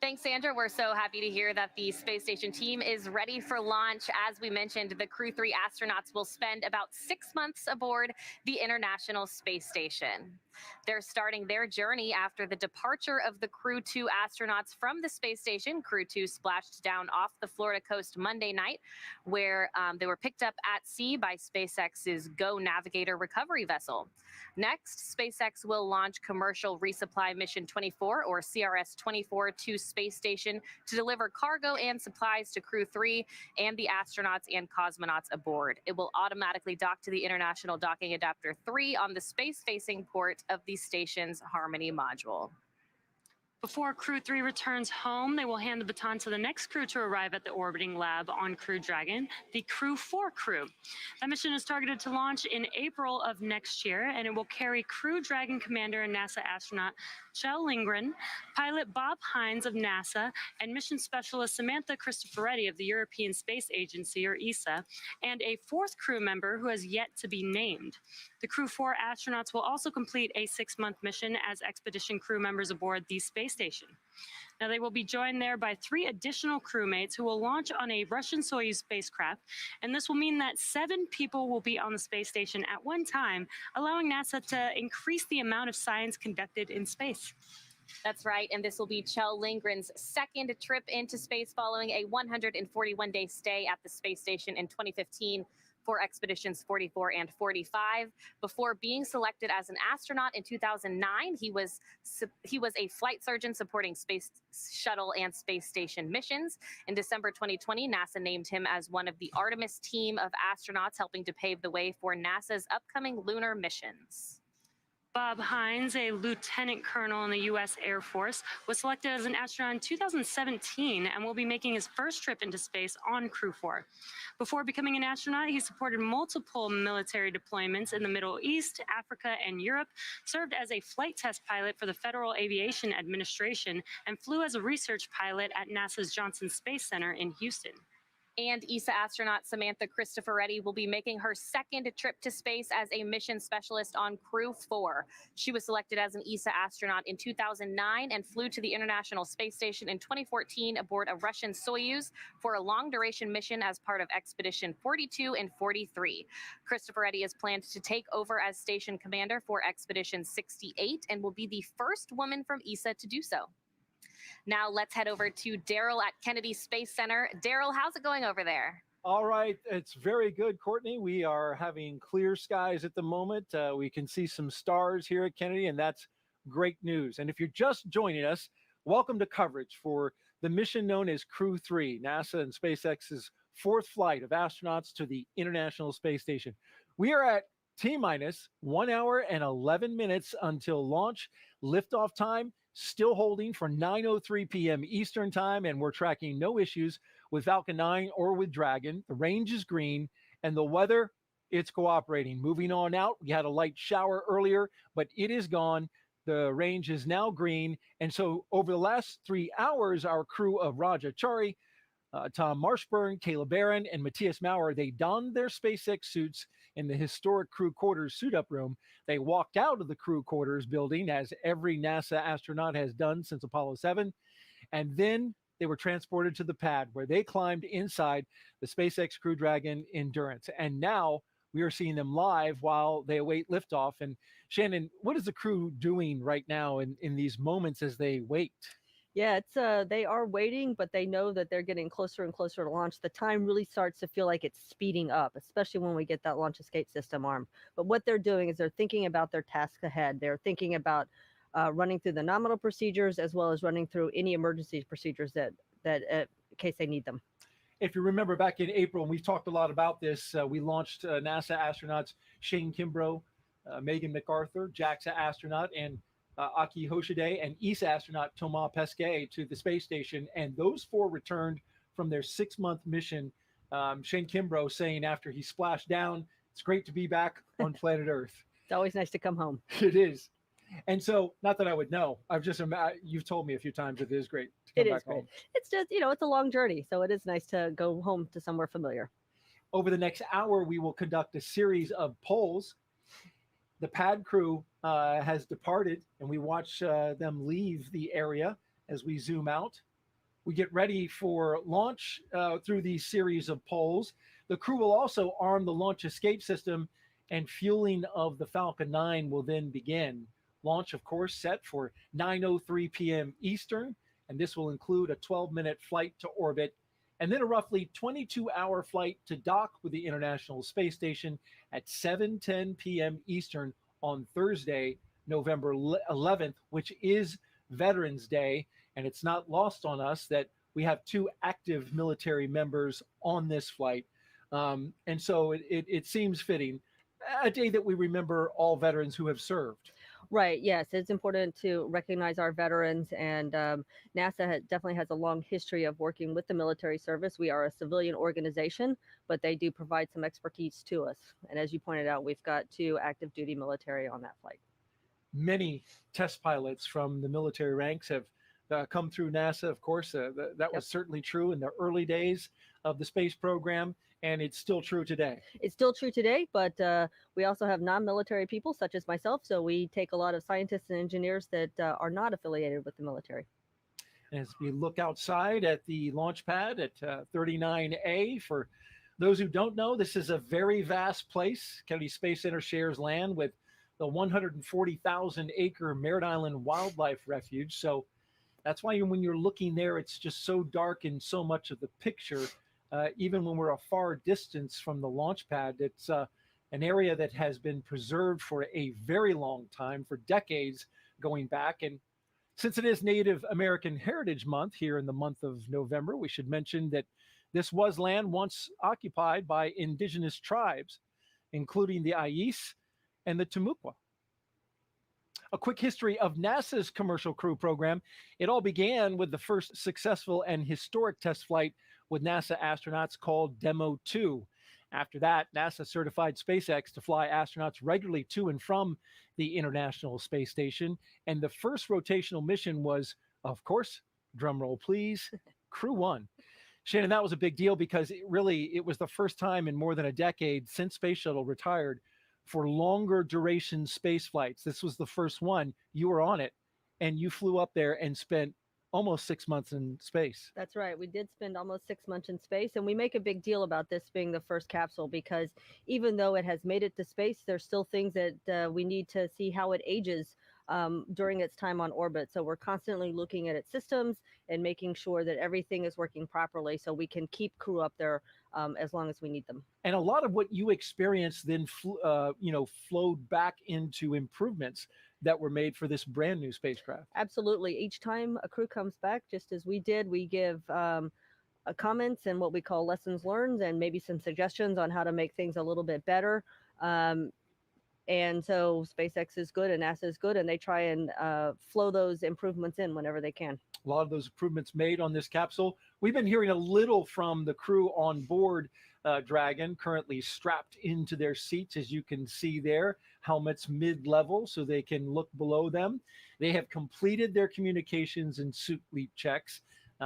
Thanks, Sandra. We're so happy to hear that the space station team is ready for launch. As we mentioned, the Crew-3 astronauts will spend about 6 months aboard the International Space Station. They're starting their journey after the departure of the Crew-2 astronauts from the space station. Crew-2 splashed down off the Florida coast Monday night, where they were picked up at sea by SpaceX's Go Navigator recovery vessel. Next, SpaceX will launch Commercial Resupply Mission 24, or CRS-24, to space station to deliver cargo and supplies to Crew-3 and the astronauts and cosmonauts aboard. It will automatically dock to the International Docking Adapter 3 on the space-facing port of the station's Harmony module. Before Crew-3 returns home, they will hand the baton to the next crew to arrive at the orbiting lab on Crew Dragon, the Crew-4 crew. That mission is targeted to launch in April of next year, and it will carry Crew Dragon commander and NASA astronaut Kjell Lindgren, pilot Bob Hines of NASA, and mission specialist Samantha Cristoforetti of the European Space Agency, or ESA, and a fourth crew member who has yet to be named. The Crew-4 astronauts will also complete a 6-month mission as expedition crew members aboard the space station. Now, they will be joined there by 3 additional crewmates who will launch on a Russian Soyuz spacecraft, and this will mean that 7 people will be on the space station at one time, allowing NASA to increase the amount of science conducted in space. That's right, and this will be Kjell Lindgren's second trip into space following a 141-day stay at the space station in 2015 for expeditions 44 and 45. Before being selected as an astronaut in 2009, he was a flight surgeon supporting space shuttle and space station missions. In December 2020, NASA named him as one of the Artemis team of astronauts helping to pave the way for NASA's upcoming lunar missions. Bob Hines, a lieutenant colonel in the U.S. Air Force, was selected as an astronaut in 2017 and will be making his first trip into space on Crew-4. Before becoming an astronaut, he supported multiple military deployments in the Middle East, Africa, and Europe, served as a flight test pilot for the Federal Aviation Administration, and flew as a research pilot at NASA's Johnson Space Center in Houston. And ESA astronaut Samantha Cristoforetti will be making her second trip to space as a mission specialist on Crew-4. She was selected as an ESA astronaut in 2009 and flew to the International Space Station in 2014 aboard a Russian Soyuz for a long-duration mission as part of Expedition 42 and 43. Cristoforetti is planned to take over as station commander for Expedition 68 and will be the first woman from ESA to do so. Now let's head over to Daryl at Kennedy Space Center. Daryl, how's it going over there? All right, it's very good, Courtney. We are having clear skies at the moment. We can see some stars here at Kennedy, and that's great news. And if you're just joining us, welcome to coverage for the mission known as Crew-3, NASA and SpaceX's fourth flight of astronauts to the International Space Station. We are at T-minus 1 hour and 11 minutes until launch. Liftoff time still holding for 9:03 p.m. Eastern time, and we're tracking no issues with Falcon 9 or with Dragon. The range is green, and the weather, it's cooperating. Moving on out, we had a light shower earlier, but it is gone. The range is now green. And so over the last 3 hours, our crew of Raja Chari, Tom Marshburn, Kayla Baron, and Matthias Maurer, they donned their SpaceX suits in the historic crew quarters suit-up room. They walked out of the crew quarters building, as every NASA astronaut has done since Apollo 7. And then they were transported to the pad, where they climbed inside the SpaceX Crew Dragon Endurance. And now we are seeing them live while they await liftoff. And Shannon, what is the crew doing right now in these moments as they wait? Yeah, it's they are waiting, but they know that they're getting closer and closer to launch. The time really starts to feel like it's speeding up, especially when we get that launch escape system armed. But what they're doing is they're thinking about their task ahead. They're thinking about running through the nominal procedures, as well as running through any emergency procedures that in case they need them. If you remember back in April, and we've talked a lot about this, we launched NASA astronauts Shane Kimbrough, Megan MacArthur, JAXA astronaut, and Aki Hoshide, and ESA astronaut Thomas Pesquet to the space station. And those four returned from their 6-month mission. Shane Kimbrough saying after he splashed down, it's great to be back on planet Earth. It's always nice to come home. It is. And so, not that I would know, you've told me a few times that it is great to come back home. It's just, it's a long journey, so it is nice to go home to somewhere familiar. Over the next hour, we will conduct a series of polls. The pad crew has departed, and we watch them leave the area as we zoom out. We get ready for launch through these series of polls. The crew will also arm the launch escape system, and fueling of the Falcon 9 will then begin. Launch, of course, set for 9:03 p.m. Eastern, and this will include a 12-minute flight to orbit, and then a roughly 22-hour flight to dock with the International Space Station at 7:10 p.m. Eastern on Thursday, November 11th, which is Veterans Day. And it's not lost on us that we have 2 active military members on this flight. And so it seems fitting, a day that we remember all veterans who have served. Right. Yes, it's important to recognize our veterans, and NASA definitely has a long history of working with the military service. We are a civilian organization, but they do provide some expertise to us. And as you pointed out, we've got 2 active duty military on that flight. Many test pilots from the military ranks have come through NASA, of course. That was certainly true in the early days of the space program, and it's still true today. It's still true today, but we also have non-military people such as myself, so we take a lot of scientists and engineers that are not affiliated with the military. As we look outside at the launch pad at 39A, for those who don't know, this is a very vast place. Kennedy Space Center shares land with the 140,000-acre Merritt Island Wildlife Refuge. So that's why when you're looking there, it's just so dark in so much of the picture. Even when we're a far distance from the launch pad, it's an area that has been preserved for a very long time, for decades going back. And since it is Native American Heritage Month here in the month of November, we should mention that this was land once occupied by indigenous tribes, including the Ais and the Timucua. A quick history of NASA's Commercial Crew program. It all began with the first successful and historic test flight with NASA astronauts called Demo 2. After that, NASA certified SpaceX to fly astronauts regularly to and from the International Space Station. And the first rotational mission was, of course, drumroll please, Crew-1. Shannon, that was a big deal because it was the first time in more than a decade since Space Shuttle retired for longer duration space flights. This was the first one. You were on it, and you flew up there and spent almost 6 months in space. That's right. We did spend almost 6 months in space, and we make a big deal about this being the first capsule because even though it has made it to space, there's still things that we need to see how it ages during its time on orbit. So we're constantly looking at its systems and making sure that everything is working properly so we can keep crew up there as long as we need them. And a lot of what you experienced then flowed back into improvements that were made for this brand new spacecraft. Absolutely. Each time a crew comes back, just as we did, we give comments and what we call lessons learned and maybe some suggestions on how to make things a little bit better. And so SpaceX is good and NASA is good, and they try and flow those improvements in whenever they can. A lot of those improvements made on this capsule. We've been hearing a little from the crew on board Dragon, currently strapped into their seats, as you can see there, helmets mid-level so they can look below them. They have completed their communications and suit leap checks.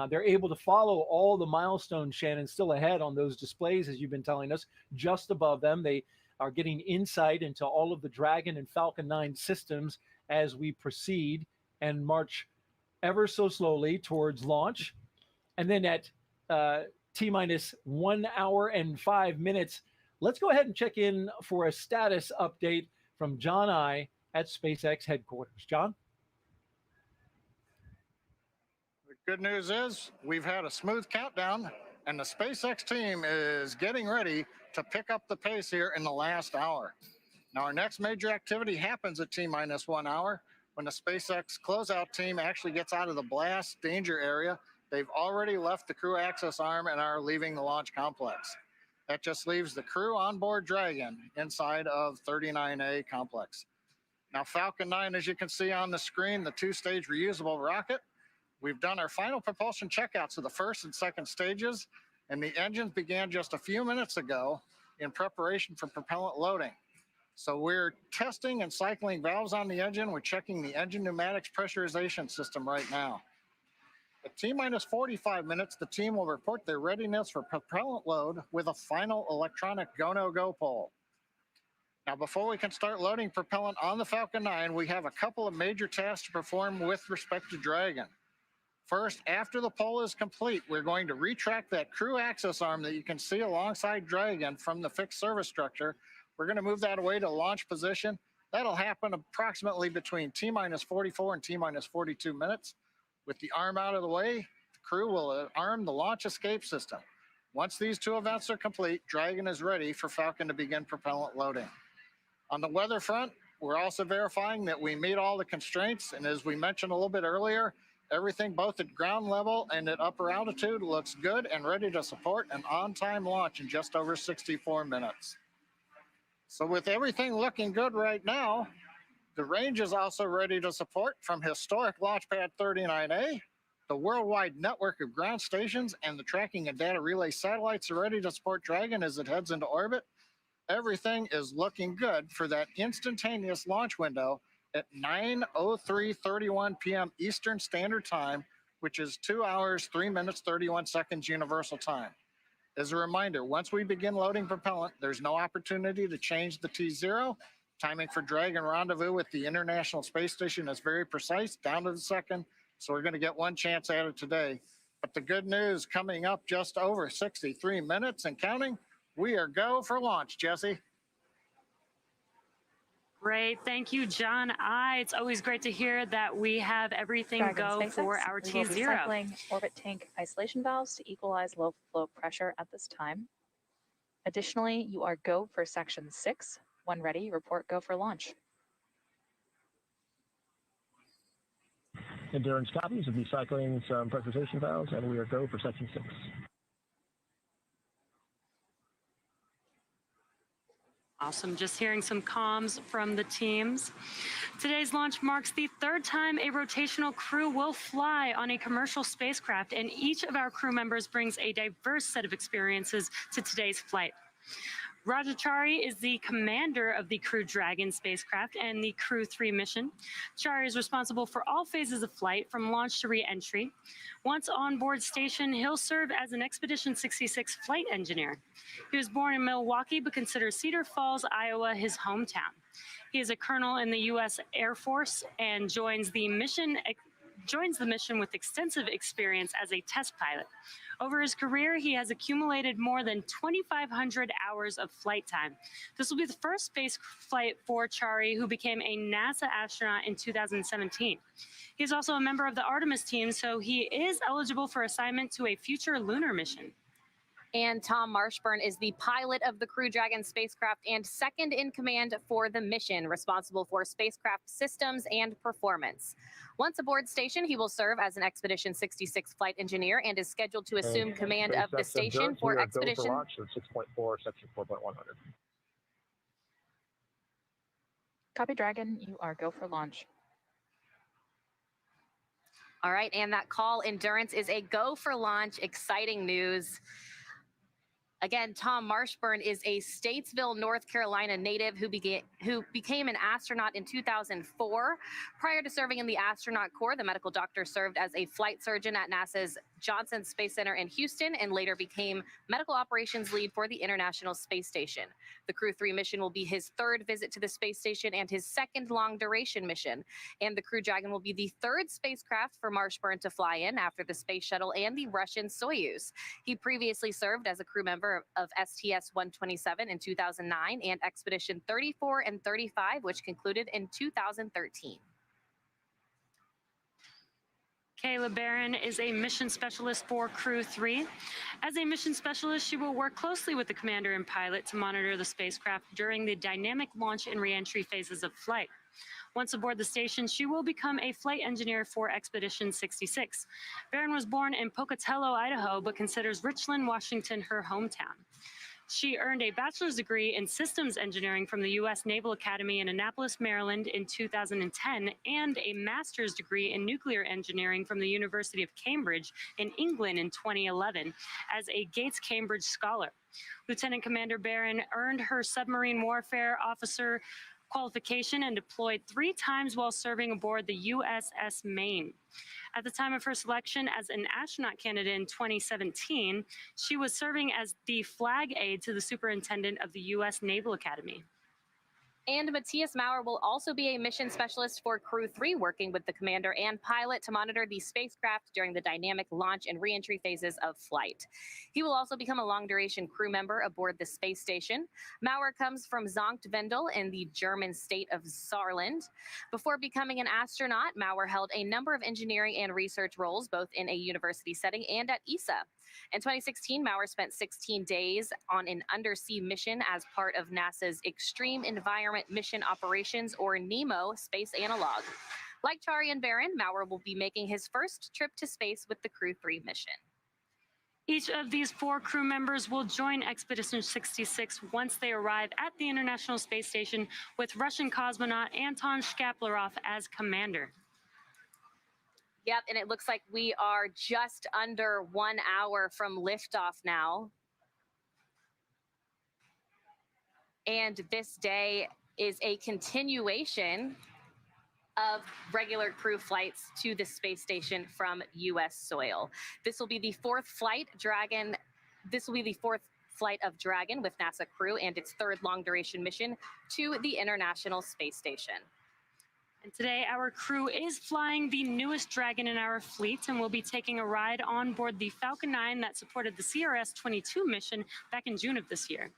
They're able to follow all the milestones, Shannon, still ahead on those displays, as you've been telling us, just above them. They are getting insight into all of the Dragon and Falcon 9 systems as we proceed and march ever so slowly towards launch. And then at T-minus 1 hour and 5 minutes, let's go ahead and check in for a status update from John I at SpaceX headquarters. John? The good news is we've had a smooth countdown, and the SpaceX team is getting ready to pick up the pace here in the last hour. Now, our next major activity happens at T-minus 1 hour when the SpaceX closeout team actually gets out of the blast danger area. They've already left the crew access arm and are leaving the launch complex. That just leaves the crew on board Dragon inside of 39A complex. Now, Falcon 9, as you can see on the screen, the two-stage reusable rocket, we've done our final propulsion checkouts of the first and second stages, and the engines began just a few minutes ago in preparation for propellant loading. So we're testing and cycling valves on the engine. We're checking the engine pneumatics pressurization system right now. At T-minus 45 minutes, the team will report their readiness for propellant load with a final electronic go-no-go poll. Now, before we can start loading propellant on the Falcon 9, we have a couple of major tasks to perform with respect to Dragon. First, after the poll is complete, we're going to retract that crew access arm that you can see alongside Dragon from the fixed service structure. We're going to move that away to launch position. That'll happen approximately between T-minus 44 and T-minus 42 minutes. With the arm out of the way, the crew will arm the launch escape system. Once these two events are complete, Dragon is ready for Falcon to begin propellant loading. On the weather front, we're also verifying that we meet all the constraints, and as we mentioned a little bit earlier, everything both at ground level and at upper altitude looks good and ready to support an on-time launch in just over 64 minutes. So with everything looking good right now, the range is also ready to support from historic Launchpad 39A. The worldwide network of ground stations and the tracking and data relay satellites are ready to support Dragon as it heads into orbit. Everything is looking good for that instantaneous launch window at 9:03:31 p.m. Eastern Standard Time, which is 2 hours, 3 minutes, 31 seconds Universal Time. As a reminder, once we begin loading propellant, there's no opportunity to change the T0. Timing for Dragon rendezvous with the International Space Station is very precise, down to the second, so we're going to get one chance at it today. But the good news coming up just over 63 minutes and counting, we are go for launch, Jesse. Great. Thank you, John I. It's always great to hear that we have everything go for our We will be T0. cycling orbit tank isolation valves to equalize low flow pressure at this time. Additionally, you are go for section 6. When ready, report go for launch. Endurance copies will be cycling some pressurization valves, and we are go for section 6. Awesome. Just hearing some comms from the teams. Today's launch marks the third time a rotational crew will fly on a commercial spacecraft, and each of our crew members brings a diverse set of experiences to today's flight. Rajachari is the commander of the Crew Dragon spacecraft and the Crew-3 mission. Chari is responsible for all phases of flight, from launch to re-entry. Once on board station, he'll serve as an Expedition 66 flight engineer. He was born in Milwaukee, but considers Cedar Falls, Iowa, his hometown. He is a colonel in the U.S. Air Force and joins the mission with extensive experience as a test pilot. Over his career, he has accumulated more than 2,500 hours of flight time. This will be the first space flight for Chari, who became a NASA astronaut in 2017. He is also a member of the Artemis team, so he is eligible for assignment to a future lunar mission. And Tom Marshburn is the pilot of the Crew Dragon spacecraft and second in command for the mission, responsible for spacecraft systems and performance. Once aboard station, he will serve as an Expedition 66 flight engineer and is scheduled to assume command of the station for Expedition. Go for launch at 6.4, section 4.100. Copy, Dragon. You are go for launch. All right, and that call, Endurance, is a go for launch. Exciting news. Again, Tom Marshburn is a Statesville, North Carolina native who became an astronaut in 2004. Prior to serving in the astronaut corps, the medical doctor served as a flight surgeon at NASA's Johnson Space Center in Houston and later became medical operations lead for the International Space Station. The Crew-3 mission will be his third visit to the space station and his second long-duration mission. And the Crew Dragon will be the third spacecraft for Marshburn to fly in after the Space Shuttle and the Russian Soyuz. He previously served as a crew member of STS-127 in 2009 and Expedition 34 and 35, which concluded in 2013. Kayla Baron is a mission specialist for Crew-3. As a mission specialist, she will work closely with the commander and pilot to monitor the spacecraft during the dynamic launch and reentry phases of flight. Once aboard the station, she will become a flight engineer for Expedition 66. Baron was born in Pocatello, Idaho, but considers Richland, Washington her hometown. She earned a bachelor's degree in systems engineering from the U.S. Naval Academy in Annapolis, Maryland in 2010, and a master's degree in nuclear engineering from the University of Cambridge in England in 2011 as a Gates Cambridge Scholar. Lieutenant Commander Baron earned her submarine warfare officer qualification and deployed 3 times while serving aboard the USS Maine. At the time of her selection as an astronaut candidate in 2017, she was serving as the flag aide to the superintendent of the U.S. Naval Academy. And Matthias Maurer will also be a mission specialist for Crew-3, working with the commander and pilot to monitor the spacecraft during the dynamic launch and reentry phases of flight. He will also become a long-duration crew member aboard the space station. Maurer comes from Sankt Wendel in the German state of Saarland. Before becoming an astronaut, Maurer held a number of engineering and research roles, both in a university setting and at ESA. In 2016, Maurer spent 16 days on an undersea mission as part of NASA's Extreme Environment Mission Operations, or NEMO, space analog. Like Chari and Baron, Maurer will be making his first trip to space with the Crew-3 mission. Each of these 4 crew members will join Expedition 66 once they arrive at the International Space Station, with Russian cosmonaut Anton Shkaplerov as commander. Yep, and it looks like we are just under 1 hour from liftoff now. And this day is a continuation of regular crew flights to the space station from U.S. soil. This will be the 4th flight, Dragon. This will be the 4th flight of Dragon with NASA crew and its 3rd long-duration mission to the International Space Station. And today, our crew is flying the newest Dragon in our fleet, and we'll be taking a ride on board the Falcon 9 that supported the CRS-22 mission back in June of this year.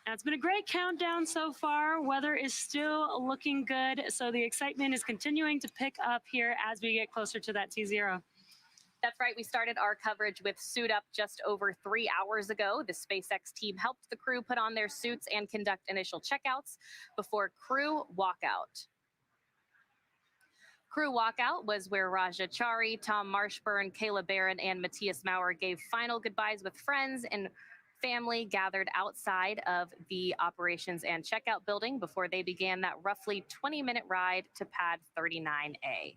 Now, it's been a great countdown so far. Weather is still looking good, so the excitement is continuing to pick up here as we get closer to that T0. That's right. We started our coverage with Suit Up just over 3 hours ago. The SpaceX team helped the crew put on their suits and conduct initial checkouts before crew walkout. Crew walkout was where Raja Chari, Tom Marshburn, Kayla Baron, and Matthias Maurer gave final goodbyes with friends and family gathered outside of the operations and checkout building before they began that roughly 20-minute ride to pad 39A.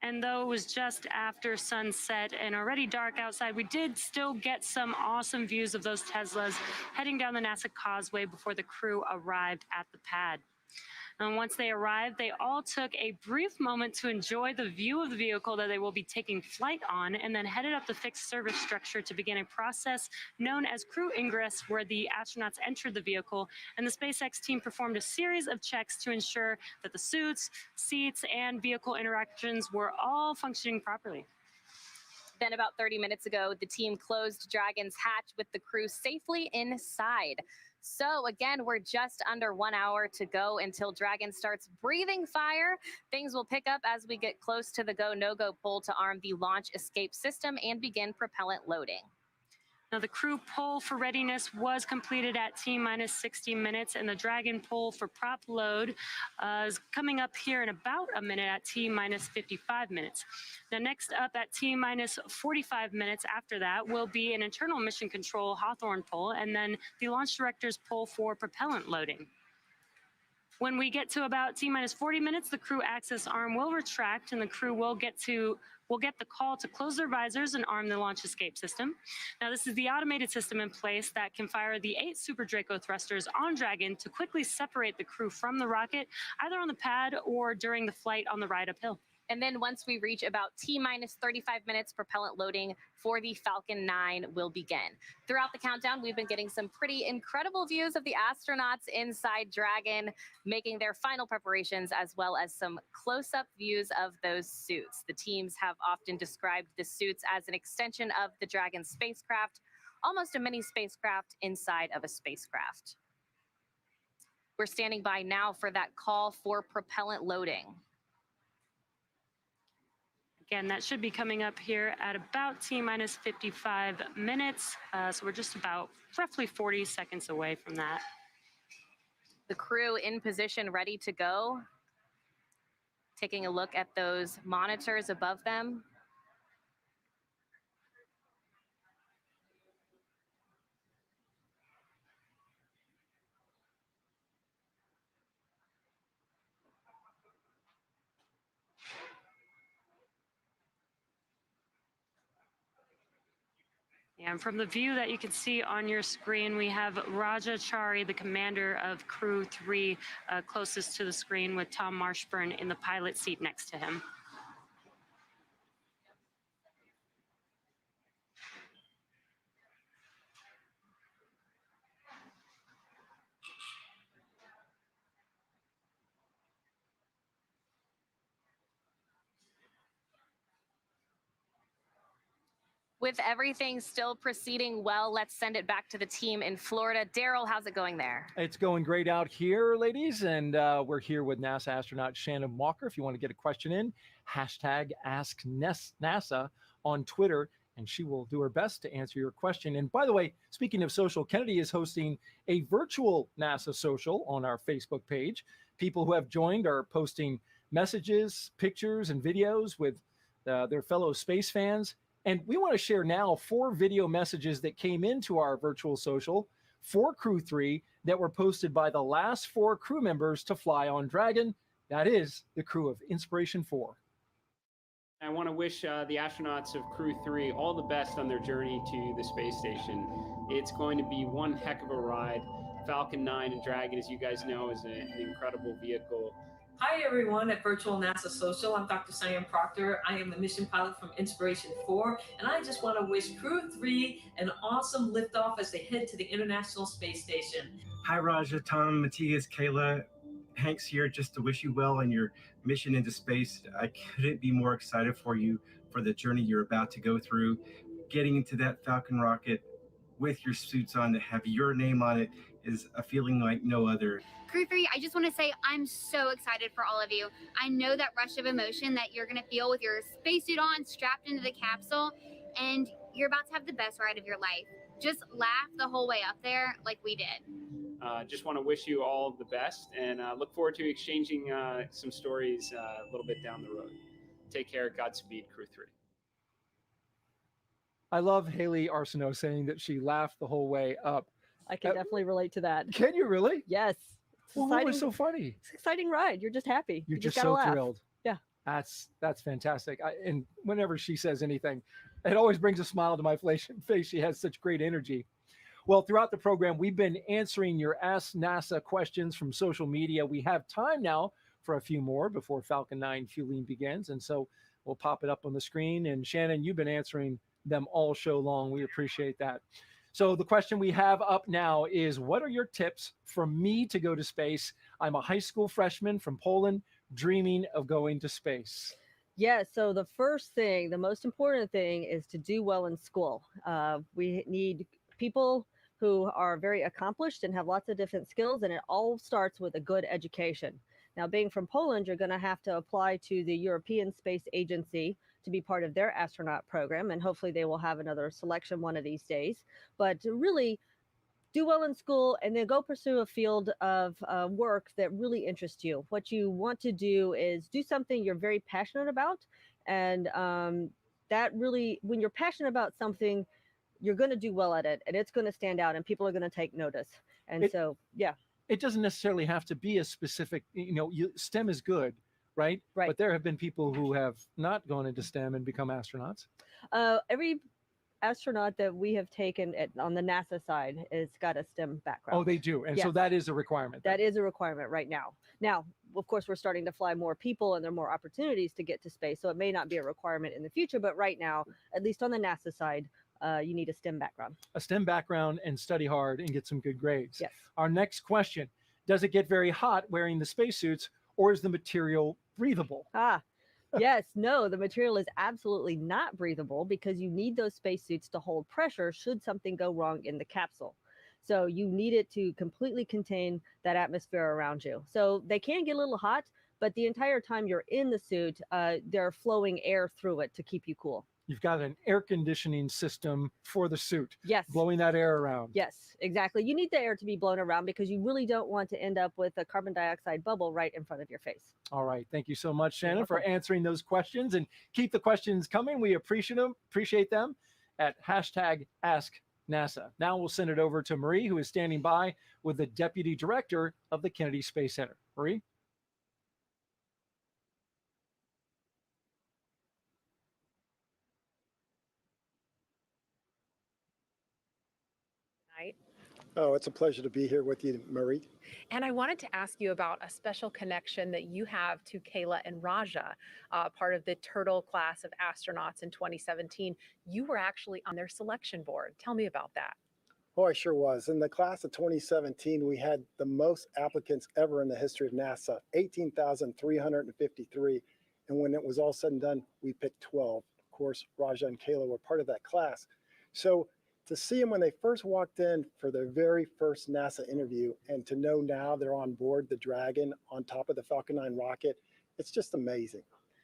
And though it was just after sunset and already dark outside, we did still get some awesome views of those Teslas heading down the NASA Causeway before the crew arrived at the pad. And once they arrived, they all took a brief moment to enjoy the view of the vehicle that they will be taking flight on, and then headed up the fixed service structure to begin a process known as crew ingress, where the astronauts entered the vehicle, and the SpaceX team performed a series of checks to ensure that the suits, seats, and vehicle interactions were all functioning properly. Then about 30 minutes ago, the team closed Dragon's hatch with the crew safely inside. So again, we're just under 1 hour to go until Dragon starts breathing fire. Things will pick up as we get close to the go, no-go pole to arm the launch escape system and begin propellant loading. Now, the crew poll for readiness was completed at T-minus 60 minutes, and the Dragon poll for prop load is coming up here in about a minute at T-minus 55 minutes. Now, next up at T-minus 45 minutes after that will be an internal mission control Hawthorne poll, and then the launch director's poll for propellant loading. When we get to about T-minus 40 minutes, the crew access arm will retract, and the crew will get the call to close their visors and arm the launch escape system. Now, this is the automated system in place that can fire the 8 Super Draco thrusters on Dragon to quickly separate the crew from the rocket, either on the pad or during the flight on the ride uphill. And then once we reach about T-minus 35 minutes, propellant loading for the Falcon 9 will begin. Throughout the countdown, we've been getting some pretty incredible views of the astronauts inside Dragon, making their final preparations, as well as some close-up views of those suits. The teams have often described the suits as an extension of the Dragon spacecraft, almost a mini spacecraft inside of a spacecraft. We're standing by now for that call for propellant loading. Again, that should be coming up here at about T-minus 55 minutes. So we're just about roughly 40 seconds away from that. The crew in position, ready to go. Taking a look at those monitors above them. And from the view that you can see on your screen, we have Raja Chari, the commander of Crew 3, closest to the screen, with Tom Marshburn in the pilot seat next to him. With everything still proceeding well, let's send it back to the team in Florida. Daryl, how's it going there? It's going great out here, ladies, and we're here with NASA astronaut Shannon Walker. If you want to get a question in, hashtag #AskNASA on Twitter, and she will do her best to answer your question. And by the way, speaking of social, Kennedy is hosting a virtual NASA social on our Facebook page. People who have joined are posting messages, pictures, and videos with their fellow space fans. And we want to share now 4 video messages that came into our virtual social for Crew 3 that were posted by the last 4 crew members to fly on Dragon. That is the crew of Inspiration 4. I want to wish the astronauts of Crew 3 all the best on their journey to the space station. It's going to be one heck of a ride. Falcon 9 and Dragon, as you guys know, is an incredible vehicle. Hi everyone at Virtual NASA Social. I'm Dr. Sam Proctor. I am the mission pilot from Inspiration 4, and I just want to wish Crew 3 an awesome liftoff as they head to the International Space Station. Hi Raja, Tom, Matthias, Kayla, Hanks here just to wish you well on your mission into space. I couldn't be more excited for you for the journey you're about to go through. Getting into that Falcon rocket with your suits on to have your name on it is a feeling like no other. Crew 3, I just want to say I'm so excited for all of you. I know that rush of emotion that you're going to feel with your spacesuit on, strapped into the capsule, and you're about to have the best ride of your life. Just laugh the whole way up there like we did. Just want to wish you all the best, and look forward to exchanging some stories a little bit down the road. Take care. Godspeed, Crew 3. I love Haley Arsenault saying that she laughed the whole way up. I can definitely relate to that. Can you really? Yes. Well, what was so funny? It's an exciting ride. You're just happy. You're You just gotta so laugh. thrilled. Yeah. That's fantastic. And whenever she says anything, it always brings a smile to my face. She has such great energy. Well, throughout the program, we've been answering your Ask NASA questions from social media. We have time now for a few more before Falcon 9 fueling begins. And so we'll pop it up on the screen. And Shannon, you've been answering them all show long. We appreciate that. So the question we have up now is, what are your tips for me to go to space? I'm a high school freshman from Poland, dreaming of going to space. Yeah, so the first thing, the most important thing is to do well in school. We need people who are very accomplished and have lots of different skills, and it all starts with a good education. Now, being from Poland, you're going to have to apply to the European Space Agency to be part of their astronaut program, and hopefully they will have another selection one of these days. But to really do well in school and then go pursue a field of work that really interests you. What you want to do is do something you're very passionate about, and that really, when you're passionate about something, you're going to do well at it, and it's going to stand out, and people are going to take notice. And so, yeah. It doesn't necessarily have to be a specific, STEM is good, right? Right. But there have been people who have not gone into STEM and become astronauts. Every astronaut that we have taken on the NASA side has got a STEM background. Oh, they do. And so Yes. that is a requirement. That is a requirement right now. Now, of course, we're starting to fly more people and there are more opportunities to get to space. So it may not be a requirement in the future, but right now, at least on the NASA side, you need a STEM background. A STEM background and study hard and get some good grades. Yes. Our next question, does it get very hot wearing the spacesuits, or is the material breathable? Yes, no, the material is absolutely not breathable because you need those spacesuits to hold pressure should something go wrong in the capsule. So you need it to completely contain that atmosphere around you. So they can get a little hot, but the entire time you're in the suit, they're flowing air through it to keep you cool. You've got an air conditioning system for the suit. Yes. Blowing that air around. Yes, exactly. You need the air to be blown around because you really don't want to end up with a carbon dioxide bubble right in front of your face. All right. Thank you so much, Shannon, for answering those questions, and keep the questions coming. We appreciate them at #AskNASA. Now we'll send it over to Marie, who is standing by with the Deputy Director of the Kennedy Space Center. Marie? Oh, it's a pleasure to be here with you, Marie. And I wanted to ask you about a special connection that you have to Kayla and Raja, part of the Turtle class of astronauts in 2017. You were actually on their selection board. Tell me about that. Oh, I sure was. In the class of 2017, we had the most applicants ever in the history of NASA, 18,353. And when it was all said and done, we picked 12. Of course, Raja and Kayla were part of that class. So to see them when they first walked in for their very first NASA interview, and to know now they're on board the Dragon on top of the Falcon 9 rocket, it's just amazing.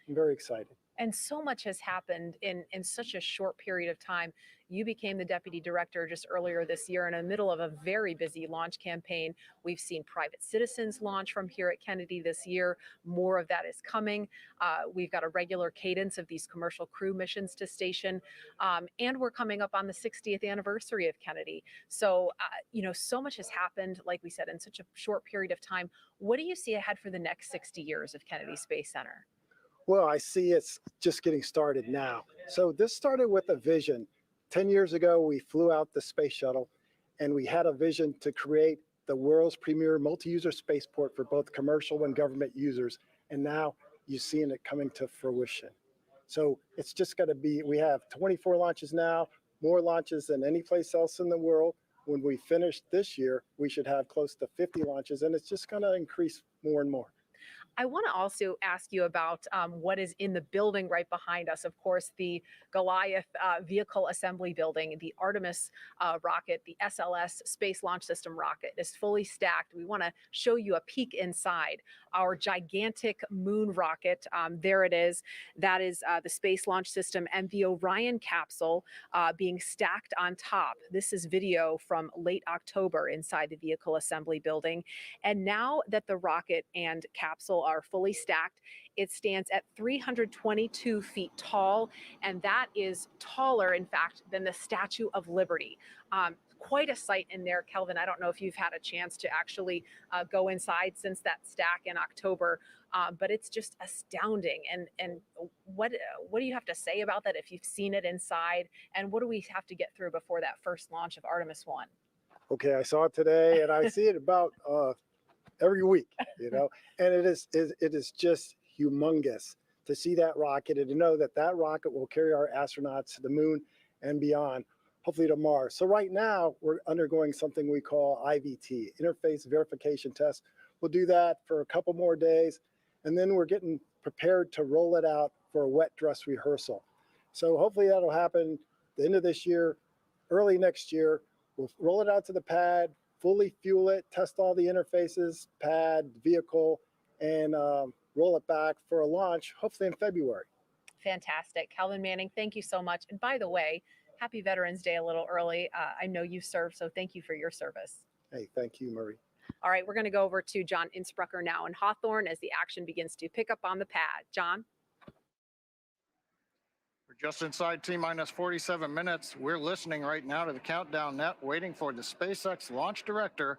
I'm very excited. And so much has happened in such a short period of time. You became the deputy director just earlier this year in the middle of a very busy launch campaign. We've seen private citizens launch from here at Kennedy this year. More of that is coming. We've got a regular cadence of these commercial crew missions to station. And we're coming up on the 60th anniversary of Kennedy. So, so much has happened, like we said, in such a short period of time. What do you see ahead for the next 60 years of Kennedy Space Center? Well, I see it's just getting started now. So this started with a vision. 10 years ago, we flew out the space shuttle, and we had a vision to create the world's premier multi-user spaceport for both commercial and government users. And now you're seeing it coming to fruition. So it's just going to be, we have 24 launches now, more launches than any place else in the world. When we finish this year, we should have close to 50 launches, and it's just going to increase more and more. I want to also ask you about what is in the building right behind us. Of course, the Goliath vehicle assembly building, the Artemis rocket, the SLS Space Launch System rocket is fully stacked. We want to show you a peek inside. Our gigantic moon rocket, there it is. That is the Space Launch System, and the Orion capsule being stacked on top. This is video from late October inside the vehicle assembly building. And now that the rocket and capsule are fully stacked, it stands at 322 feet tall, and that is taller, in fact, than the Statue of Liberty. Quite a sight in there, Kelvin. I don't know if you've had a chance to actually go inside since that stack in October, but it's just astounding. And what do you have to say about that if you've seen it inside? And what do we have to get through before that first launch of Artemis 1? Okay, I saw it today, and I see it about every week, and it is just humongous to see that rocket and to know that that rocket will carry our astronauts to the moon and beyond, hopefully to Mars. So right now we're undergoing something we call IVT, interface verification test. We'll do that for a couple more days, and then we're getting prepared to roll it out for a wet dress rehearsal. So hopefully that'll happen the end of this year, early next year. We'll roll it out to the pad, fully fuel it, test all the interfaces, pad, vehicle, and roll it back for a launch, hopefully in February. Fantastic. Calvin Manning, thank you so much. And by the way, happy Veterans Day a little early. I know you served, so thank you for your service. Hey, thank you, Marie. All right, we're going to go over to John Innsbrucker now in Hawthorne as the action begins to pick up on the pad. John? We're just inside T-minus 47 minutes. We're listening right now to the countdown net, waiting for the SpaceX launch director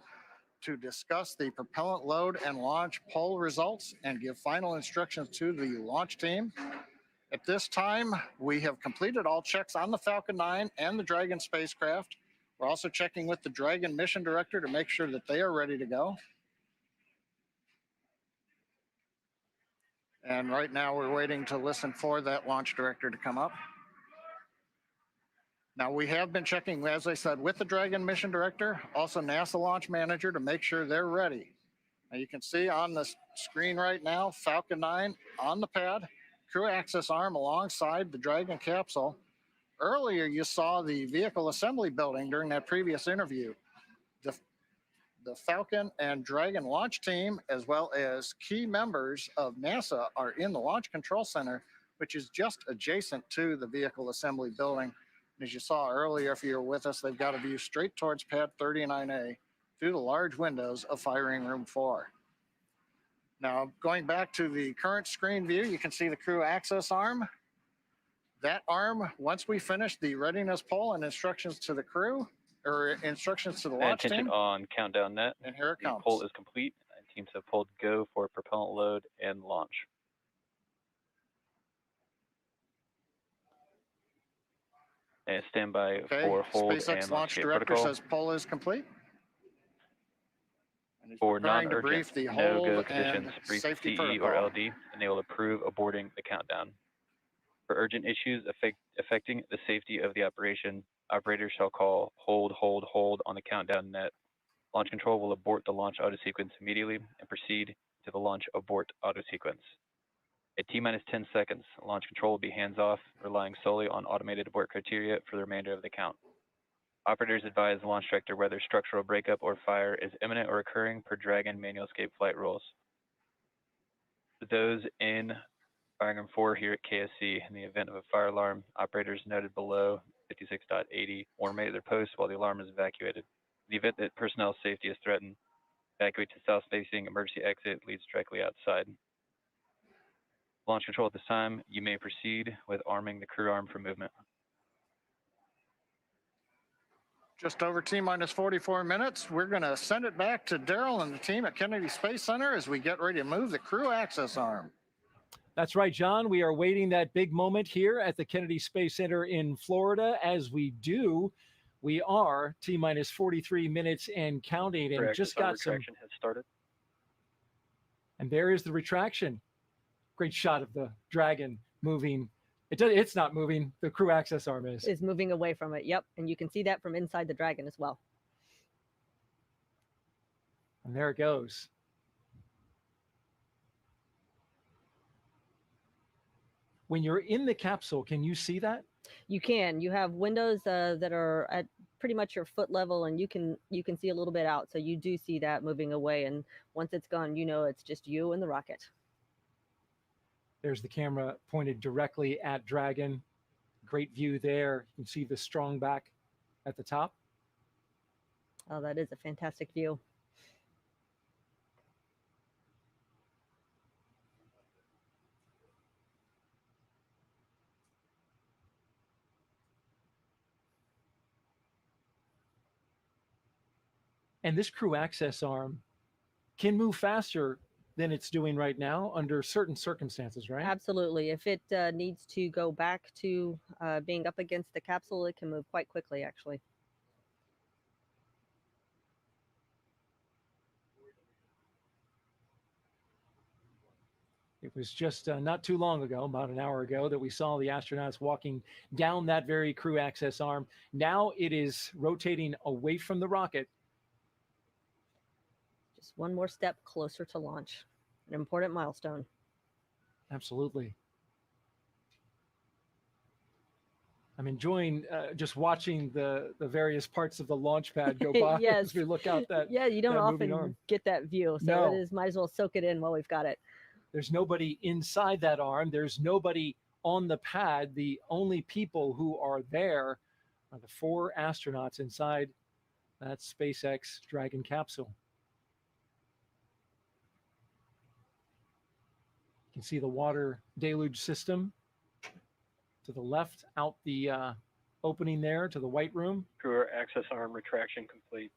to discuss the propellant load and launch poll results and give final instructions to the launch team. At this time, we have completed all checks on the Falcon 9 and the Dragon spacecraft. We're also checking with the Dragon mission director to make sure that they are ready to go. And right now we're waiting to listen for that launch director to come up. Now we have been checking, as I said, with the Dragon mission director, also NASA launch manager to make sure they're ready. Now you can see on the screen right now, Falcon 9 on the pad, crew access arm alongside the Dragon capsule. Earlier you saw the vehicle assembly building during that previous interview. The Falcon and Dragon launch team, as well as key members of NASA, are in the Launch Control Center, which is just adjacent to the vehicle assembly building. And as you saw earlier, if you were with us, they've got a view straight towards Pad 39A through the large windows of Firing Room 4. Now, going back to the current screen view, you can see the crew access arm. That arm, once we finish the readiness poll and instructions to the crew, or instructions to the launch attention team. On countdown net. And here it the comes. Poll is complete, and teams have pulled go for propellant load and launch. And stand by for hold SpaceX and launch escape director protocol. says poll is complete. And he's For preparing to brief non-urgent, the hold no-go conditions, and brief safety CE or protocol. LD, and they will approve aborting the countdown. For urgent issues affecting the safety of the operation, operators shall call hold on the countdown net. Launch control will abort the launch auto sequence immediately and proceed to the launch abort auto sequence. At T-minus 10 seconds, launch control will be hands-off, relying solely on automated abort criteria for the remainder of the count. Operators advise the launch director whether structural breakup or fire is imminent or occurring per Dragon manual escape flight rules. For those in Firing Room 4 here at KSC, in the event of a fire alarm, operators noted below 56.80 will remain at their post while the alarm is evacuated. In the event that personnel safety is threatened, evacuate to south-facing emergency exit leads directly outside. Launch control at this time, you may proceed with arming the crew arm for movement. Just over T-minus 44 minutes. We're going to send it back to Daryl and the team at Kennedy Space Center as we get ready to move the crew access arm. That's right, John. We are waiting that big moment here at the Kennedy Space Center in Florida. As we do, we are T-minus 43 minutes and counting, and just got some. Retraction has started. And there is the retraction. Great shot of the Dragon moving. It's not moving. The crew access arm is. Is moving away from it. Yep, and you can see that from inside the Dragon as well. And there it goes. When you're in the capsule, can you see that? You can. You have windows that are at pretty much your foot level, and you can see a little bit out. So you do see that moving away, and once it's gone, you know it's just you and the rocket. There's the camera pointed directly at Dragon. Great view there. You can see the strong back at the top. Oh, that is a fantastic view. And this crew access arm can move faster than it's doing right now under certain circumstances, right? Absolutely. If it needs to go back to being up against the capsule, it can move quite quickly, actually. It was just not too long ago, about an hour ago, that we saw the astronauts walking down that very crew access arm. Now it is rotating away from the rocket. Just one more step closer to launch. An important milestone. Absolutely. I'm enjoying just watching the various parts of the launch pad go by Yes. as we look out that. Yeah, you don't that moving often arm. get that view, so No. it is might as well soak it in while we've got it. There's nobody inside that arm. There's nobody on the pad. The only people who are there are the 4 astronauts inside that SpaceX Dragon capsule. You can see the water deluge system to the left, out the opening there to the white room. Crew access arm retraction complete.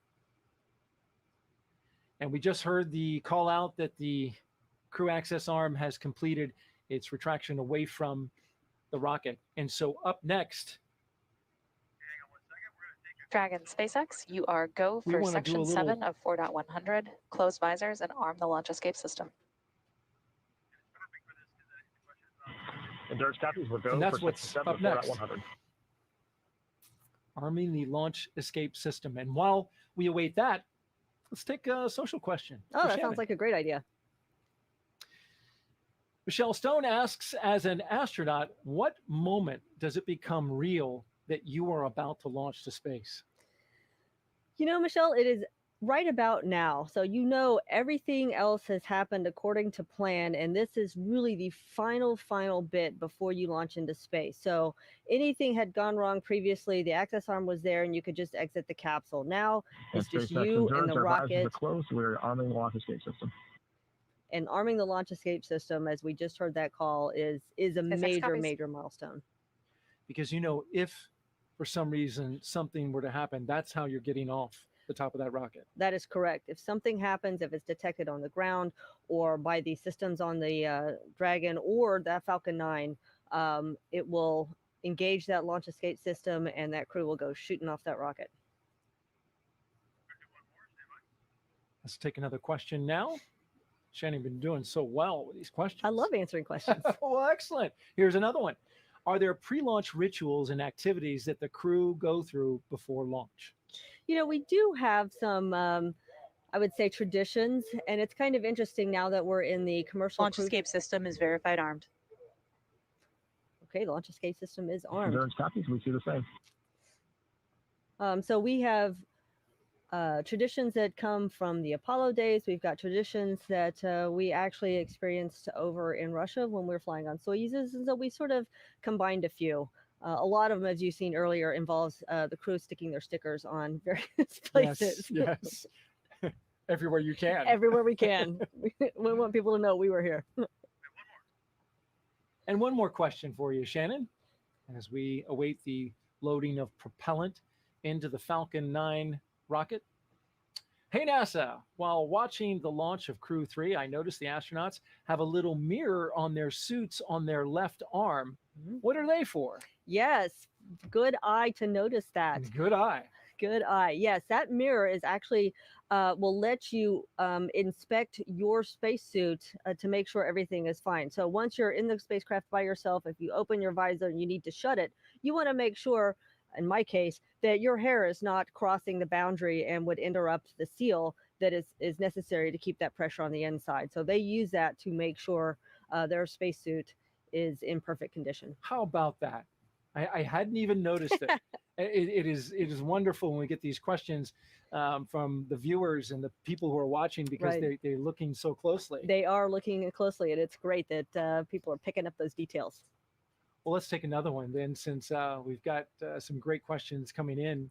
And we just heard the call out that the crew access arm has completed its retraction away from the rocket. And so up next, Dragon SpaceX, you are go We for wanna do a section little- 7 of 4.100. Close visors and arm the launch escape system. Endurance copies, we're go And that's for what's section 7 up of next. 4.100. arming the launch escape system. And while we await that, let's take a social question. Oh, for that Shannon. sounds like a great idea. Michelle Stone asks, as an astronaut, what moment does it become real that you are about to launch to space? You know, Michelle, it is right about now. So you know everything else has happened according to plan, and this is really the final bit before you launch into space. So anything had gone wrong previously, the access arm was there, and you could just exit the capsule. Now it's just SpaceX you and endurance, the our visors rocket. are closed. We're arming the launch escape system. And arming the launch escape system, as we just heard that call, is a SpaceX copies. major milestone. Because, you know, if for some reason something were to happen, that's how you're getting off the top of that rocket. That is correct. If something happens, if it's detected on the ground or by the systems on the Dragon or that Falcon 9, it will engage that launch escape system and that crew will go shooting off that rocket. Let's take another question now. Shannon, been doing so well with these questions. I love answering questions. Well, excellent. Here's another one. Are there pre-launch rituals and activities that the crew go through before launch? You know, we do have some, I would say, traditions, and it's kind of interesting now that we're in the commercial Launch crew. escape system is verified armed. Okay, the launch escape system is armed. Endurance copies, we see the same. So we have traditions that come from the Apollo days. We've got traditions that we actually experienced over in Russia when we were flying on Soyuzes, and so we sort of combined a few. A lot of them, as you've seen earlier, involves the crew sticking their stickers on various places. Yes. Everywhere you can. Everywhere we can. We want people to know we were here. And one more question for you, Shannon, as we await the loading of propellant into the Falcon 9 rocket. Hey, NASA, while watching the launch of Crew-3, I noticed the astronauts have a little mirror on their suits on their left arm. What are they for? Yes, good eye to notice that. Good eye. Good eye. Yes, that mirror is actually will let you inspect your spacesuit to make sure everything is fine. So once you're in the spacecraft by yourself, if you open your visor and you need to shut it, you want to make sure, in my case, that your hair is not crossing the boundary and would interrupt the seal that is necessary to keep that pressure on the inside. So they use that to make sure their spacesuit is in perfect condition. How about that? I hadn't even noticed it. It is wonderful when we get these questions from the viewers and the people who are watching because Right. they're looking so closely. They are looking closely, and it's great that people are picking up those details. Well, let's take another one then, since we've got some great questions coming in.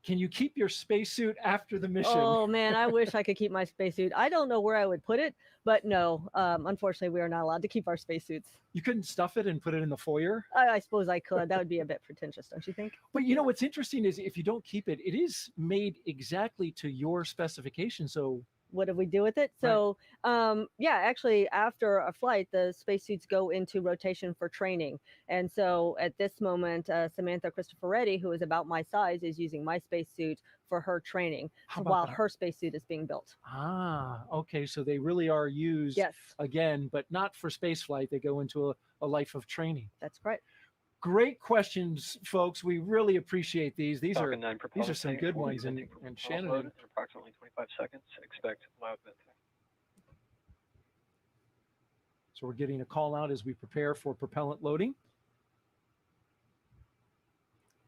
Can you keep your spacesuit after the mission? Oh man, I wish I could keep my spacesuit. I don't know where I would put it, but no, unfortunately, we are not allowed to keep our spacesuits. You couldn't stuff it and put it in the foyer? I suppose I could. That would be a bit pretentious, don't you think? But you know what's interesting is if you don't keep it, it is made exactly to your specification. So what do we do with it? So, yeah, actually, after a flight, the spacesuits go into rotation for training. And so at this moment, Samantha Cristoforetti, who is about my size, is using my spacesuit for her training How about while that? her spacesuit is being built. Ah, okay. So they really are used Yes. again, but not for space flight. They go into a life of training. That's correct. Great questions, folks. We really appreciate these. These Falcon 9 are propellant some tank good full, ones. And igniting propellant Shannon, load in approximately 25 seconds. Expect loud venting. so we're getting a call out as we prepare for propellant loading.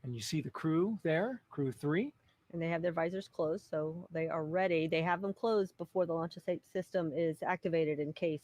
And you see the crew there, Crew 3. And they have their visors closed, so they are ready. They have them closed before the launch escape system is activated in case,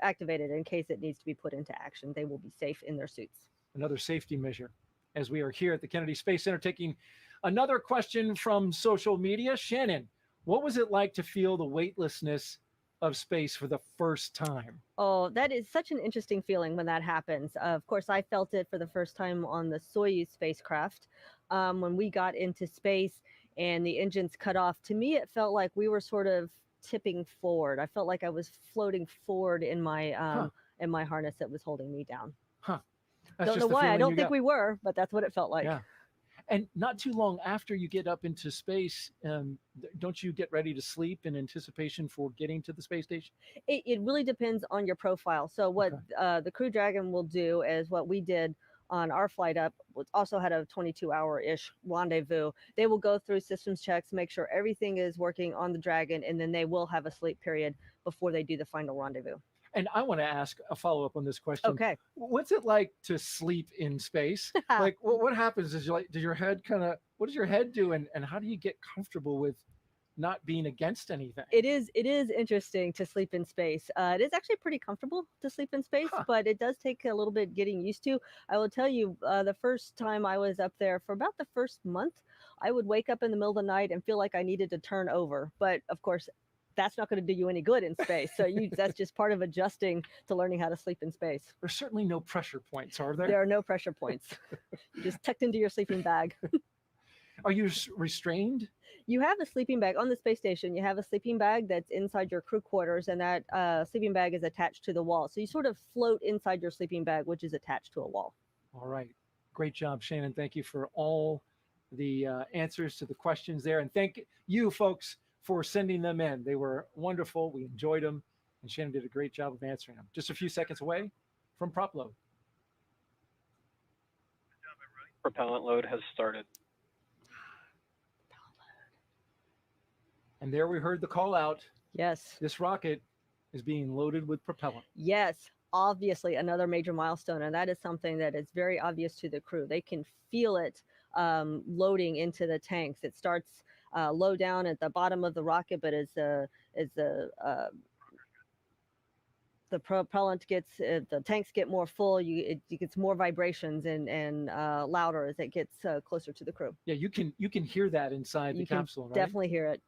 activated in case it needs to be put into action. They will be safe in their suits. Another safety measure. As we are here at the Kennedy Space Center taking another question from social media. Shannon, what was it like to feel the weightlessness of space for the first time? Oh, that is such an interesting feeling when that happens. Of course, I felt it for the first time on the Soyuz spacecraft when we got into space and the engines cut off. To me, it felt like we were sort of tipping forward. I felt like I was floating forward in my harness that was holding me down. Huh. Don't know why. I don't think we were, but that's what it felt like. Yeah. And not too long after you get up into space, don't you get ready to sleep in anticipation for getting to the space station? It really depends on your profile. So what the Crew Dragon will do is what we did on our flight up, which also had a 22-hour-ish rendezvous. They will go through systems checks, make sure everything is working on the Dragon, and then they will have a sleep period before they do the final rendezvous. And I want to ask a follow-up on this question. Okay. What's it like to sleep in space? Like, what happens? Is does your head what does your head do? And how do you get comfortable with not being against anything? It is interesting to sleep in space. It is actually pretty comfortable to sleep in space, but it does take a little bit getting used to. I will tell you, the first time I was up there, for about the first month, I would wake up in the middle of the night and feel like I needed to turn over. But of course, that's not going to do you any good in space. So that's just part of adjusting to learning how to sleep in space. There's certainly no pressure points, are there? There are no pressure points. You're just tucked into your sleeping bag. Are you restrained? You have a sleeping bag on the space station. You have a sleeping bag that's inside your crew quarters, and that sleeping bag is attached to the wall. So you sort of float inside your sleeping bag, which is attached to a wall. All right. Great job, Shannon. Thank you for all the answers to the questions there. And thank you, folks, for sending them in. They were wonderful. We enjoyed them. And Shannon did a great job of answering them. Just a few seconds away from prop load. Propellant load has started. And there we heard the call out. Yes. This rocket is being loaded with propellant. Yes, obviously another major milestone. And that is something that is very obvious to the crew. They can feel it loading into the tanks. It starts low down at the bottom of the rocket, but as the propellant gets, the tanks get more full, it gets more vibrations and louder as it gets closer to the crew. Yeah, you can hear that inside the capsule, right? Definitely hear it.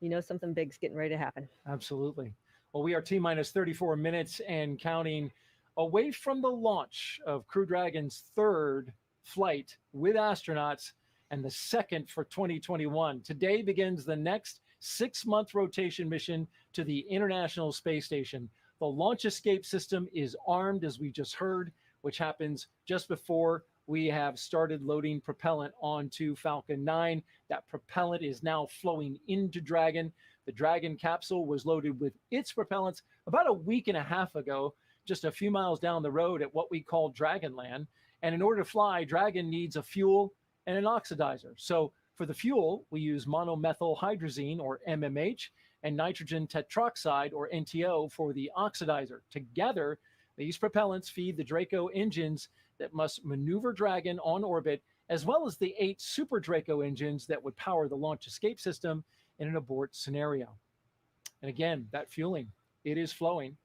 You know something big's getting ready to happen. Absolutely. Well, we are T-minus 34 minutes and counting away from the launch of Crew Dragon's third flight with astronauts and the second for 2021. Today begins the next 6-month rotation mission to the International Space Station. The launch escape system is armed, as we just heard, which happens just before we have started loading propellant onto Falcon 9. That propellant is now flowing into Dragon. The Dragon capsule was loaded with its propellants about a week and a half ago, just a few miles down the road at what we call Dragonland. And in order to fly, Dragon needs a fuel and an oxidizer. So for the fuel, we use monomethyl hydrazine, or MMH, and nitrogen tetroxide, or NTO, for the oxidizer. Together, these propellants feed the Draco engines that must maneuver Dragon on orbit, as well as the 8 Super Draco engines that would power the launch escape system in an abort scenario. And again, that fueling, it is flowing.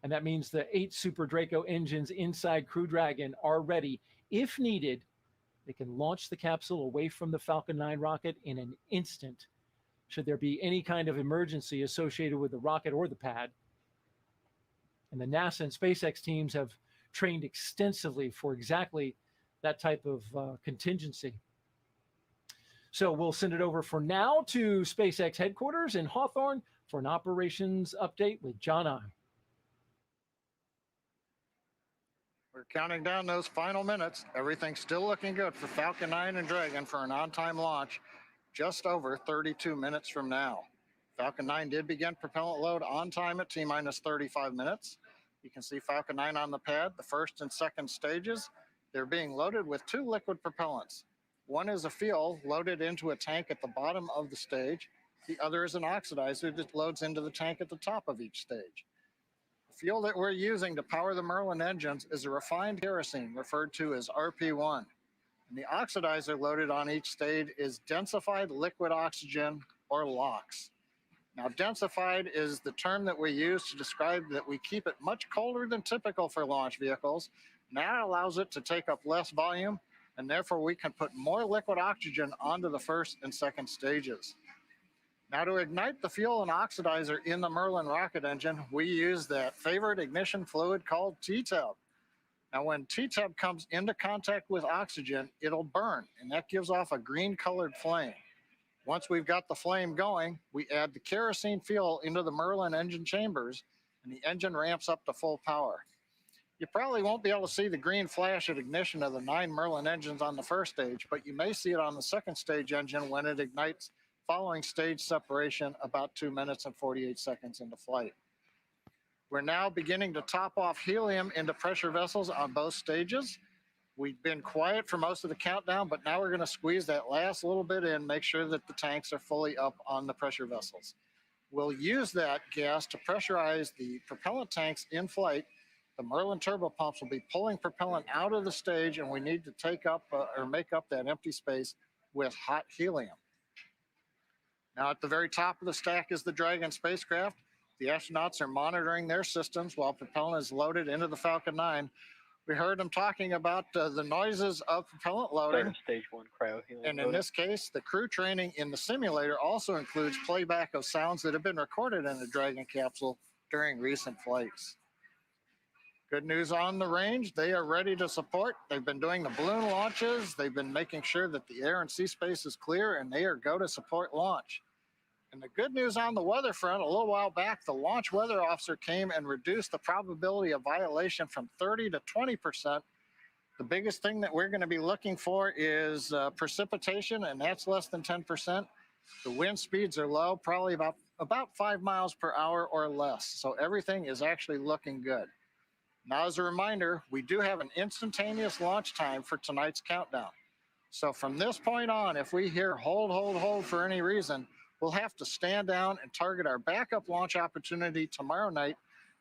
And that means the 8 Super Draco engines inside Crew Dragon are ready. If needed, they can launch the capsule away from the Falcon 9 rocket in an instant, should there be any kind of emergency associated with the rocket or the pad. And the NASA and SpaceX teams have trained extensively for exactly that type of contingency. So we'll send it over for now to SpaceX headquarters in Hawthorne for an operations update with John I. We're counting down those final minutes. Everything's still looking good for Falcon 9 and Dragon for an on-time launch just over 32 minutes from now. Falcon 9 did begin propellant load on time at T-minus 35 minutes. You can see Falcon 9 on the pad, the first and second stages. They're being loaded with 2 liquid propellants. One is a fuel loaded into a tank at the bottom of the stage. The other is an oxidizer that loads into the tank at the top of each stage. The fuel that we're using to power the Merlin engines is a refined kerosene referred to as RP1. And the oxidizer loaded on each stage is densified liquid oxygen, or LOX. Now, densified is the term that we use to describe that we keep it much colder than typical for launch vehicles. And that allows it to take up less volume, and therefore we can put more liquid oxygen onto the first and second stages. Now, to ignite the fuel and oxidizer in the Merlin rocket engine, we use that favorite ignition fluid called T-Tub. Now, when T-Tub comes into contact with oxygen, it'll burn, and that gives off a green-colored flame. Once we've got the flame going, we add the kerosene fuel into the Merlin engine chambers, and the engine ramps up to full power. You probably won't be able to see the green flash at ignition of the 9 Merlin engines on the first stage, but you may see it on the second stage engine when it ignites following stage separation about 2 minutes and 48 seconds into flight. We're now beginning to top off helium into pressure vessels on both stages. We've been quiet for most of the countdown, but now we're going to squeeze that last little bit in, make sure that the tanks are fully up on the pressure vessels. We'll use that gas to pressurize the propellant tanks in flight. The Merlin turbopumps will be pulling propellant out of the stage, and we need to take up or make up that empty space with hot helium. Now, at the very top of the stack is the Dragon spacecraft. The astronauts are monitoring their systems while propellant is loaded into the Falcon 9. We heard them talking about the noises of propellant loading. Stage 1 cryo helium And in loading. this case, the crew training in the simulator also includes playback of sounds that have been recorded in the Dragon capsule during recent flights. Good news on the range, they are ready to support. They've been doing the balloon launches. They've been making sure that the air and sea space is clear, and they are go to support launch. And the good news on the weather front, a little while back, the launch weather officer came and reduced the probability of violation from 30 to 20%. The biggest thing that we're going to be looking for is precipitation, and that's less than 10%. The wind speeds are low, probably about 5 miles per hour or less. So everything is actually looking good. Now, as a reminder, we do have an instantaneous launch time for tonight's countdown. So from this point on, if we hear hold, hold, hold for any reason, we'll have to stand down and target our backup launch opportunity tomorrow night,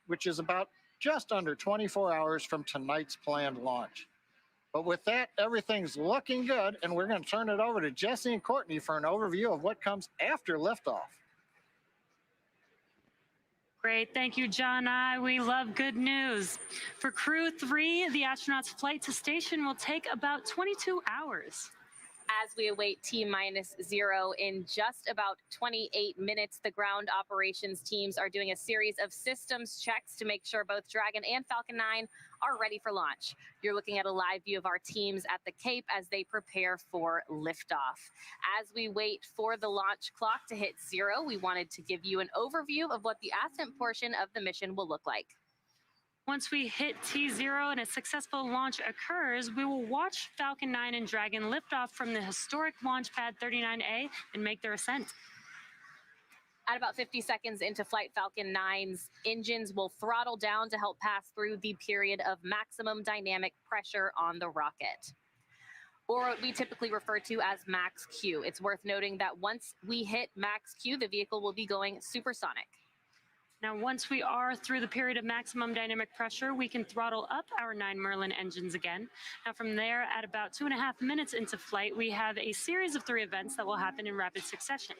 which is about just under 24 hours from tonight's planned launch. But with that, everything's looking good, and we're going to turn it over to Jesse and Courtney for an overview of what comes after liftoff. Great, thank you, John. We love good news. For Crew 3, the astronauts' flight to station will take about 22 hours. As we await T-0 in just about 28 minutes, the ground operations teams are doing a series of systems checks to make sure both Dragon and Falcon 9 are ready for launch. You're looking at a live view of our teams at the Cape as they prepare for liftoff. As we wait for the launch clock to hit 0, we wanted to give you an overview of what the ascent portion of the mission will look like. Once we hit T0 and a successful launch occurs, we will watch Falcon 9 and Dragon lift off from the historic launch pad 39A and make their ascent. At about 50 seconds into flight, Falcon 9's engines will throttle down to help pass through the period of maximum dynamic pressure on the rocket, or what we typically refer to as max Q. It's worth noting that once we hit max Q, the vehicle will be going supersonic. Now, once we are through the period of maximum dynamic pressure, we can throttle up our 9 Merlin engines again. Now, from there, at about 2.5 minutes into flight, we have a series of 3 events that will happen in rapid succession.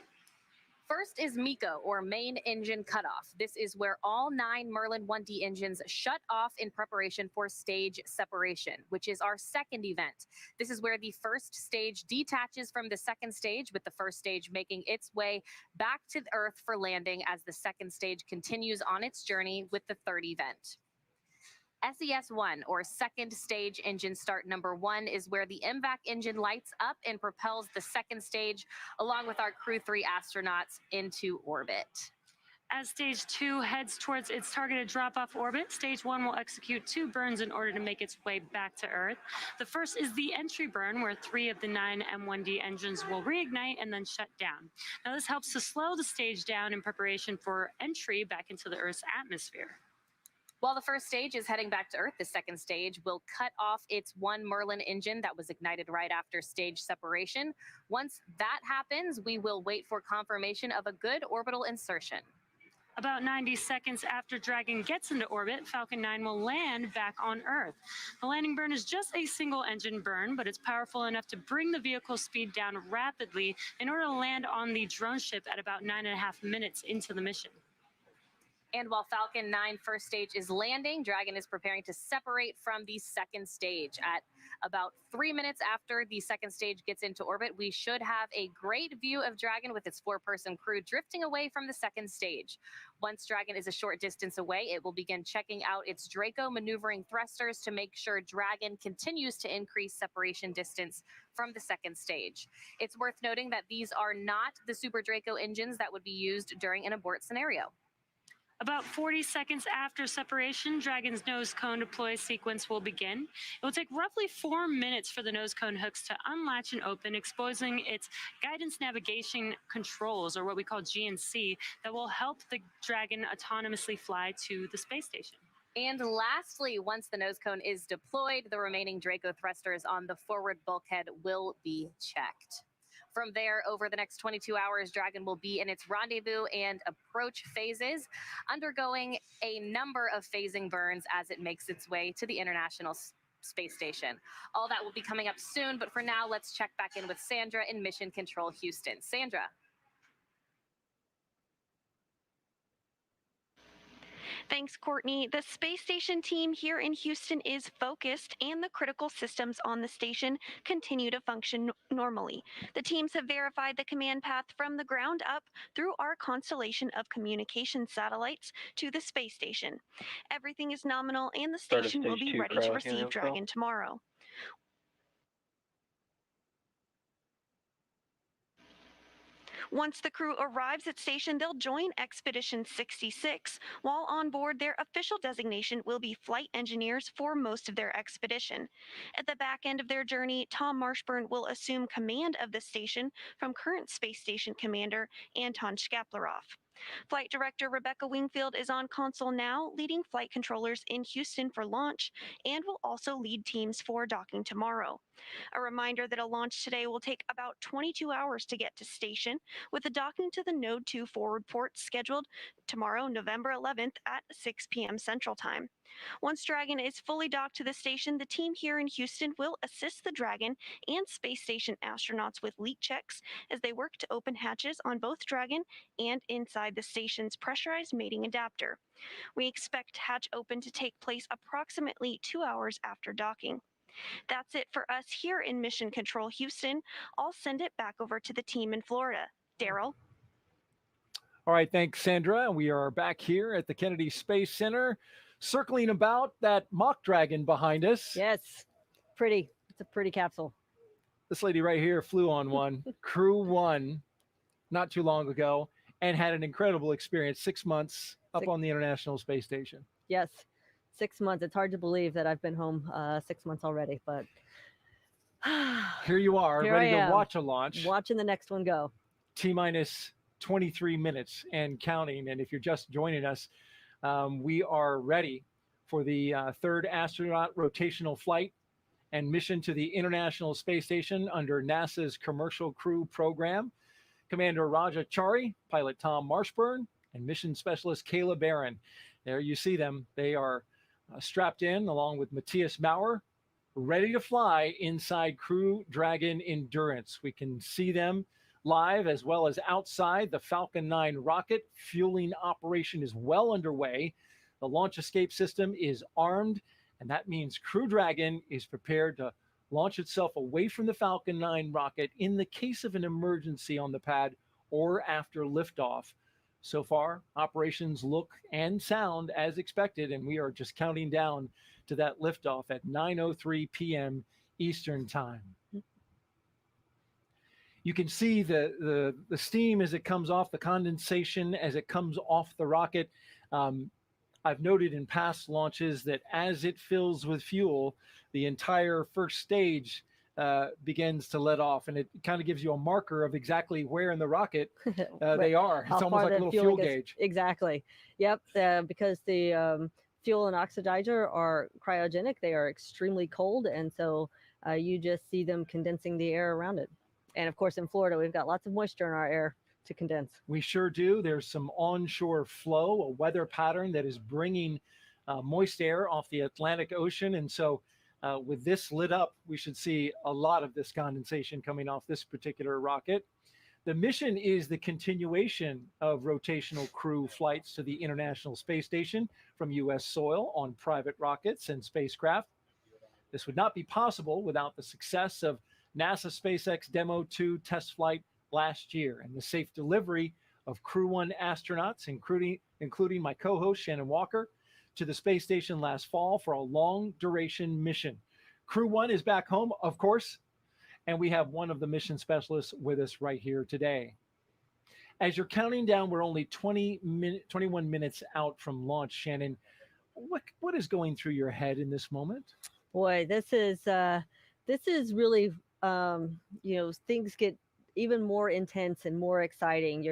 First is MECO, or main engine cutoff. This is where all 9 Merlin 1D engines shut off in preparation for stage separation, which is our second event. This is where the first stage detaches from the second stage, with the first stage making its way back to the Earth for landing as the second stage continues on its journey with the third event. SES-1, or second stage engine start number 1, is where the MVAC engine lights up and propels the second stage along with our Crew 3 astronauts into orbit. As stage 2 heads towards its targeted drop-off orbit, stage 1 will execute 2 burns in order to make its way back to Earth. The first is the entry burn, where 3 of the 9 M1D engines will reignite and then shut down. Now, this helps to slow the stage down in preparation for entry back into the Earth's atmosphere. While the first stage is heading back to Earth, the second stage will cut off its 1 Merlin engine that was ignited right after stage separation. Once that happens, we will wait for confirmation of a good orbital insertion. About 90 seconds after Dragon gets into orbit, Falcon 9 will land back on Earth. The landing burn is just a single engine burn, but it's powerful enough to bring the vehicle's speed down rapidly in order to land on the drone ship at about 9.5 minutes into the mission. And while Falcon 9 first stage is landing, Dragon is preparing to separate from the second stage. At about 3 minutes after the second stage gets into orbit, we should have a great view of Dragon with its 4-person crew drifting away from the second stage. Once Dragon is a short distance away, it will begin checking out its Draco maneuvering thrusters to make sure Dragon continues to increase separation distance from the second stage. It's worth noting that these are not the Super Draco engines that would be used during an abort scenario. About 40 seconds after separation, Dragon's nose cone deploy sequence will begin. It will take roughly 4 minutes for the nose cone hooks to unlatch and open, exposing its guidance navigation controls, or what we call GNC, that will help the Dragon autonomously fly to the space station. And lastly, once the nose cone is deployed, the remaining Draco thrusters on the forward bulkhead will be checked. From there, over the next 22 hours, Dragon will be in its rendezvous and approach phases, undergoing a number of phasing burns as it makes its way to the International Space Station. All that will be coming up soon, but for now, let's check back in with Sandra in Mission Control Houston. Sandra. Thanks, Courtney. The space station team here in Houston is focused, and the critical systems on the station continue to function normally. The teams have verified the command path from the ground up through our constellation of communication satellites to the space station. Everything is nominal, and the station will be ready to receive Dragon tomorrow. Once the crew arrives at station, they'll join Expedition 66. While on board, their official designation will be flight engineers for most of their expedition. At the back end of their journey, Tom Marshburn will assume command of the station from current space station commander Anton Shkaplerov. Flight Director Rebecca Wingfield is on console now, leading flight controllers in Houston for launch, and will also lead teams for docking tomorrow. A reminder that a launch today will take about 22 hours to get to station, with the docking to the Node 2 forward port scheduled tomorrow, November 11th at 6 p.m. Central Time. Once Dragon is fully docked to the station, the team here in Houston will assist the Dragon and space station astronauts with leak checks as they work to open hatches on both Dragon and inside the station's pressurized mating adapter. We expect hatch open to take place approximately 2 hours after docking. That's it for us here in Mission Control Houston. I'll send it back over to the team in Florida. Daryl? All right, thanks, Sandra. We are back here at the Kennedy Space Center, circling about that mock Dragon behind us. Yes, pretty. It's a pretty capsule. This lady right here flew on one, Crew 1, not too long ago, and had an incredible experience, 6 months up on the International Space Station. Yes, 6 months. It's hard to believe that I've been home 6 months already, but here you are, here ready I am, to watch a launch. watching the next one go. T-minus 23 minutes and counting. And if you're just joining us, we are ready for the third astronaut rotational flight and mission to the International Space Station under NASA's Commercial Crew program. Commander Raja Chari, pilot Tom Marshburn, and mission specialist Kayla Baron. There you see them. They are strapped in along with Matthias Maurer, ready to fly inside Crew Dragon Endurance. We can see them live as well as outside. The Falcon 9 rocket fueling operation is well underway. The launch escape system is armed, and that means Crew Dragon is prepared to launch itself away from the Falcon 9 rocket in the case of an emergency on the pad or after liftoff. So far, operations look and sound as expected, and we are just counting down to that liftoff at 9:03 p.m. Eastern Time. You can see the steam as it comes off, the condensation as it comes off the rocket. I've noted in past launches that as it fills with fuel, the entire first stage begins to let off, and it kind of gives you a marker of exactly where in the rocket they are. It's almost like a little fuel gauge. Exactly. Yep. Because the fuel and oxidizer are cryogenic, they are extremely cold, and so you just see them condensing the air around it. And of course, in Florida, we've got lots of moisture in our air. to condense. We sure do. There's some onshore flow, a weather pattern that is bringing moist air off the Atlantic Ocean. And so with this lit up, we should see a lot of this condensation coming off this particular rocket. The mission is the continuation of rotational crew flights to the International Space Station from U.S. soil on private rockets and spacecraft. This would not be possible without the success of NASA SpaceX Demo 2 test flight last year and the safe delivery of Crew 1 astronauts, including my co-host Shannon Walker, to the space station last fall for a long-duration mission. Crew 1 is back home, of course, and we have one of the mission specialists with us right here today. As you're counting down, we're only 21 minutes out from launch, Shannon. What is going through your head in this moment? Boy, this is really, things get even more intense and more exciting.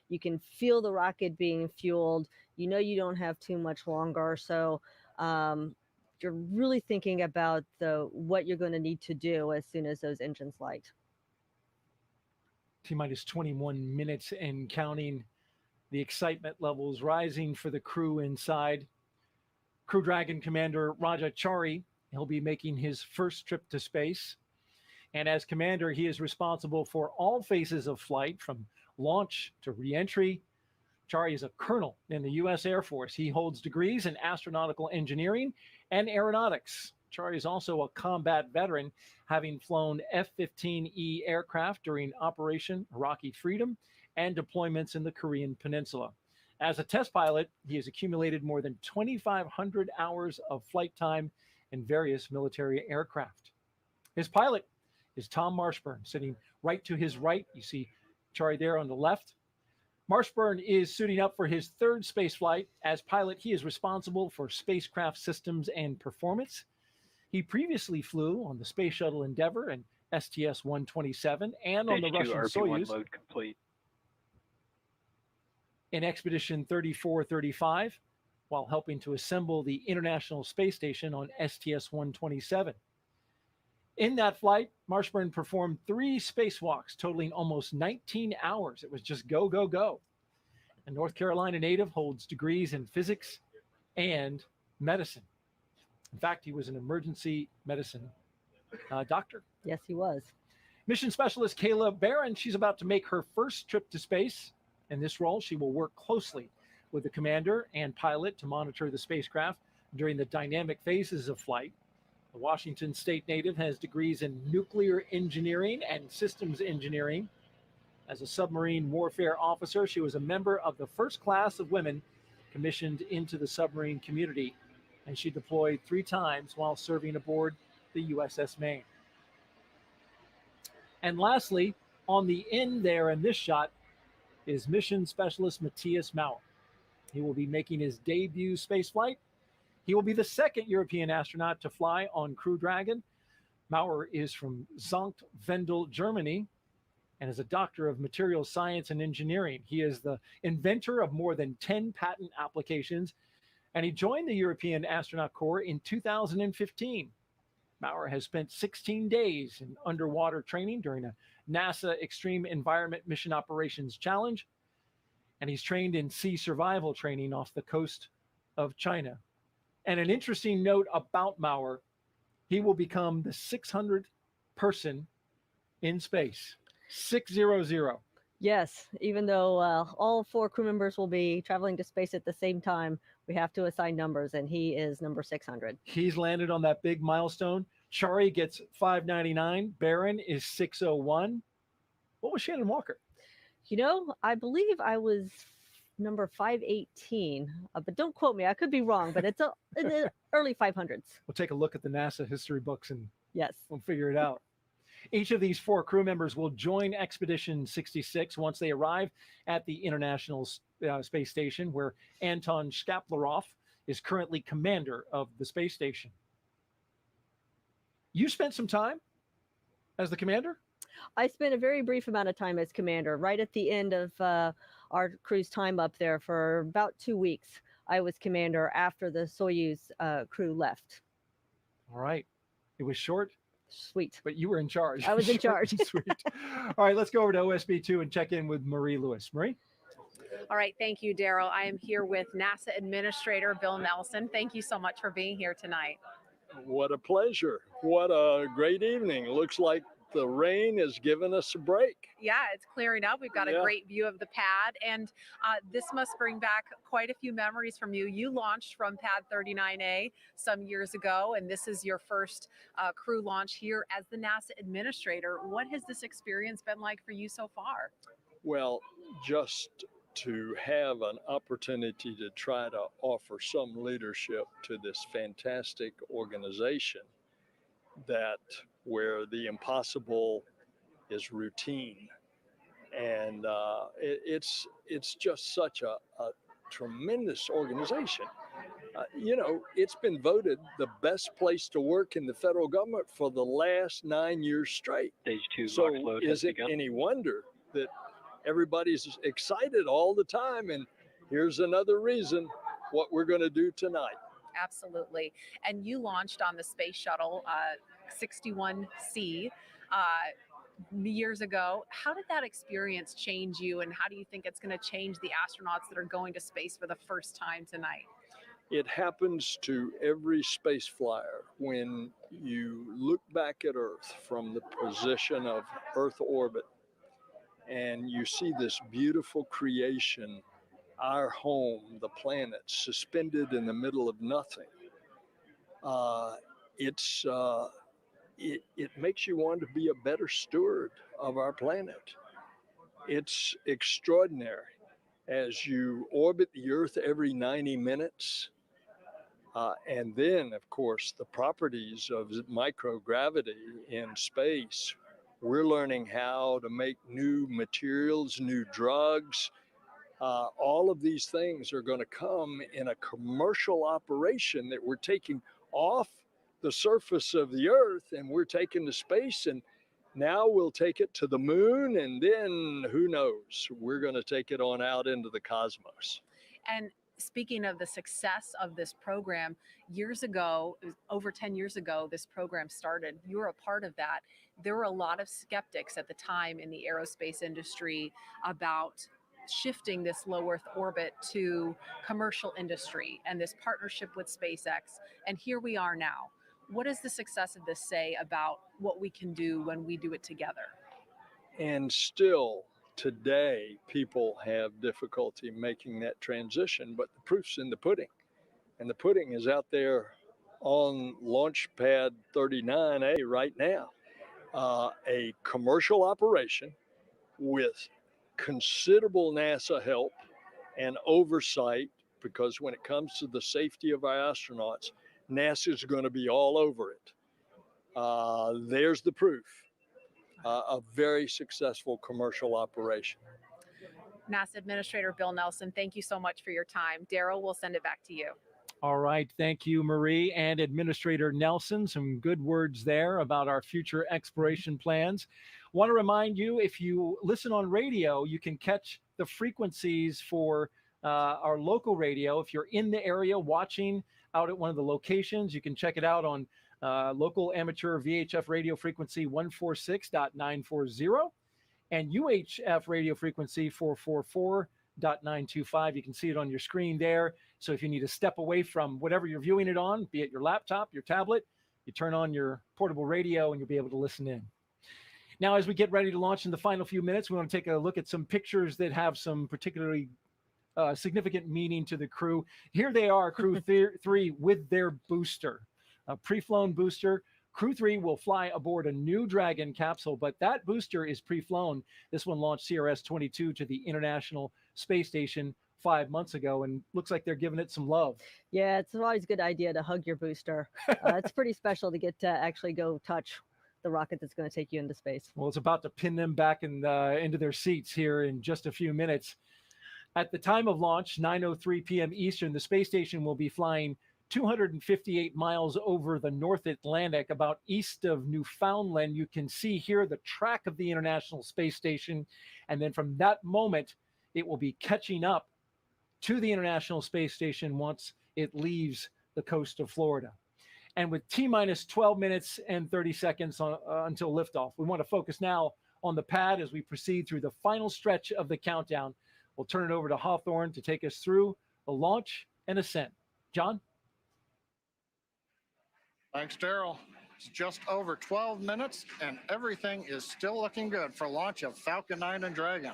You can feel the rocket being fueled. You know you don't have too much longer, so you're really thinking about what you're going to need to do as soon as those engines light. T-minus 21 minutes and counting. The excitement levels rising for the crew inside. Crew Dragon Commander Raja Chari, he'll be making his first trip to space. And as commander, he is responsible for all phases of flight, from launch to re-entry. Chari is a colonel in the U.S. Air Force. He holds degrees in astronautical engineering and aeronautics. Chari is also a combat veteran, having flown F-15E aircraft during Operation Iraqi Freedom and deployments in the Korean Peninsula. As a test pilot, he has accumulated more than 2,500 hours of flight time in various military aircraft. His pilot is Tom Marshburn, sitting right to his right. You see Chari there on the left. Marshburn is suiting up for his third space flight. As pilot, he is responsible for spacecraft systems and performance. He previously flew on the Space Shuttle Endeavour and STS-127 and on the Russian Soyuz. Load complete. In Expedition 3435, while helping to assemble the International Space Station on STS-127. In that flight, Marshburn performed 3 spacewalks totaling almost 19 hours. It was just go, go, go. A North Carolina native holds degrees in physics and medicine. In fact, he was an emergency medicine doctor. Yes, he was. Mission specialist Kayla Baron, she's about to make her first trip to space. In this role, she will work closely with the commander and pilot to monitor the spacecraft during the dynamic phases of flight. The Washington State native has degrees in nuclear engineering and systems engineering. As a submarine warfare officer, she was a member of the first class of women commissioned into the submarine community, and she deployed 3 times while serving aboard the USS Maine. And lastly, on the end there in this shot is mission specialist Matthias Maurer. He will be making his debut spaceflight. He will be the second European astronaut to fly on Crew Dragon. Maurer is from Sankt Wendel, Germany, and is a doctor of materials science and engineering. He is the inventor of more than 10 patent applications, and he joined the European Astronaut Corps in 2015. Maurer has spent 16 days in underwater training during a NASA Extreme Environment Mission Operations Challenge, and he's trained in sea survival training off the coast of China. And an interesting note about Maurer, he will become the 600th person in space. 600. Yes, even though all 4 crew members will be traveling to space at the same time, we have to assign numbers, and he is number 600. He's landed on that big milestone. Chari gets 599. Baron is 601. What was Shannon Walker? I believe I was number 518, but don't quote me. I could be wrong, but it's in the early 500s. We'll take a look at the NASA history books and yes, we'll figure it out. Each of these 4 crew members will join Expedition 66 once they arrive at the International Space Station, where Anton Shkaplerov is currently commander of the space station. You spent some time as the commander? I spent a very brief amount of time as commander, right at the end of our crew's time up there for about 2 weeks. I was commander after the Soyuz crew left. All right. It was short? Sweet. But you were in charge. I was in Short charge. and Sweet. All right, let's go over to OSB2 and check in with Marie Lewis. Marie? All right, thank you, Daryl. I am here with NASA Administrator Bill Nelson. Thank you so much for being here tonight. What a pleasure. What a great evening. Looks like the rain has given us a break. Yeah, it's clearing up. We've got a great view of the pad, and this must bring back quite a few memories from you. You launched from Pad 39A some years ago, and this is your first crew launch here as the NASA Administrator. What has this experience been like for you so far? Well, just to have an opportunity to try to offer some leadership to this fantastic organization that where the impossible is routine. And it's just such a tremendous organization. You know, it's been voted the best place to work in the federal government for the last 9 years straight. Stage 2 So box load has is it begun. any wonder that everybody's excited all the time? And here's another reason what we're going to do tonight. Absolutely. And you launched on the Space Shuttle 61C years ago. How did that experience change you, and how do you think it's going to change the astronauts that are going to space for the first time tonight? It happens to every space flyer when you look back at Earth from the position of Earth orbit and you see this beautiful creation, our home, the planet, suspended in the middle of nothing. It makes you want to be a better steward of our planet. It's extraordinary. As you orbit the Earth every 90 minutes, and then, of course, the properties of microgravity in space, we're learning how to make new materials, new drugs. All of these things are going to come in a commercial operation that we're taking off the surface of the Earth and we're taking to space, and now we'll take it to the moon, and then who knows, we're going to take it on out into the cosmos. And speaking of the success of this program, years ago, over 10 years ago, this program started. You were a part of that. There were a lot of skeptics at the time in the aerospace industry about shifting this low Earth orbit to commercial industry and this partnership with SpaceX. And here we are now. What does the success of this say about what we can do when we do it together? And still today, people have difficulty making that transition, but the proof's in the pudding. And the pudding is out there on Launch Pad 39A right now. A commercial operation with considerable NASA help and oversight, because when it comes to the safety of our astronauts, NASA's going to be all over it. There's the proof. A very successful commercial operation. NASA Administrator Bill Nelson, thank you so much for your time. Daryl, we'll send it back to you. All right. Thank you, Marie, and Administrator Nelson. Some good words there about our future exploration plans. Want to remind you, if you listen on radio, you can catch the frequencies for our local radio. If you're in the area watching out at one of the locations, you can check it out on local amateur VHF radio frequency 146.940 and UHF radio frequency 444.925. You can see it on your screen there. So if you need to step away from whatever you're viewing it on, be it your laptop, your tablet, you turn on your portable radio and you'll be able to listen in. Now, as we get ready to launch in the final few minutes, we want to take a look at some pictures that have some particularly significant meaning to the crew. Here they are, Crew 3 with their booster, a pre-flown booster. Crew 3 will fly aboard a new Dragon capsule, but that booster is pre-flown. This one launched CRS-22 to the International Space Station 5 months ago, and looks like they're giving it some love. Yeah, it's always a good idea to hug your booster. It's pretty special to get to actually go touch the rocket that's going to take you into space. Well, it's about to pin them back into their seats here in just a few minutes. At the time of launch, 9:03 p.m. Eastern, the space station will be flying 258 miles over the North Atlantic, about east of Newfoundland. You can see here the track of the International Space Station. And then from that moment, it will be catching up to the International Space Station once it leaves the coast of Florida. and with T-minus 12 minutes and 30 seconds until liftoff. We want to focus now on the pad as we proceed through the final stretch of the countdown. We'll turn it over to Hawthorne to take us through the launch and ascent. John? Thanks, Daryl. It's just over 12 minutes, and everything is still looking good for launch of Falcon 9 and Dragon.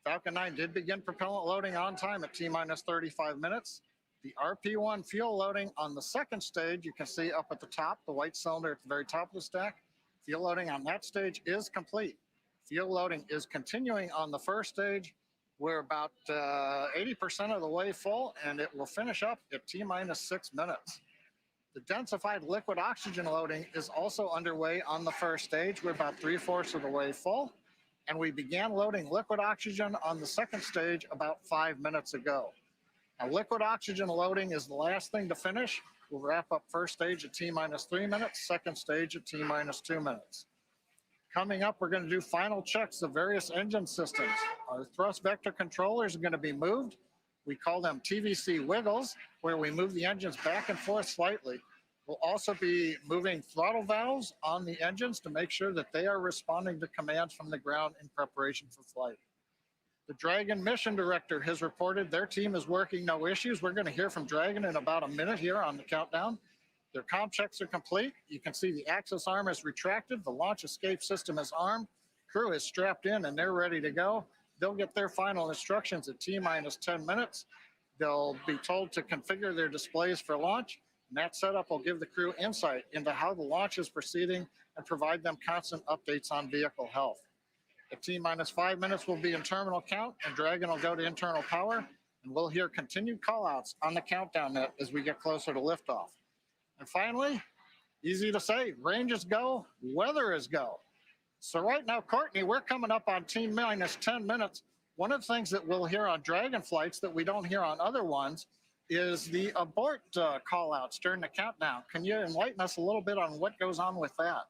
Falcon 9 did begin propellant loading on time at T-minus 35 minutes. The RP-1 fuel loading on the second stage, you can see up at the top, the white cylinder at the very top of the stack. Fuel loading on that stage is complete. Fuel loading is continuing on the first stage. We're about 80% of the way full, and it will finish up at T-minus 6 minutes. The densified liquid oxygen loading is also underway on the first stage. We're about 3/4 of the way full, and we began loading liquid oxygen on the second stage about 5 minutes ago. Now, liquid oxygen loading is the last thing to finish. We'll wrap up first stage at T-minus 3 minutes, second stage at T-minus 2 minutes. Coming up, we're going to do final checks of various engine systems. Our thrust vector controllers are going to be moved. We call them TVC wiggles, where we move the engines back and forth slightly. We'll also be moving throttle valves on the engines to make sure that they are responding to commands from the ground in preparation for flight. The Dragon mission director has reported their team is working no issues. We're going to hear from Dragon in about a minute here on the countdown. Their comm checks are complete. You can see the access arm is retracted. The launch escape system is armed. Crew is strapped in and they're ready to go. They'll get their final instructions at T-minus 10 minutes. They'll be told to configure their displays for launch. And that setup will give the crew insight into how the launch is proceeding and provide them constant updates on vehicle health. At T-minus 5 minutes, we'll be in terminal count, and Dragon will go to internal power, and we'll hear continued callouts on the countdown net as we get closer to liftoff. And finally, easy to say, range is go, weather is go. So right now, Courtney, we're coming up on T-minus 10 minutes. One of the things that we'll hear on Dragon flights that we don't hear on other ones is the abort callouts during the countdown. Can you enlighten us a little bit on what goes on with that?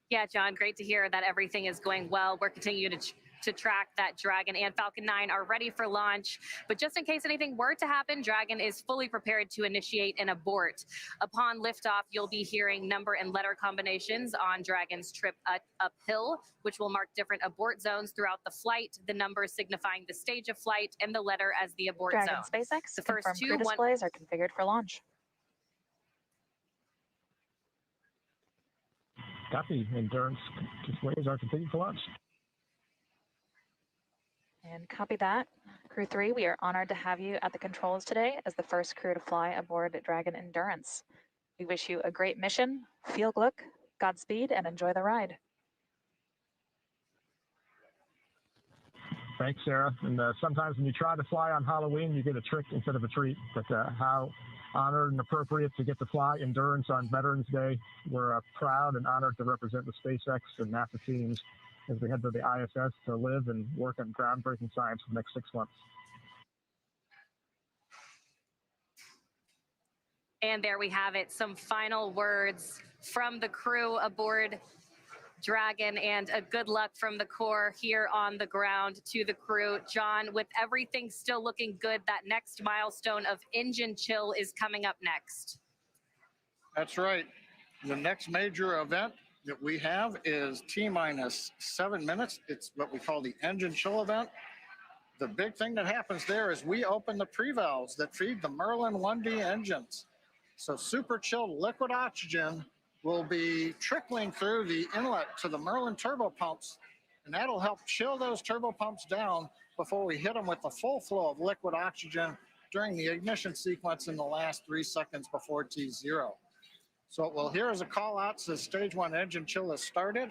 Yeah, John, great to hear that everything is going well. We're continuing to track that Dragon and Falcon 9 are ready for launch. But just in case anything were to happen, Dragon is fully prepared to initiate an abort. Upon liftoff, you'll be hearing number and letter combinations on Dragon's trip uphill, which will mark different abort zones throughout the flight, the number signifying the stage of flight and the letter as the abort Dragon zone. SpaceX, The first confirmed two, crew displays are configured for launch. Copy. Endurance displays are completed for launch. And copy that. Crew 3, we are honored to have you at the controls today as the first crew to fly aboard Dragon Endurance. We wish you a great mission, field look, Godspeed, and enjoy the ride. Thanks, Sarah. And sometimes when you try to fly on Halloween, you get a trick instead of a treat. But how honored and appropriate to get to fly Endurance on Veterans Day. We're proud and honored to represent the SpaceX and NASA teams as we head to the ISS to live and work on groundbreaking science for the next 6 months. And there we have it, some final words from the crew aboard Dragon, and a good luck from the Corps here on the ground to the crew. John, with everything still looking good, that next milestone of engine chill is coming up next. That's right. The next major event that we have is T-minus 7 minutes. It's what we call the engine chill event. The big thing that happens there is we open the pre-valves that feed the Merlin 1D engines. So super chilled liquid oxygen will be trickling through the inlet to the Merlin turbo pumps, and that'll help chill those turbo pumps down before we hit them with the full flow of liquid oxygen during the ignition sequence in the last 3 seconds before T0. So what we'll hear is a call out says stage 1 engine chill has started.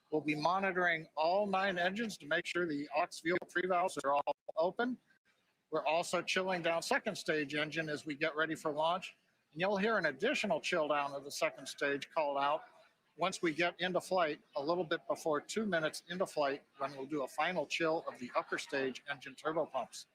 We'll be monitoring all 9 engines to make sure the aux fuel pre-valves are all open. We're also chilling down second stage engine as we get ready for launch. And you'll hear an additional chill down of the second stage called out once we get into flight a little bit before 2 minutes into flight, when we'll do a final chill of the upper stage engine turbo pumps.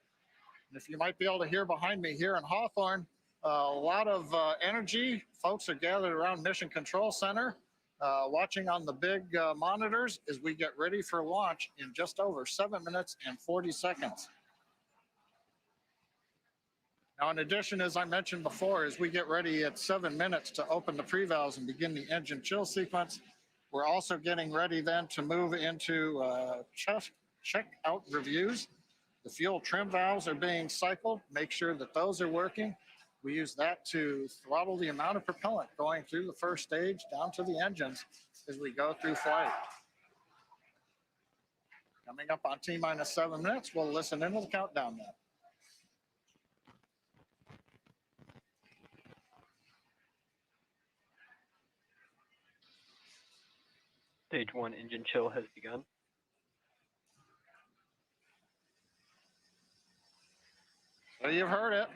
And if you might be able to hear behind me here in Hawthorne, a lot of energy. Folks are gathered around Mission Control Center, watching on the big monitors as we get ready for launch in just over 7 minutes and 40 seconds. Now, in addition, as I mentioned before, as we get ready at 7 minutes to open the pre-valves and begin the engine chill sequence, we're also getting ready then to move into check-out reviews. The fuel trim valves are being cycled. Make sure that those are working. We use that to throttle the amount of propellant going through the first stage down to the engines as we go through flight. Coming up on T-minus 7 minutes, we'll listen into the countdown now. Stage 1 engine chill has begun. So you've heard it.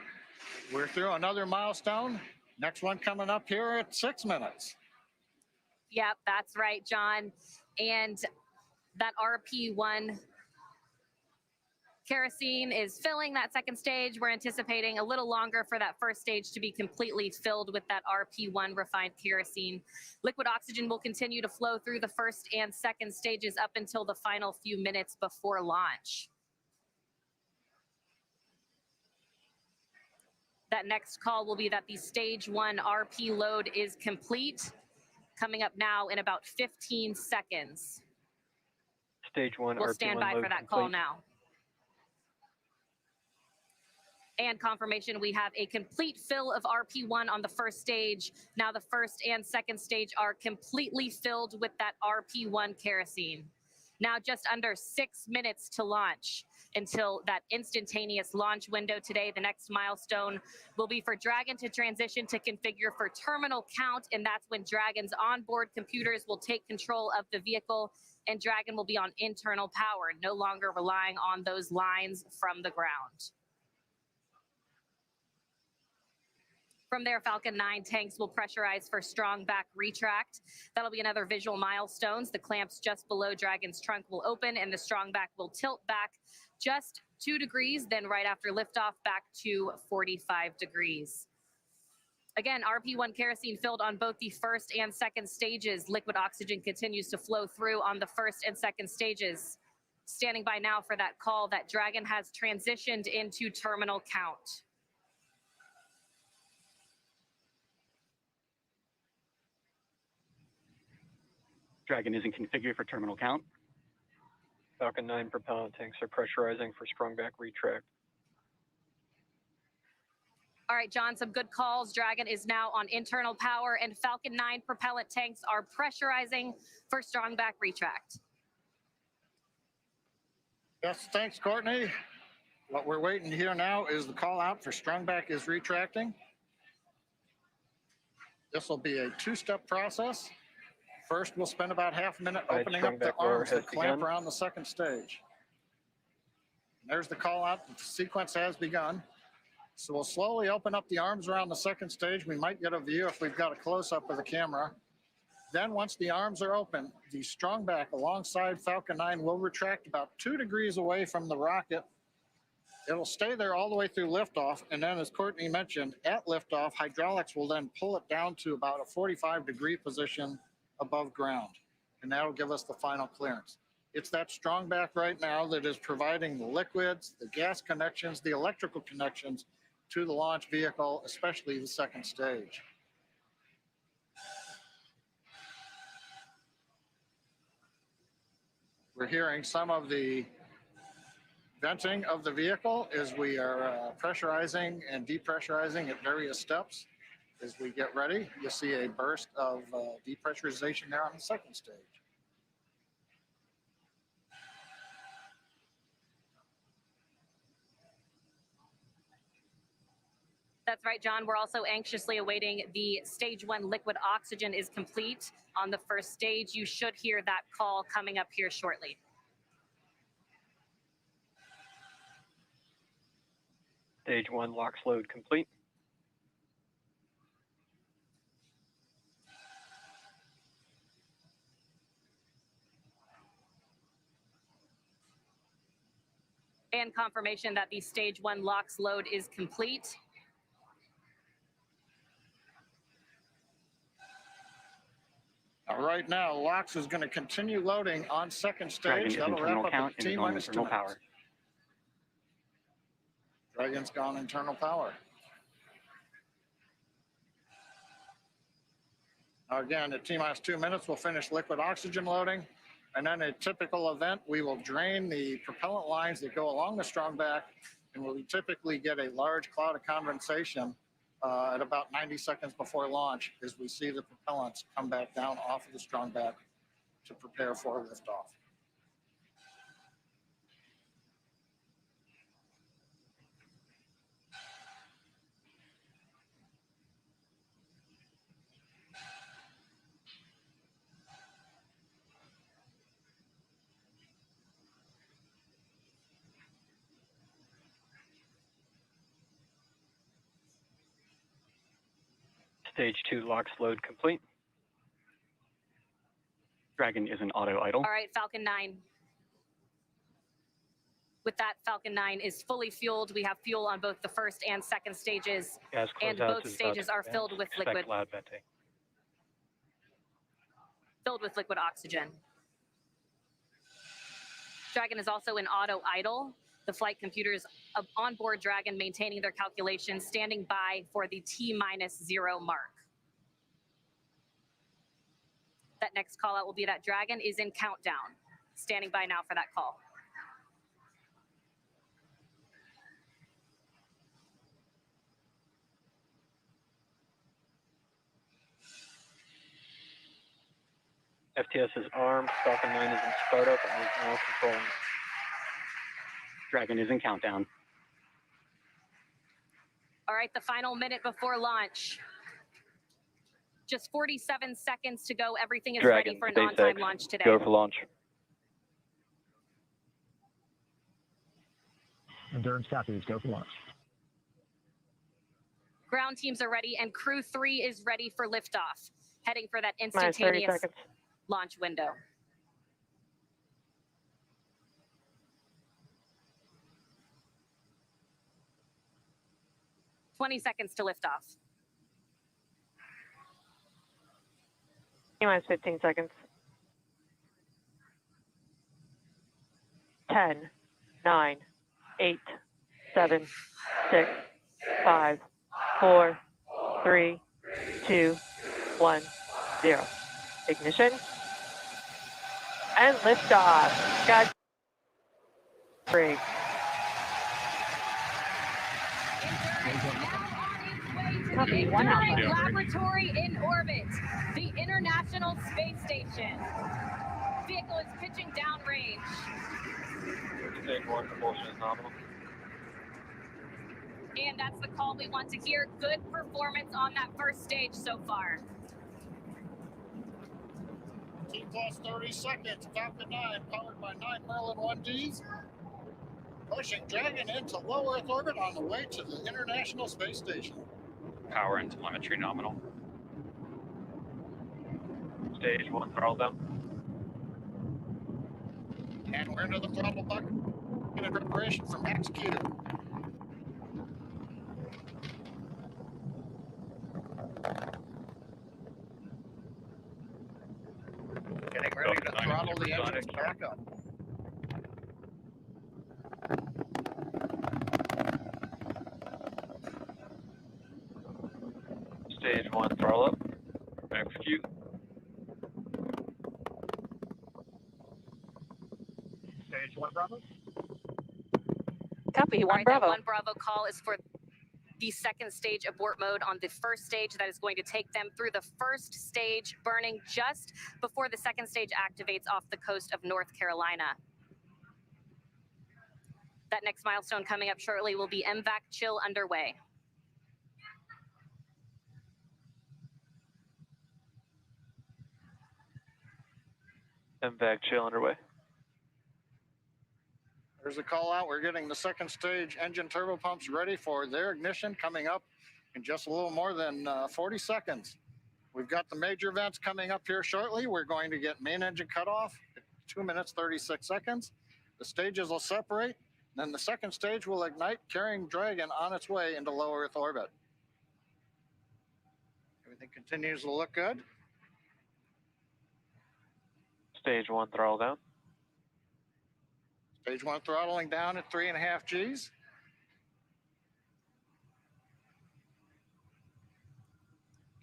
We're through another milestone. Next one coming up here at 6 minutes. Yep, that's right, John. And that RP1 kerosene is filling that second stage. We're anticipating a little longer for that first stage to be completely filled with that RP1 refined kerosene. Liquid oxygen will continue to flow through the first and second stages up until the final few minutes before launch. That next call will be that the stage 1 RP load is complete, coming up now in about 15 seconds. Stage 1 We'll RP1 stand by load for that complete. call now. And confirmation, we have a complete fill of RP1 on the first stage. Now the first and second stage are completely filled with that RP1 kerosene. Now just under 6 minutes to launch until that instantaneous launch window today. The next milestone will be for Dragon to transition to configure for terminal count, and that's when Dragon's onboard computers will take control of the vehicle, and Dragon will be on internal power, no longer relying on those lines from the ground. From there, Falcon 9 tanks will pressurize for strong back retract. That'll be another visual milestone. The clamps just below Dragon's trunk will open and the strong back will tilt back just 2 degrees, then right after liftoff back to 45 degrees. Again, RP1 kerosene filled on both the first and second stages. Liquid oxygen continues to flow through on the first and second stages. Standing by now for that call that Dragon has transitioned into terminal count. Dragon isn't configured for terminal count. Falcon 9 propellant tanks are pressurizing for strong back retract. All right, John, some good calls. Dragon is now on internal power, and Falcon 9 propellant tanks are pressurizing for strong back retract. Yes, thanks, Courtney. What we're waiting here now is the call out for strong back is retracting. This will be a 2-step process. First, we'll spend about half a minute opening up the arms that clamp around the second stage. There's the call out. The sequence has begun. So we'll slowly open up the arms around the second stage. We might get a view if we've got a close-up of the camera. Then once the arms are open, the strong back alongside Falcon 9 will retract about 2 degrees away from the rocket. It'll stay there all the way through liftoff. And then, as Courtney mentioned, at liftoff, hydraulics will then pull it down to about a 45-degree position above ground, and that'll give us the final clearance. It's that strong back right now that is providing the liquids, the gas connections, the electrical connections to the launch vehicle, especially the second stage. We're hearing some of the venting of the vehicle as we are pressurizing and depressurizing at various steps. As we get ready, you'll see a burst of depressurization there on the second stage. That's right, John. We're also anxiously awaiting the stage 1 liquid oxygen is complete on the first stage. You should hear that call coming up here shortly. Stage 1 LOX load complete. And confirmation that the stage 1 LOX load is complete. Right now, LOX is going to continue loading on second stage. Dragon is That'll internal wrap count up and is on internal power. Dragon's gone internal power. Again, at T-minus 2 minutes, we'll finish liquid oxygen loading. And then a typical event, we will drain the propellant lines that go along the strong back, and we'll typically get a large cloud of condensation at about 90 seconds before launch as we see the propellants come back down off of the strong back to prepare for liftoff. Stage 2 LOX load complete. Dragon is in auto idle. All right, Falcon 9. With that, Falcon 9 is fully fueled. We have fuel on both the first and second stages, Gas and closeouts both is stages about are to filled with expect liquid, loud venting. oxygen. Dragon is also in auto idle. The flight computers on board Dragon maintaining their calculations, standing by for the T-0 mark. That next call out will be that Dragon is in countdown. Standing by now for that call. FTS is armed. Falcon 9 is in startup and is now controlling. Dragon is in countdown. All right, the final minute before launch. Just 47 seconds to go. Everything is Dragon, ready for an SpaceX, on-time launch today. go for launch. Endurance copies, go for launch. Ground teams are ready, and Crew 3 is ready for liftoff, heading for that Minus 30 instantaneous seconds. launch window. Seconds to liftoff. Minus 15 seconds. 10, 9, 8, 7, 6, 5, 4, 3, 2, 1, 0. Ignition. And liftoff. God. Break. Copy, one Alpha. Laboratory in orbit, the International Space Station. Vehicle is pitching downrange. Stage 1 propulsion is nominal. And that's the call we want to hear. Good performance on that first stage so far. T plus 30 seconds, Falcon 9 powered by 9 Merlin 1Ds. Pushing Dragon into low Earth orbit on the way to the International Space Station. Power and telemetry nominal. Stage 1 throttle down. And we're into the throttle bucket in preparation for max Q. Getting ready to throttle the engines back up. Stage 1 throttle up. Execute. Stage 1 Bravo. Copy, All 1 right, Bravo. that 1 Bravo call is for the second stage abort mode on the first stage. That is going to take them through the first stage, burning just before the second stage activates off the coast of North Carolina. That next milestone coming up shortly will be MVAC chill underway. MVAC chill underway. There's a call out. We're getting the second stage engine turbopumps ready for their ignition coming up in just a little more than 40 seconds. We've got the major vents coming up here shortly. We're going to get main engine cutoff at 2 minutes, 36 seconds. The stages will separate. Then the second stage will ignite, carrying Dragon on its way into low Earth orbit. Everything continues to look good. Stage 1 throttle down. Stage 1 throttling down at 3.5 Gs.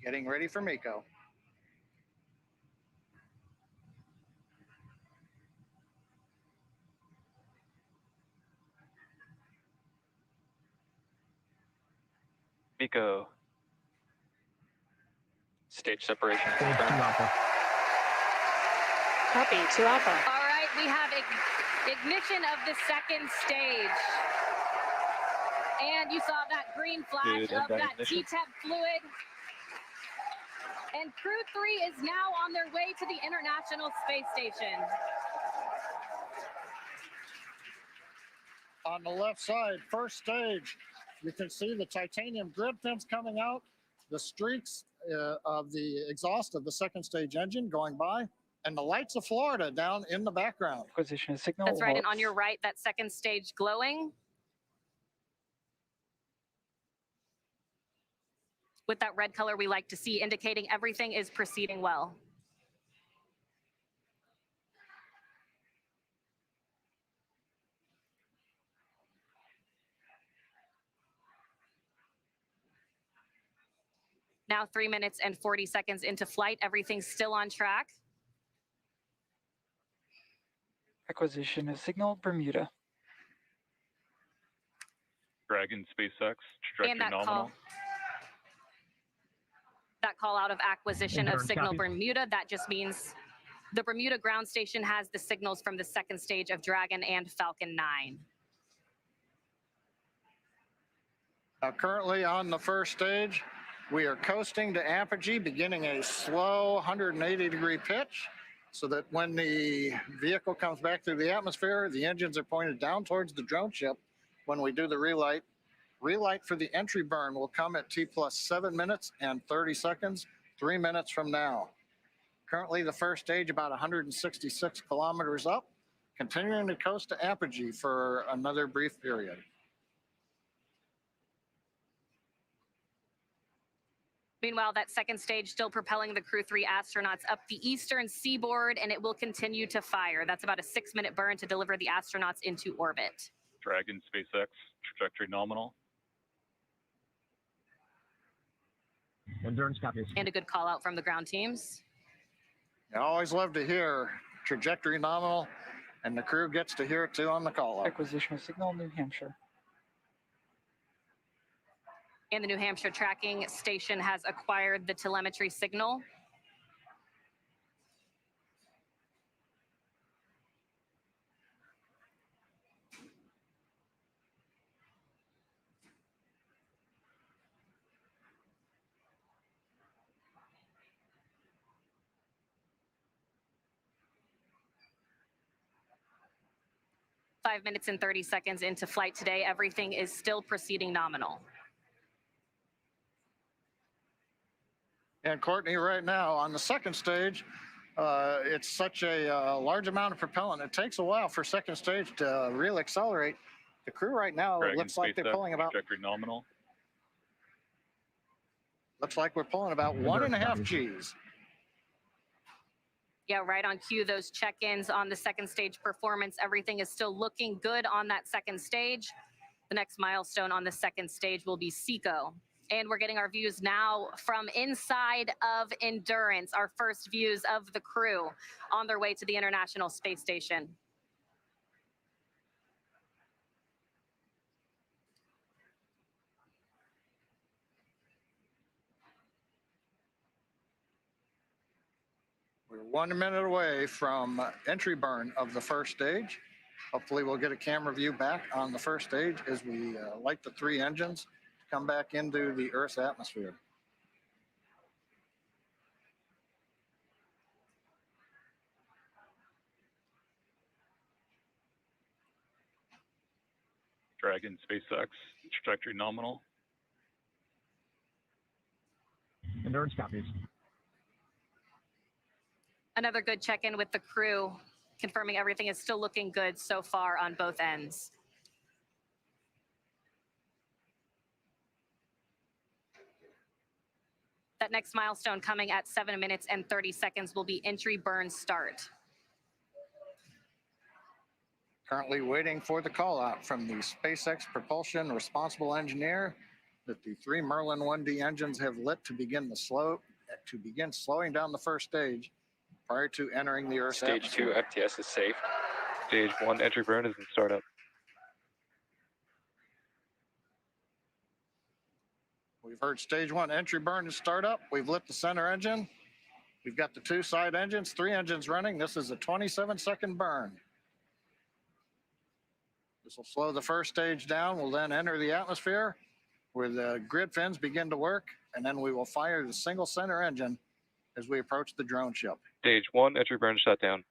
Getting ready for MECO. Mako. Stage separation. Stage 2 Alpha. Copy, 2 Alpha. All right, we have ignition of the second stage. And you saw that green flash Good, of that ignition. T-tap fluid. And Crew-3 is now on their way to the International Space Station. On the left side, first stage, you can see the titanium grid fins coming out, the streaks of the exhaust of the second stage engine going by, and the lights of Florida down in the background. Acquisition signal. That's right, and on your right, that second stage glowing. With that red color we like to see, indicating everything is proceeding well. Now 3 minutes and 40 seconds into flight. Everything's still on track. Acquisition of signal Bermuda. Dragon SpaceX, trajectory And that nominal. Call out of acquisition of Endurance signal copy. Bermuda, that just means the Bermuda ground station has the signals from the second stage of Dragon and Falcon 9. Currently on the first stage, we are coasting to apogee, beginning a slow 180-degree pitch, so that when the vehicle comes back through the atmosphere, the engines are pointed down towards the drone ship when we do the relight. Relight for the entry burn will come at T plus 7 minutes and 30 seconds, 3 minutes from now. Currently, the first stage about 166 kilometers up, continuing to coast to apogee for another brief period. Meanwhile, that second stage still propelling the Crew-3 astronauts up the eastern seaboard, and it will continue to fire. That's about a 6-minute burn to deliver the astronauts into orbit. Dragon SpaceX, trajectory nominal. Endurance copies. And a good call out from the ground teams. I always love to hear trajectory nominal, and the crew gets to hear it too on the call out. Acquisition of signal New Hampshire. And the New Hampshire tracking station has acquired the telemetry signal. Five minutes and 30 seconds into flight today. Everything is still proceeding nominal. And Courtney, right now on the second stage, it's such a large amount of propellant. It takes a while for second stage to really accelerate. The crew right now, Dragon it looks like they're SpaceX, pulling about, trajectory nominal. looks like we're pulling about 1.5 Gs. Yeah, right on cue, those check-ins on the second stage performance. Everything is still looking good on that second stage. The next milestone on the second stage will be SECO. And we're getting our views now from inside of Endurance, our first views of the crew on their way to the International Space Station. We're 1 minute away from entry burn of the first stage. Hopefully we'll get a camera view back on the first stage as we light the 3 engines to come back into the Earth's atmosphere. Dragon SpaceX, trajectory nominal. Endurance copies. Another good check-in with the crew, confirming everything is still looking good so far on both ends. That next milestone coming at 7 minutes and 30 seconds will be entry burn start. Currently waiting for the call out from the SpaceX propulsion responsible engineer that the 3 Merlin 1D engines have lit to begin slowing down the first stage prior to entering the Earth's Stage atmosphere. 2 FTS is safe. Stage 1 entry burn is in startup. We've heard stage 1 entry burn and start up. We've lit the center engine. We've got the 2 side engines, 3 engines running. This is a 27-second burn. This will slow the first stage down. We'll then enter the atmosphere where the grid fins begin to work, and then we will fire the single center engine as we approach the drone ship. Stage 1, entry burn shutdown.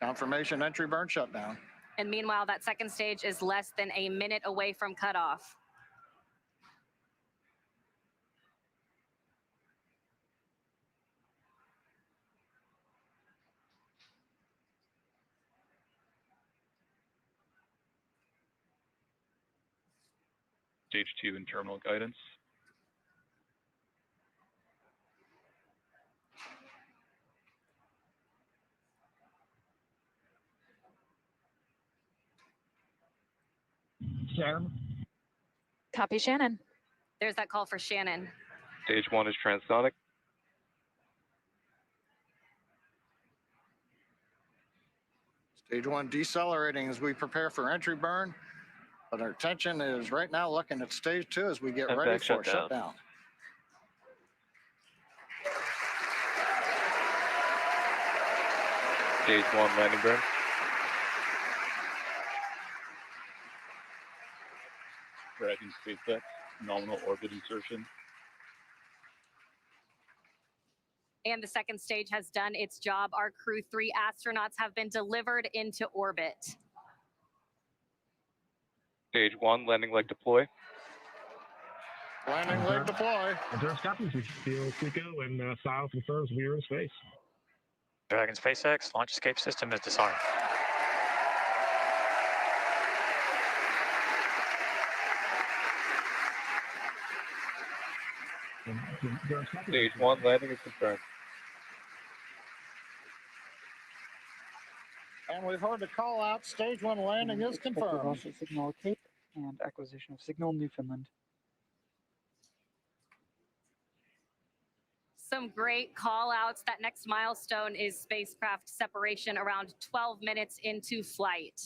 Confirmation entry burn shutdown. And meanwhile, that second stage is less than a minute away from cutoff. Stage 2 and terminal guidance. Shannon? Copy, Shannon. There's that call for Shannon. Stage 1 is transonic. Stage 1 decelerating as we prepare for entry burn, but our attention is right now looking at stage 2 as we get And ready back for shutdown. shutdown. Stage 1 landing burn. Dragon SpaceX, nominal orbit insertion. And the second stage has done its job. Our Crew-3 astronauts have been delivered into orbit. Stage 1, landing leg deploy. Landing leg deploy. Endurance copies. We feel Seco and SILE confirms we are in space. Dragon SpaceX, launch escape system is disarmed. Stage 1, landing is confirmed. And we've heard the call out. Stage 1 landing is confirmed. Signal Cape and acquisition of signal Newfoundland. Some great call outs. That next milestone is spacecraft separation around 12 minutes into flight.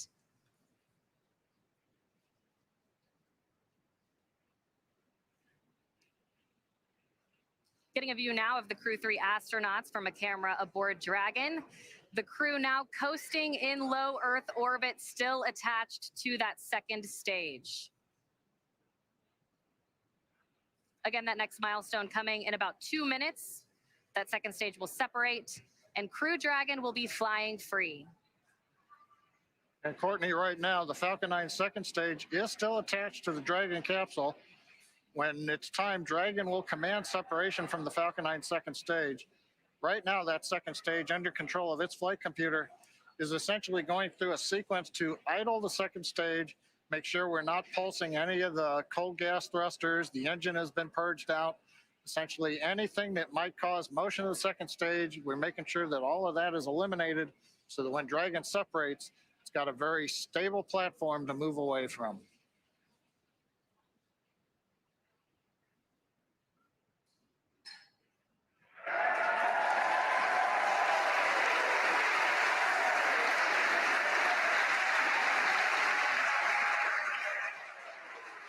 Getting a view now of the Crew-3 astronauts from a camera aboard Dragon. The crew now coasting in low Earth orbit, still attached to that second stage. Again, that next milestone coming in about 2 minutes. That second stage will separate, and Crew Dragon will be flying free. And Courtney, right now, the Falcon 9 second stage is still attached to the Dragon capsule. When it's time, Dragon will command separation from the Falcon 9 second stage. Right now, that second stage, under control of its flight computer, is essentially going through a sequence to idle the second stage, make sure we're not pulsing any of the cold gas thrusters, the engine has been purged out. Essentially anything that might cause motion of the second stage, we're making sure that all of that is eliminated so that when Dragon separates, it's got a very stable platform to move away from.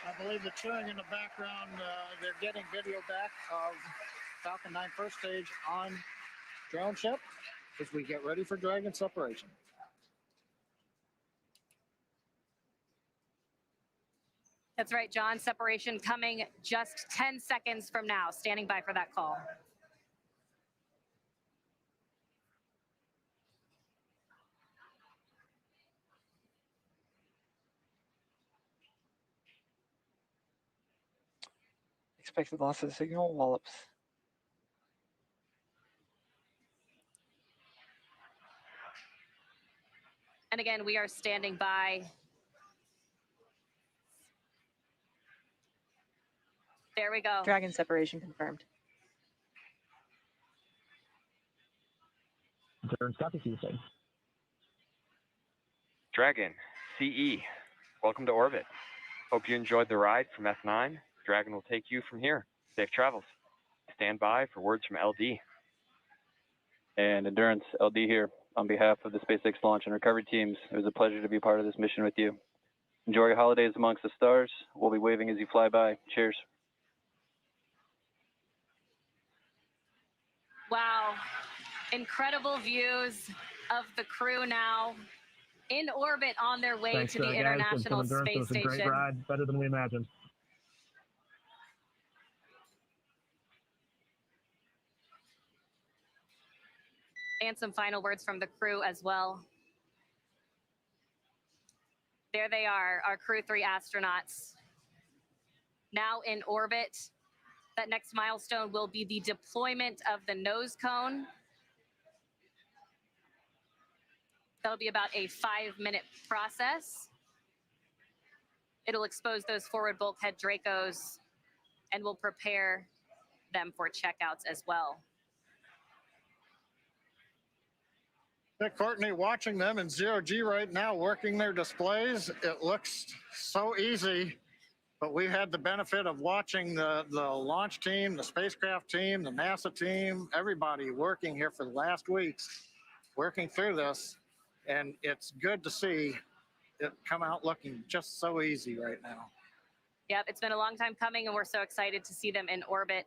I believe the chewing in the background, they're getting video back of Falcon 9 first stage on drone ship as we get ready for Dragon separation. That's right, John. Separation coming just 10 seconds from now. Standing by for that call. Expected loss of the signal, Wallops. And again, we are standing by. There we go. Dragon separation confirmed. Endurance copies. You say. Dragon, CE, welcome to orbit. Hope you enjoyed the ride from F9. Dragon will take you from here. Safe travels. Stand by for words from LD. And Endurance, LD here. On behalf of the SpaceX launch and recovery teams, it was a pleasure to be part of this mission with you. Enjoy your holidays amongst the stars. We'll be waving as you fly by. Cheers. Wow. Incredible views of the crew now in orbit on their way Thanks, to the guys. International It's been Space a great Station. ride, better than we imagined. And some final words from the crew as well. There they are, our Crew-3 astronauts, now in orbit. That next milestone will be the deployment of the nose cone. That'll be about a 5-minute process. It'll expose those forward bulkhead Dracos and will prepare them for checkouts as well. Hey, Courtney, watching them in zero-G right now, working their displays, it looks so easy, but we had the benefit of watching the launch team, the spacecraft team, the NASA team, everybody working here for the last weeks, working through this, and it's good to see it come out looking just so easy right now. Yep, it's been a long time coming, and we're so excited to see them in orbit.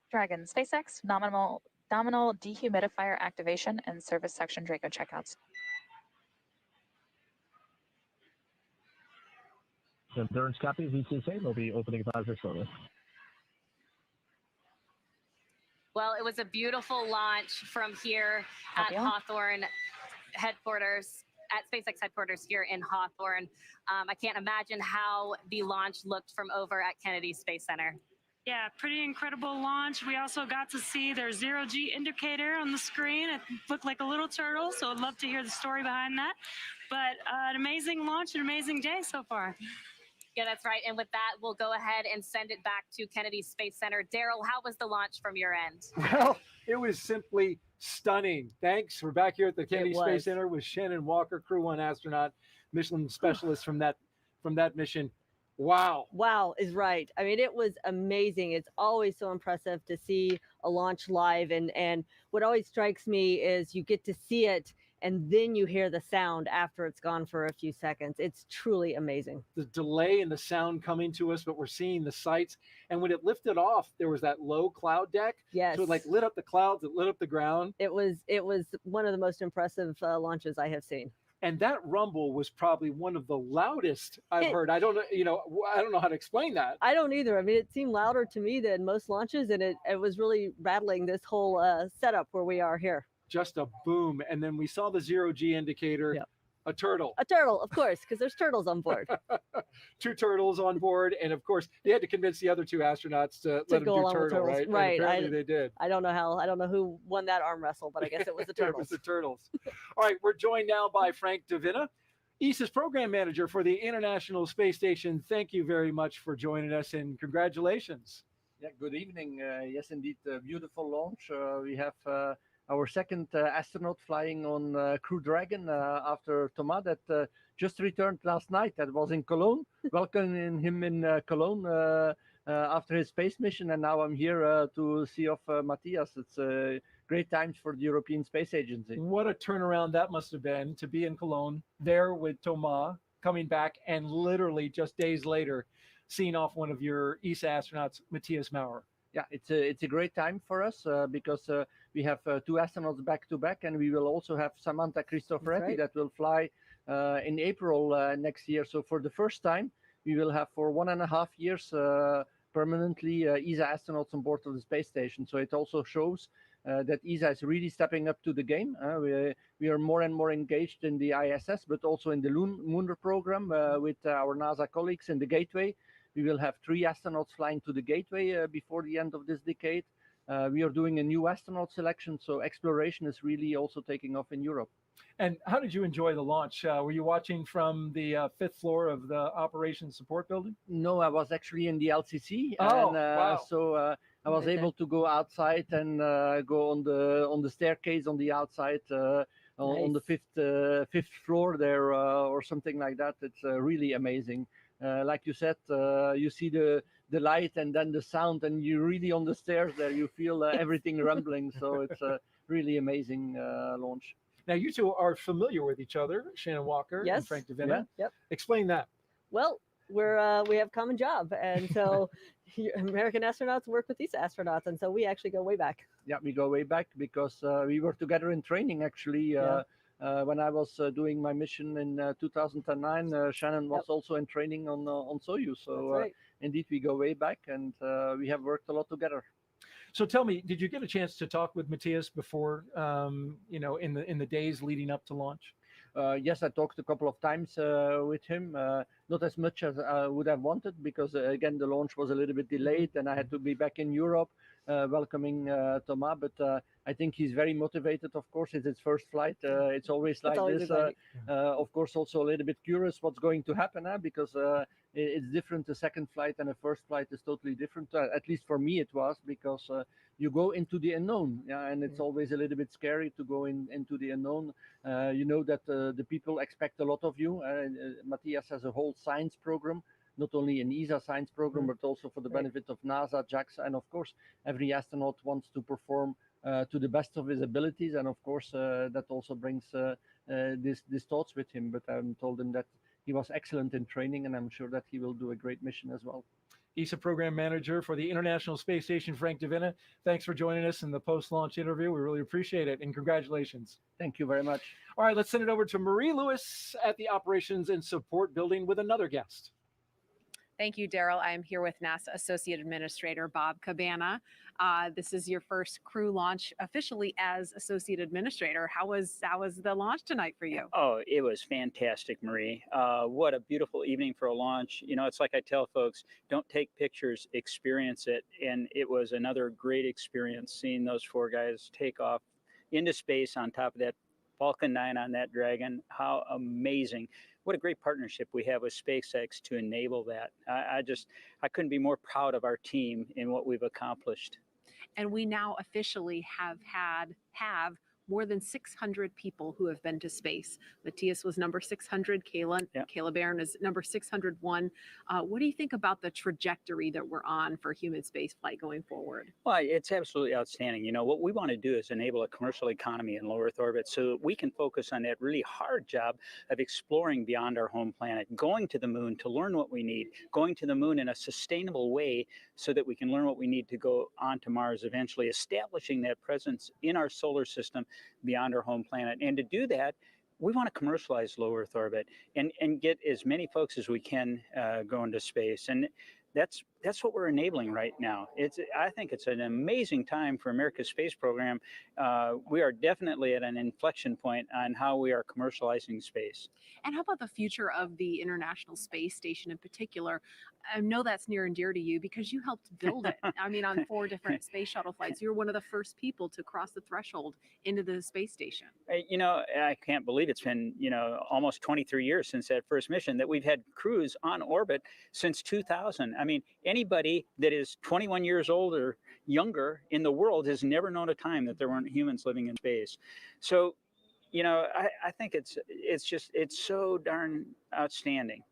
Dragon, SpaceX, nominal dehumidifier activation and service section Draco checkouts. Endurance copies, ECSA will be opening advisor shortly. Well, it was a beautiful launch from here at Hawthorne headquarters, at SpaceX headquarters here in Hawthorne. I can't imagine how the launch looked from over at Kennedy Space Center. Yeah, pretty incredible launch. We also got to see their zero-G indicator on the screen. It looked like a little turtle, so I'd love to hear the story behind that. But an amazing launch, an amazing day so far. Yeah, that's right. And with that, we'll go ahead and send it back to Kennedy Space Center. Daryl, how was the launch from your end? Well, it was simply stunning. Thanks. We're back here at the Kennedy Space Center with Shannon Walker, Crew 1 astronaut, Michelin specialist from that mission. Wow. Wow is right. I mean, it was amazing. It's always so impressive to see a launch live. And what always strikes me is you get to see it and then you hear the sound after it's gone for a few seconds. It's truly amazing. The delay in the sound coming to us, but we're seeing the sights. And when it lifted off, there was that low cloud deck. Yes. So it like lit up the clouds, it lit up the ground. It was one of the most impressive launches I have seen. And that rumble was probably one of the loudest I've heard. I don't know, I don't know how to explain that. I don't either. I mean, it seemed louder to me than most launches, and it was really rattling this whole setup where we are here. Just a boom. And then we saw the zero-G indicator. Yep. A turtle. A turtle, of course, because there's turtles on board. 2 turtles on board, and of course they had to convince the other 2 astronauts to let them do turtle, right? Right. And apparently they did. I don't know who won that arm wrestle, but I guess it was the turtles. It was the turtles. All right, we're joined now by Frank Davina, ESA's program manager for the International Space Station. Thank you very much for joining us, and congratulations. Yeah, good evening. Yes, indeed, a beautiful launch. We have our second astronaut flying on Crew Dragon after Thomas that just returned last night. That was in Cologne. Welcoming him in Cologne after his space mission. And now I'm here to see off Matthias. It's great times for the European Space Agency. What a turnaround that must have been to be in Cologne, there with Thomas, coming back, and literally just days later, seeing off one of your ESA astronauts, Matthias Maurer. Yeah, it's a great time for us because we have 2 astronauts back to back, and we will also have Samantha Cristoforetti that will fly in April next year. So for the first time, we will have for 1.5 years permanently ESA astronauts on board of the space station. So it also shows that ESA is really stepping up to the game. We are more and more engaged in the ISS, but also in the lunar program with our NASA colleagues in the Gateway. We will have 3 astronauts flying to the Gateway before the end of this decade. We are doing a new astronaut selection, so exploration is really also taking off in Europe. And how did you enjoy the launch? Were you watching from the 5th floor of the Operations Support Building? No, I was actually in the LCC. Oh, and, wow. So I was able to go outside and go on the staircase on the outside on the fifth floor there or something like that. It's really amazing. Like you said, you see the light and then the sound, and you really on the stairs there, you feel everything rumbling. So it's a really amazing launch. Now, you two are familiar with each other, Shannon Walker and Yes. Frank DeVinna. Yep. Explain that. Well, we have common job, and so American astronauts work with these astronauts, and so we actually go way back. Yeah, we go way back because we were together in training actually. When I was doing my mission in 2009, Shannon was also in training on Soyuz. So That's right. indeed, we go way back, and we have worked a lot together. So tell me, did you get a chance to talk with Matthias before, in the days leading up to launch? Yes, I talked a couple of times with him, not as much as I would have wanted because, again, the launch was a little bit delayed and I had to be back in Europe welcoming Thomas. But I think he's very motivated, of course. It's his first flight. It's always like this. Of course, also a little bit curious what's going to happen because it's different. The second flight and the first flight is totally different. At least for me, it was because you go into the unknown, and it's always a little bit scary to go into the unknown. You know that the people expect a lot of you. Matthias has a whole science program, not only an ESA science program, but also for the benefit of NASA, JAXA, and of course, every astronaut wants to perform to the best of his abilities, and of course, that also brings these thoughts with him. But I told him that he was excellent in training, and I'm sure that he will do a great mission as well. ESA Program Manager for the International Space Station, Frank DeVinna. Thanks for joining us in the post-launch interview. We really appreciate it, and congratulations. Thank you very much. All right, let's send it over to Marie Lewis at the Operations and Support Building with another guest. Thank you, Daryl. I'm here with NASA Associate Administrator Bob Cabana. This is your first crew launch officially as Associate Administrator. How was the launch tonight for you? Oh, it was fantastic, Marie. What a beautiful evening for a launch. You know, it's like I tell folks, don't take pictures, experience it. And it was another great experience seeing those four guys take off into space on top of that Falcon 9 on that Dragon. How amazing. What a great partnership we have with SpaceX to enable that. I couldn't be more proud of our team in what we've accomplished. And we now officially have more than 600 people who have been to space. Matthias was number 600. Kayla Baron is number 601. What do you think about the trajectory that we're on for human spaceflight going forward? Well, it's absolutely outstanding. You know, what we want to do is enable a commercial economy in low Earth orbit so that we can focus on that really hard job of exploring beyond our home planet, going to the moon to learn what we need, going to the moon in a sustainable way so that we can learn what we need to go on to Mars eventually, establishing that presence in our solar system beyond our home planet. And to do that, we want to commercialize low Earth orbit and get as many folks as we can go into space. And that's what we're enabling right now. I think it's an amazing time for America's space program. We are definitely at an inflection point on how we are commercializing space. And how about the future of the International Space Station in particular? I know that's near and dear to you because you helped build it. I mean, on 4 different space shuttle flights, you're one of the first people to cross the threshold into the space station. You know, I can't believe it's been, almost 23 years since that first mission, that we've had crews on orbit since 2000. I mean, anybody that is 21 years old or younger in the world has never known a time that there weren't humans living in space. So, I think it's so darn outstanding.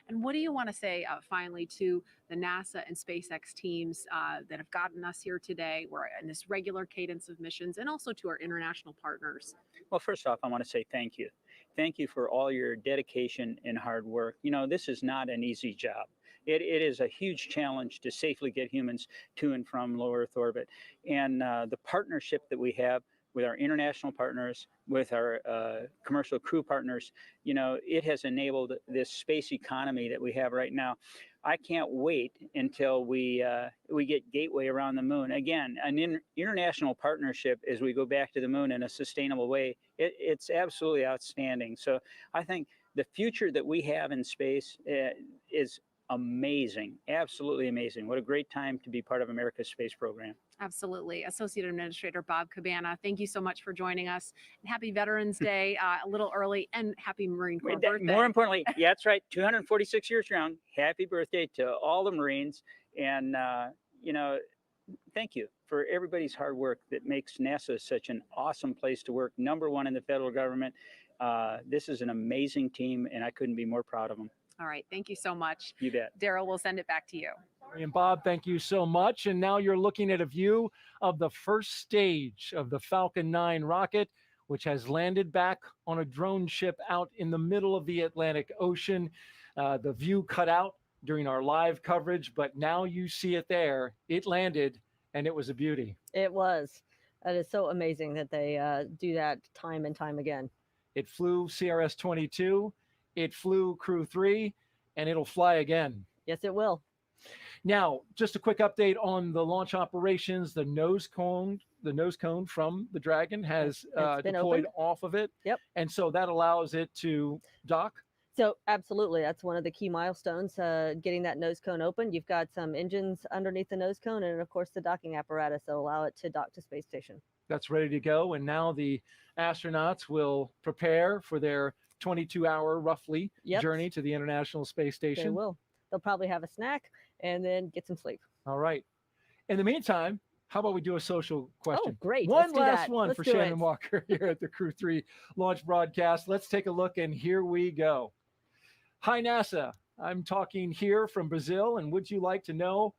And what do you want to say finally to the NASA and SpaceX teams that have gotten us here today? We're in this regular cadence of missions, and also to our international partners. Well, first off, I want to say thank you. Thank you for all your dedication and hard work. This is not an easy job. It is a huge challenge to safely get humans to and from low Earth orbit. And the partnership that we have with our international partners, with our commercial crew partners, it has enabled this space economy that we have right now. I can't wait until we get Gateway around the moon. Again, an international partnership as we go back to the moon in a sustainable way. It's absolutely outstanding. So I think the future that we have in space is amazing, absolutely amazing. What a great time to be part of America's space program. Absolutely. Associate Administrator Bob Cabana, thank you so much for joining us. And happy Veterans Day, a little early, and happy Marine Corps birthday. More importantly, yeah, that's right, 246 years young. Happy birthday to all the Marines. And, thank you for everybody's hard work that makes NASA such an awesome place to work. #1 in the federal government. This is an amazing team, and I couldn't be more proud of them. All right. Thank you so much. You bet. Daryl, we'll send it back to you. And Bob, thank you so much. And now you're looking at a view of the first stage of the Falcon 9 rocket, which has landed back on a drone ship out in the middle of the Atlantic Ocean. The view cut out during our live coverage, but now you see it there. It landed, and it was a beauty. It was. That is so amazing that they do that time and time again. It flew CRS-22, it flew Crew-3, and it'll fly again. Yes, it will. Now, just a quick update on the launch operations. The nose cone from the Dragon has deployed off of it. Yep. And so that allows it to dock. So absolutely, that's one of the key milestones, getting that nose cone open. You've got some engines underneath the nose cone, and of course the docking apparatus that allow it to dock to space station. That's ready to go. And now the astronauts will prepare for their 22-hour, roughly, journey to the International Space Station. They will. They'll probably have a snack and then get some sleep. All right. In the meantime, how about we do a social question? Oh, great. One Let's do last that. one Let's for do Shannon it. Walker here at the Crew-3 launch broadcast. Let's take a look, and here we go. Hi, NASA. I'm talking here from Brazil, and would you like to know,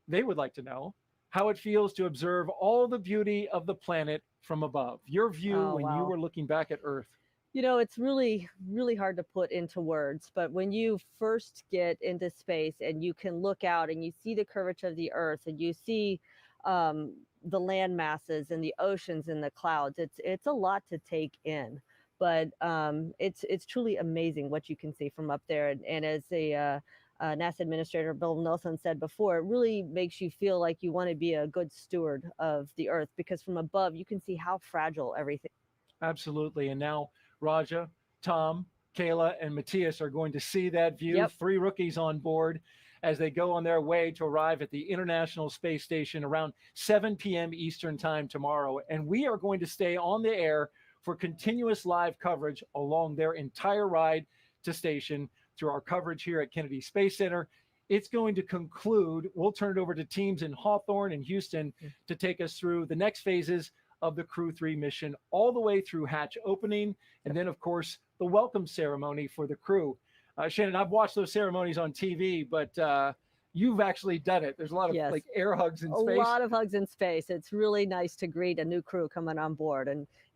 they would like to know, how it feels to observe all the beauty of the planet from above. Your view when you were looking back at Earth. You know, it's really, really hard to put into words, but when you first get into space and you can look out and you see the curvature of the Earth and you see the land masses and the oceans and the clouds, it's a lot to take in. But it's truly amazing what you can see from up there. And as a NASA administrator, Bill Nelson, said before, it really makes you feel like you want to be a good steward of the Earth, because from above you can see how fragile everything. Absolutely. And now Raja, Tom, Kayla, and Matthias are going to see that view. Yep. 3 rookies on board as they go on their way to arrive at the International Space Station around 7 p.m. Eastern Time tomorrow. And we are going to stay on the air for continuous live coverage along their entire ride to station through our coverage here at Kennedy Space Center. It's going to conclude. We'll turn it over to teams in Hawthorne and Houston to take us through the next phases of the Crew-3 mission, all the way through hatch opening, and then, of course, the welcome ceremony for the crew. Shannon, I've watched those ceremonies on TV, but you've actually done it. There's a lot of like air hugs in space. A lot of hugs in space. It's really nice to greet a new crew coming on board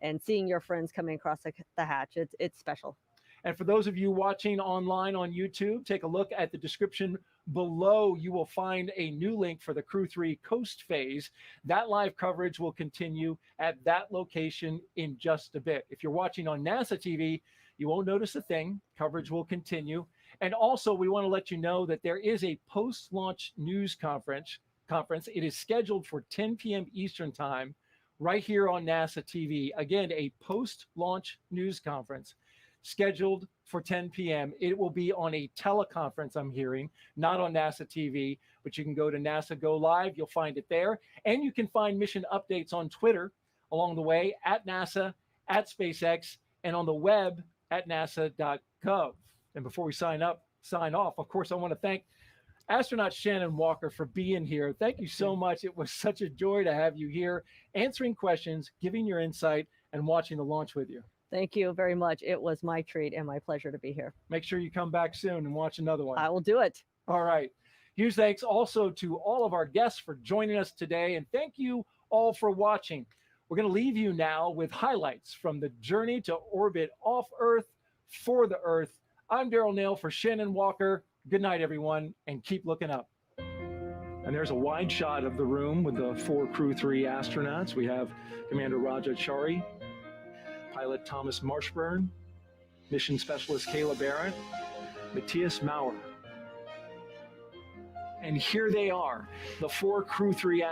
and seeing your friends coming across the hatch. It's special. And for those of you watching online on YouTube, take a look at the description below. You will find a new link for the Crew-3 Coast Phase. That live coverage will continue at that location in just a bit. If you're watching on NASA TV, you won't notice a thing. Coverage will continue. And also, we want to let you know that there is a post-launch news conference. It is scheduled for 10 p.m. Eastern Time right here on NASA TV. Again, a post-launch news conference scheduled for 10 p.m. It will be on a teleconference, I'm hearing, not on NASA TV, but you can go to NASA Go Live. You'll find it there. And you can find mission updates on Twitter along the way, at NASA, at SpaceX, and on the web at nasa.gov. And before we sign off, of course, I want to thank astronaut Shannon Walker for being here. Thank you so much. It was such a joy to have you here, answering questions, giving your insight, and watching the launch with you. Thank you very much. It was my treat and my pleasure to be here. Make sure you come back soon and watch another one. I will do it. All right. Huge thanks also to all of our guests for joining us today. And thank you all for watching. We're going to leave you now with highlights from the journey to orbit off Earth for the Earth. I'm Daryl Nail for Shannon Walker. Good night, everyone, and keep looking up. And there's a wide shot of the room with the 4 Crew-3 astronauts. We have Commander Raja Chari, Pilot Thomas Marshburn, Mission Specialist Kayla Baron, Matthias Maurer. And here they are, the 4 Crew-3 astronauts.